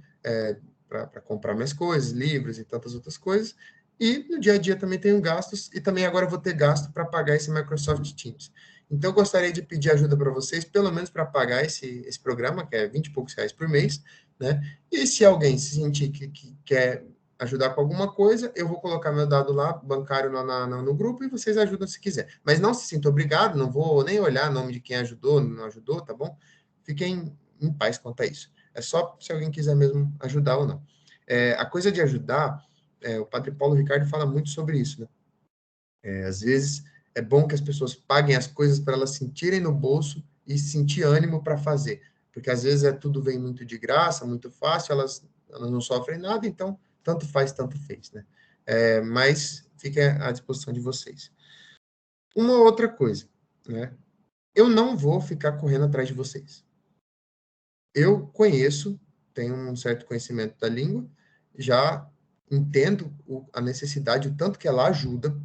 Para comprar minhas coisas, livros e tantas outras coisas. E no dia a dia também tenho gastos, e também agora vou ter gasto para pagar esse Microsoft Teams. Então, eu gostaria de pedir ajuda para vocês, pelo menos para pagar esse programa, que é 20 e poucos reais por mês, né? E se alguém se sentir que quer ajudar com alguma coisa, eu vou colocar meu dado lá, bancário no grupo, e vocês ajudam se quiser. Mas não se sinta obrigado, não vou nem olhar o nome de quem ajudou, não ajudou, tá bom? Fiquem em paz quanto a isso. É só se alguém quiser mesmo ajudar ou não. A coisa de ajudar, o Padre Paulo Ricardo fala muito sobre isso, né? Às vezes é bom que as pessoas paguem as coisas para elas sentirem no bolso e sentir ânimo para fazer, porque às vezes tudo vem muito de graça, muito fácil, elas não sofrem nada, então tanto faz, tanto fez, né? Mas fica à disposição de vocês. Uma outra coisa, né? Eu não vou ficar correndo atrás de vocês. Eu conheço, tenho um certo conhecimento da língua, já entendo a necessidade, o tanto que ela ajuda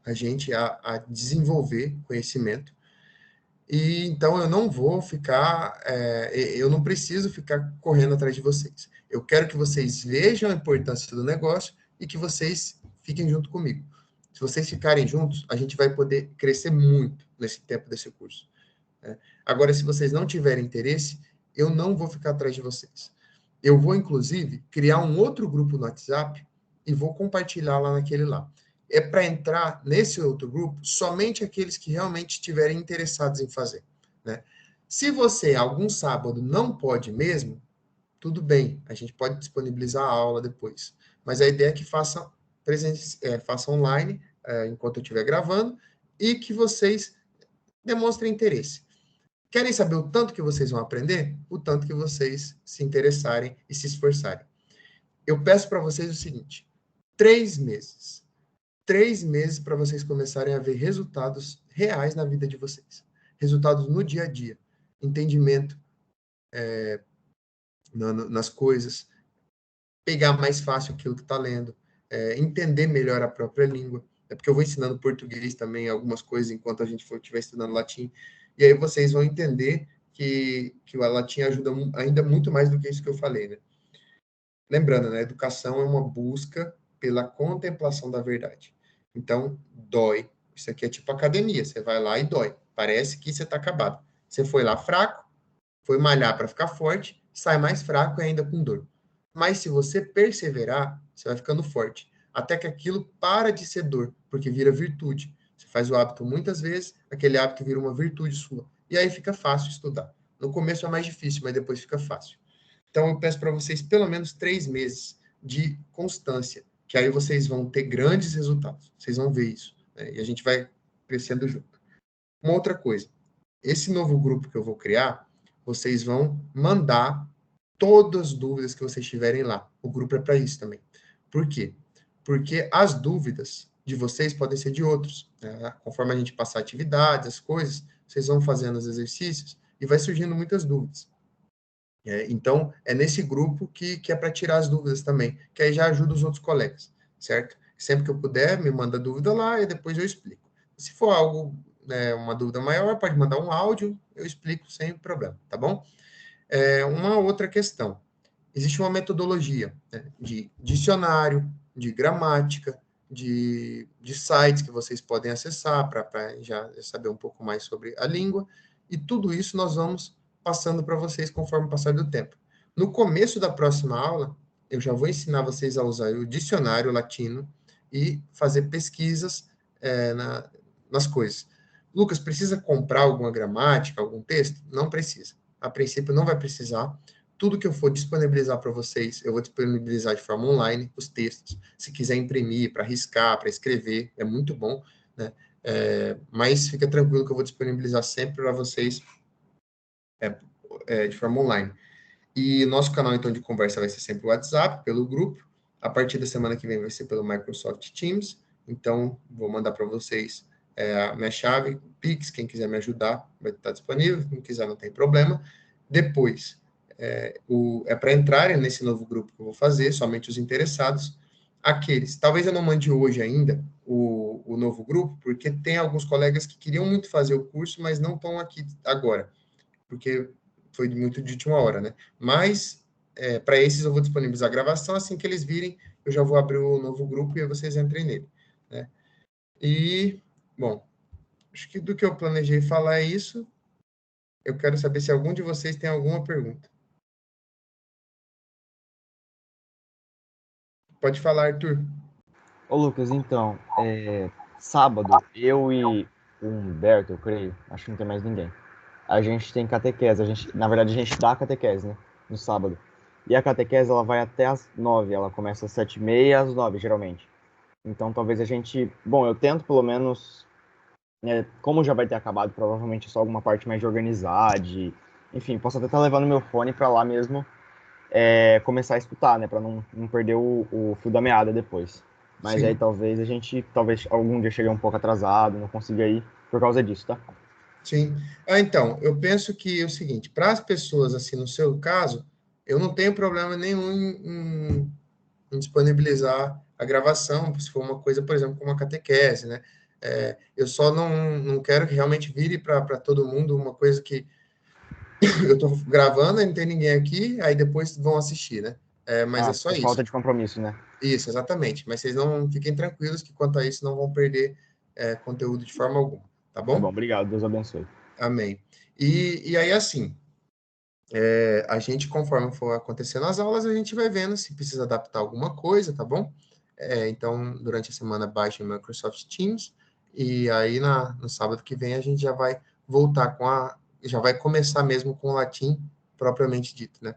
a gente a desenvolver conhecimento. E então eu não vou ficar, eu não preciso ficar correndo atrás de vocês. Eu quero que vocês vejam a importância do negócio e que vocês fiquem junto comigo. Se vocês ficarem juntos, a gente vai poder crescer muito nesse tempo desse curso, né? Agora, se vocês não tiverem interesse, eu não vou ficar atrás de vocês. Eu vou, inclusive, criar um outro grupo no WhatsApp e vou compartilhar lá naquele lá. É para entrar nesse outro grupo somente aqueles que realmente estiverem interessados em fazer, né? Se você, algum sábado, não pode mesmo, tudo bem, a gente pode disponibilizar a aula depois. Mas a ideia é que faça online, enquanto eu estiver gravando, e que vocês demonstrem interesse. Querem saber o tanto que vocês vão aprender? O tanto que vocês se interessarem e se esforçarem. Eu peço para vocês o seguinte: 3 meses. 3 meses para vocês começarem a ver resultados reais na vida de vocês. Resultados no dia a dia. Entendimento nas coisas. Pegar mais fácil aquilo que está lendo. Entender melhor a própria língua. É porque eu vou ensinando português também, algumas coisas, enquanto a gente estiver estudando latim. E aí vocês vão entender que o latim ajuda ainda muito mais do que isso que eu falei, né? Lembrando, né? Educação é uma busca pela contemplação da verdade. Então, dói. Isso aqui é tipo academia. Você vai lá e dói. Parece que você está acabado. Você foi lá fraco, foi malhar para ficar forte, sai mais fraco e ainda com dor. Mas se você perseverar, você vai ficando forte. Até que aquilo para de ser dor, porque vira virtude. Você faz o hábito muitas vezes, aquele hábito vira uma virtude sua. E aí fica fácil estudar. No começo é mais difícil, mas depois fica fácil. Então eu peço para vocês pelo menos 3 meses de constância, que aí vocês vão ter grandes resultados. Vocês vão ver isso, né? E a gente vai crescendo junto. Uma outra coisa, esse novo grupo que eu vou criar, vocês vão mandar todas as dúvidas que vocês tiverem lá. O grupo é para isso também. Por quê? Porque as dúvidas de vocês podem ser de outros, né? Conforme a gente passar atividades, as coisas, vocês vão fazendo os exercícios e vai surgindo muitas dúvidas. Então, é nesse grupo que é para tirar as dúvidas também, que aí já ajuda os outros colegas, certo? Sempre que eu puder, me manda dúvida lá e depois eu explico. Se for algo, né, uma dúvida maior, pode mandar um áudio, eu explico sem problema, tá bom? Uma outra questão. Existe uma metodologia, né, de dicionário, de gramática, de sites que vocês podem acessar para já saber um pouco mais sobre a língua, e tudo isso nós vamos passando para vocês conforme o passar do tempo. No começo da próxima aula, eu já vou ensinar vocês a usar o dicionário latino e fazer pesquisas nas coisas. Lucas, precisa comprar alguma gramática, algum texto? Não precisa. A princípio, não vai precisar. Tudo que eu for disponibilizar para vocês, eu vou disponibilizar de forma online, os textos. Se quiser imprimir, para riscar, para escrever, é muito bom, né? Mas fica tranquilo que eu vou disponibilizar sempre para vocês de forma online. E nosso canal, então, de conversa vai ser sempre o WhatsApp, pelo grupo. A partir da semana que vem vai ser pelo Microsoft Teams. Então, vou mandar para vocês a minha chave, Pix, quem quiser me ajudar vai estar disponível, quem quiser não tem problema. Depois, para entrarem nesse novo grupo que eu vou fazer, somente os interessados, aqueles, talvez eu não mande hoje ainda o novo grupo, porque tem alguns colegas que queriam muito fazer o curso, mas não estão aqui agora, porque foi muito de última hora, né? Mas, para esses eu vou disponibilizar a gravação, assim que eles virem, eu já vou abrir o novo grupo e aí vocês entrem nele, né? E, bom, acho que do que eu planejei falar é isso. Eu quero saber se algum de vocês tem alguma pergunta. Pode falar, Arthur. Ô Lucas, então, sábado, eu e o Humberto, eu creio, acho que não tem mais ninguém. A gente tem catequese, na verdade a gente dá catequese, né, no sábado. E a catequese, ela vai até às 9, ela começa às 7h30 às 9, geralmente. Então talvez a gente, bom, eu tento pelo menos, como já vai ter acabado, provavelmente só alguma parte mais de organizar, enfim, posso até estar levando meu fone para lá mesmo, começar a escutar, né, para não perder o fio da meada depois. Mas Sim. aí talvez algum dia chegue um pouco atrasado, não consiga ir por causa disso, tá? Sim. Então, eu penso que é o seguinte, para as pessoas, assim, no seu caso, eu não tenho problema nenhum em disponibilizar a gravação, se for uma coisa, por exemplo, como a catequese, né? Eu só não quero que realmente vire para todo mundo uma coisa que eu estou gravando e não tem ninguém aqui, aí depois vão assistir, né? Mas é só por isso. falta de compromisso, né? Isso, exatamente. Mas vocês não fiquem tranquilos que quanto a isso não vão perder conteúdo de forma alguma, tá Tá bom? bom, obrigado, Deus abençoe. Amém. E aí, assim, a gente, conforme for acontecendo as aulas, a gente vai vendo se precisa adaptar alguma coisa, tá bom? Então, durante a semana, baixe o Microsoft Teams, e aí no sábado que vem a gente já vai voltar já vai começar mesmo com o latim propriamente dito, né?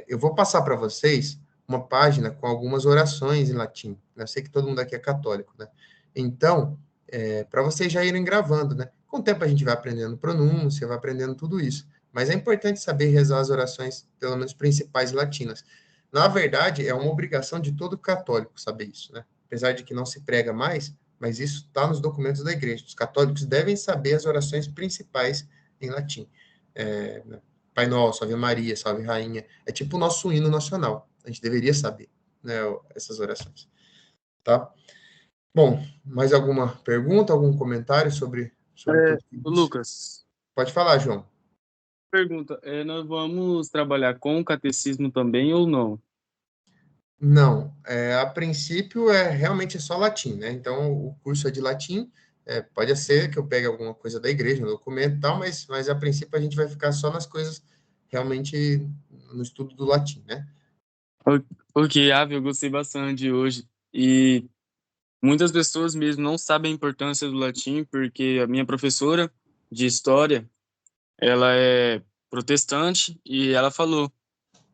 Eu vou passar para vocês uma página com algumas orações em latim, né? Eu sei que todo mundo aqui é católico, né? Então, para vocês já irem gravando, né? Com o tempo a gente vai aprendendo pronúncia, vai aprendendo tudo isso. Mas é importante saber rezar as orações, pelo menos principais latinas. Na verdade, é uma obrigação de todo católico saber isso, né? Apesar de que não se prega mais, mas isso está nos documentos da igreja. Os católicos devem saber as orações principais em latim. Né? Pai Nosso, Ave Maria, Salve Rainha. É tipo o nosso hino nacional. A gente deveria saber, né, essas orações. Tá? Bom, mais alguma pergunta, algum comentário sobre tudo que disse? Lucas, Pode falar, João. pergunta, nós vamos trabalhar com o catecismo também ou não? Não, a princípio realmente só latim, né? Então o curso é de latim, pode ser que eu pegue alguma coisa da igreja, no documento e tal, mas a princípio a gente vai ficar só nas coisas realmente no estudo do latim, né? Ok, Ave, eu gostei bastante de hoje. E muitas pessoas mesmo não sabem a importância do latim, porque a minha professora de história, ela é protestante e ela falou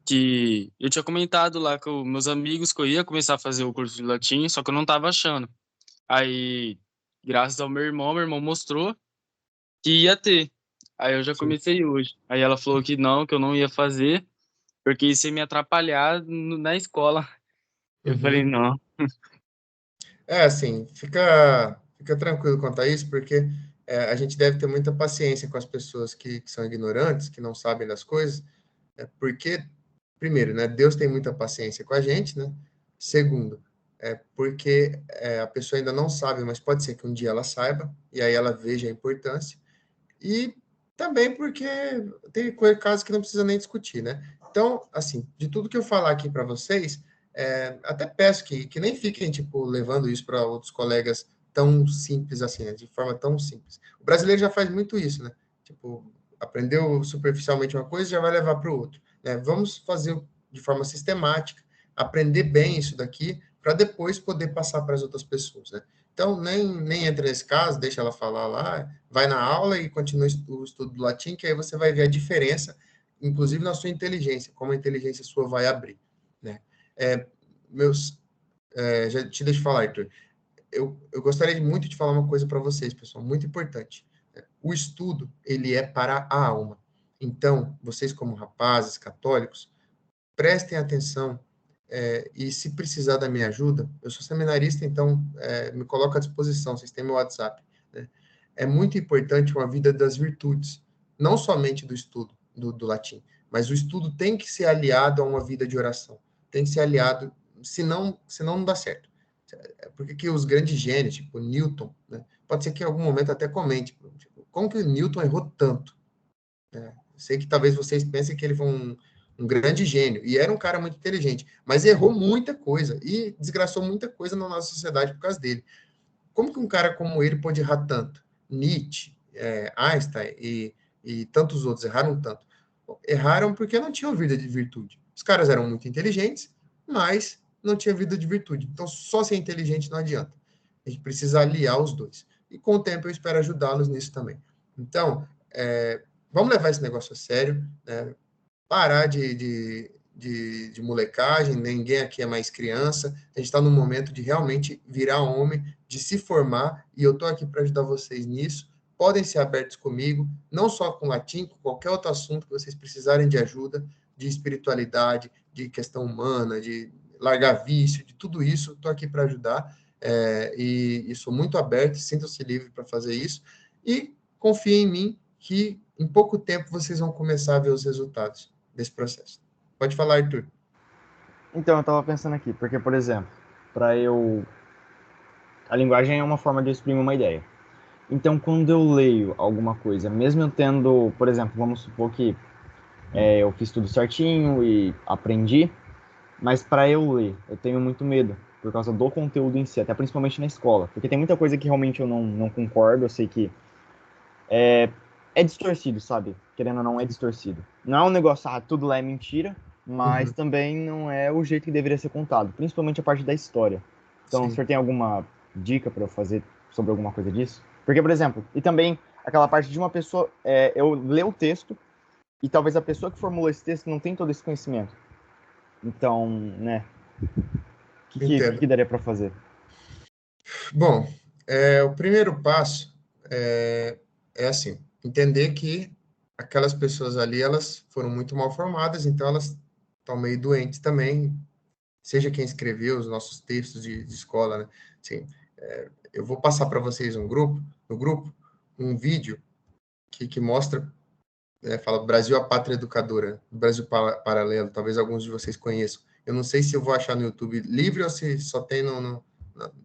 que eu tinha comentado lá com meus amigos que eu ia começar a fazer o curso de latim, só que eu não estava achando. Aí, graças ao meu irmão mostrou que ia ter. Aí eu já Sim. comecei hoje. Aí ela falou que eu não ia fazer, porque isso ia me atrapalhar na escola. Eu falei, Uhum. não. Assim, fica tranquilo quanto a isso, porque a gente deve ter muita paciência com as pessoas que são ignorantes, que não sabem das coisas, porque, primeiro, né, Deus tem muita paciência com a gente, né? Segundo, porque a pessoa ainda não sabe, mas pode ser que um dia ela saiba, e aí ela veja a importância, e também porque tem casos que não precisa nem discutir, né? Então, assim, de tudo que eu falar aqui para vocês, até peço que nem fiquem, tipo, levando isso para outros colegas tão simples assim, né? De forma tão simples. O brasileiro já faz muito isso, né? Tipo, aprendeu superficialmente uma coisa, já vai levar para o outro, né? Vamos fazer de forma sistemática, aprender bem isso daqui, para depois poder passar para as outras pessoas, né? Então, nem entra nesse caso, deixa ela falar lá, vai na aula e continua o estudo do latim, que aí você vai ver a diferença, inclusive na sua inteligência, como a inteligência sua vai abrir, né? É, já te deixo falar, Arthur. Eu gostaria muito de falar uma coisa para vocês, pessoal, muito importante. O estudo, ele é para a alma. Então, vocês como rapazes católicos, prestem atenção e se precisar da minha ajuda, eu sou seminarista, então me coloco à disposição, vocês têm meu WhatsApp, né? É muito importante uma vida das virtudes, não somente do estudo do latim, mas o estudo tem que ser aliado a uma vida de oração, tem que ser aliado, senão não dá certo. Porque que os grandes gênios, tipo Newton, né, pode ser que em algum momento até comente, tipo, como que o Newton errou tanto? Sei que talvez vocês pensem que ele foi um grande gênio, e era um cara muito inteligente, mas errou muita coisa, e desgraçou muita coisa na nossa sociedade por causa dele. Como que um cara como ele pode errar tanto? Nietzsche, Einstein e tantos outros erraram tanto? Erraram porque não tinham vida de virtude. Os caras eram muito inteligentes, mas não tinha vida de virtude. Então, só ser inteligente não adianta. A gente precisa aliar os dois. E com o tempo eu espero ajudá-los nisso também. Então, vamos levar esse negócio a sério, né? Parar de molecagem, ninguém aqui é mais criança, a gente está num momento de realmente virar homem, de se formar, e eu estou aqui para ajudar vocês nisso. Podem ser abertos comigo, não só com latim, com qualquer outro assunto que vocês precisarem de ajuda, de espiritualidade, de questão humana, de largar vício, de tudo isso, estou aqui para ajudar, e sou muito aberto, sintam-se livres para fazer isso, e confiem em mim que em pouco tempo vocês vão começar a ver os resultados desse processo. Pode falar, Arthur. Então, eu tava pensando aqui, porque, por exemplo, para eu A linguagem é uma forma de exprimir uma ideia. Então, quando eu leio alguma coisa, mesmo eu tendo, por exemplo, vamos supor que eu fiz tudo certinho e aprendi, mas para eu ler, eu tenho muito medo, por causa do conteúdo em si, até principalmente na escola. Porque tem muita coisa que realmente eu não concordo, eu sei que é distorcido, sabe? Querendo ou não, é distorcido. Não é um negócio, tudo lá é mentira, mas Uhum, também não é o jeito que deveria ser contado, principalmente a parte da história. Então, o sim. senhor tem alguma dica para eu fazer sobre alguma coisa disso? Porque, por exemplo, e também aquela parte de uma pessoa, eu ler o texto e talvez a pessoa que formulou esse texto não tem todo esse conhecimento. Então, né, Entendo. que daria para fazer? Bom, o primeiro passo é assim, entender que aquelas pessoas ali, elas foram muito mal formadas, então elas estão meio doentes também, seja quem escreveu os nossos textos de escola, né? Assim, eu vou passar para vocês no grupo, um vídeo que mostra, fala Brasil, a pátria educadora, Brasil Paralelo, talvez alguns de vocês conheçam. Eu não sei se eu vou achar no YouTube livre ou se só tem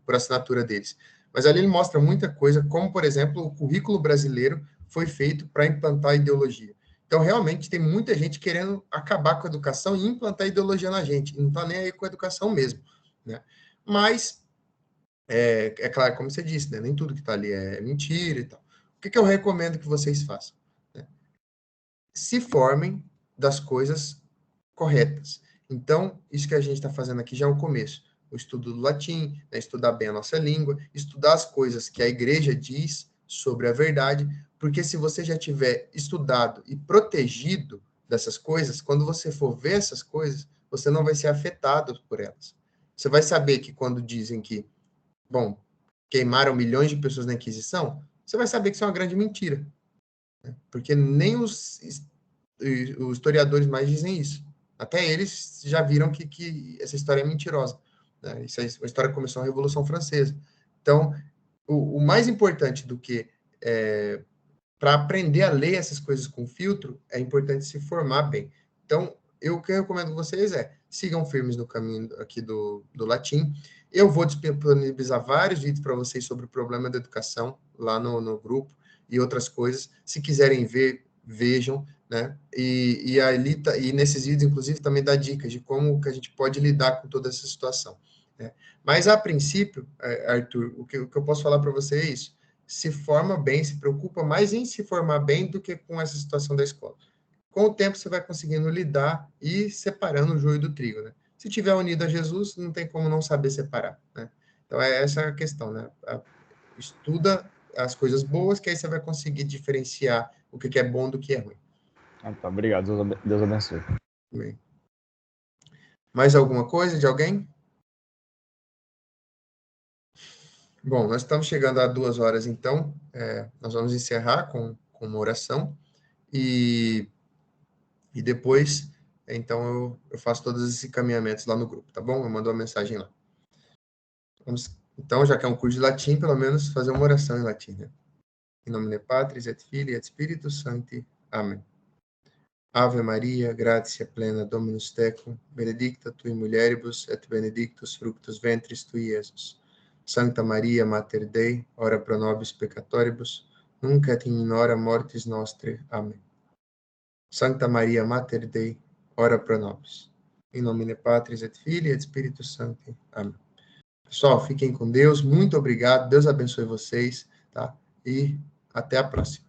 por assinatura deles. Mas ali ele mostra muita coisa, como, por exemplo, o currículo brasileiro foi feito para implantar a ideologia. Então, realmente, tem muita gente querendo acabar com a educação e implantar a ideologia na gente. Não está nem aí com a educação mesmo, né? Mas, claro, como você disse, né? Nem tudo que está ali é mentira e tal. O que eu recomendo que vocês façam? Se formem das coisas corretas. Então, isso que a gente está fazendo aqui já é o começo. O estudo do latim, né, estudar bem a nossa língua, estudar as coisas que a igreja diz sobre a verdade, porque se você já tiver estudado e protegido dessas coisas, quando você for ver essas coisas, você não vai ser afetado por elas. Você vai saber que quando dizem que, bom, queimaram milhões de pessoas na Inquisição, você vai saber que isso é uma grande mentira, né? Porque nem os historiadores mais dizem isso. Até eles já viram que essa história é mentirosa, né? Isso é uma história que começou na Revolução Francesa. Então, o mais importante do que para aprender a ler essas coisas com filtro, é importante se formar bem. Então, o que eu recomendo a vocês sigam firmes no caminho aqui do latim. Eu vou disponibilizar vários vídeos para vocês sobre o problema da educação lá no grupo e outras coisas. Se quiserem ver, vejam, né? E nesses vídeos, inclusive, também dá dicas de como que a gente pode lidar com toda essa situação, né? Mas, a princípio, Arthur, o que eu posso falar para você é isso. Se forma bem, se preocupa mais em se formar bem do que com essa situação da escola. Com o tempo, você vai conseguindo lidar e separando o joio do trigo, né? Se tiver unido a Jesus, não tem como não saber separar, né? Então, essa a questão, né? Estuda as coisas boas, que aí você vai conseguir diferenciar o que é bom do que é ruim. Tá, obrigado, Deus abençoe. Bem. Mais alguma coisa de alguém? Bom, nós estamos chegando a 2 horas, então, nós vamos encerrar com uma oração e depois, então, eu faço todos esses encaminhamentos lá no grupo, tá bom? Eu mando uma mensagem lá. Então, já que é um curso de latim, pelo menos fazer uma oração em latim, né? Em nome de Patris et Filii et Spiritus Sancti. Amém. Ave Maria, gratia plena, Dominus tecum, benedicta tui mulieribus et benedictus fructus ventris tui, Iesus. Sancta Maria, Mater Dei, ora pro nobis peccatoribus, nunc et in hora mortis nostre. Amém. Sancta Maria, Mater Dei, ora pro nobis. Em nome de Patris et Filii et Spiritus Sancti. Amém. Pessoal, fiquem com Deus. Muito obrigado. Deus abençoe vocês, tá? E até a próxima.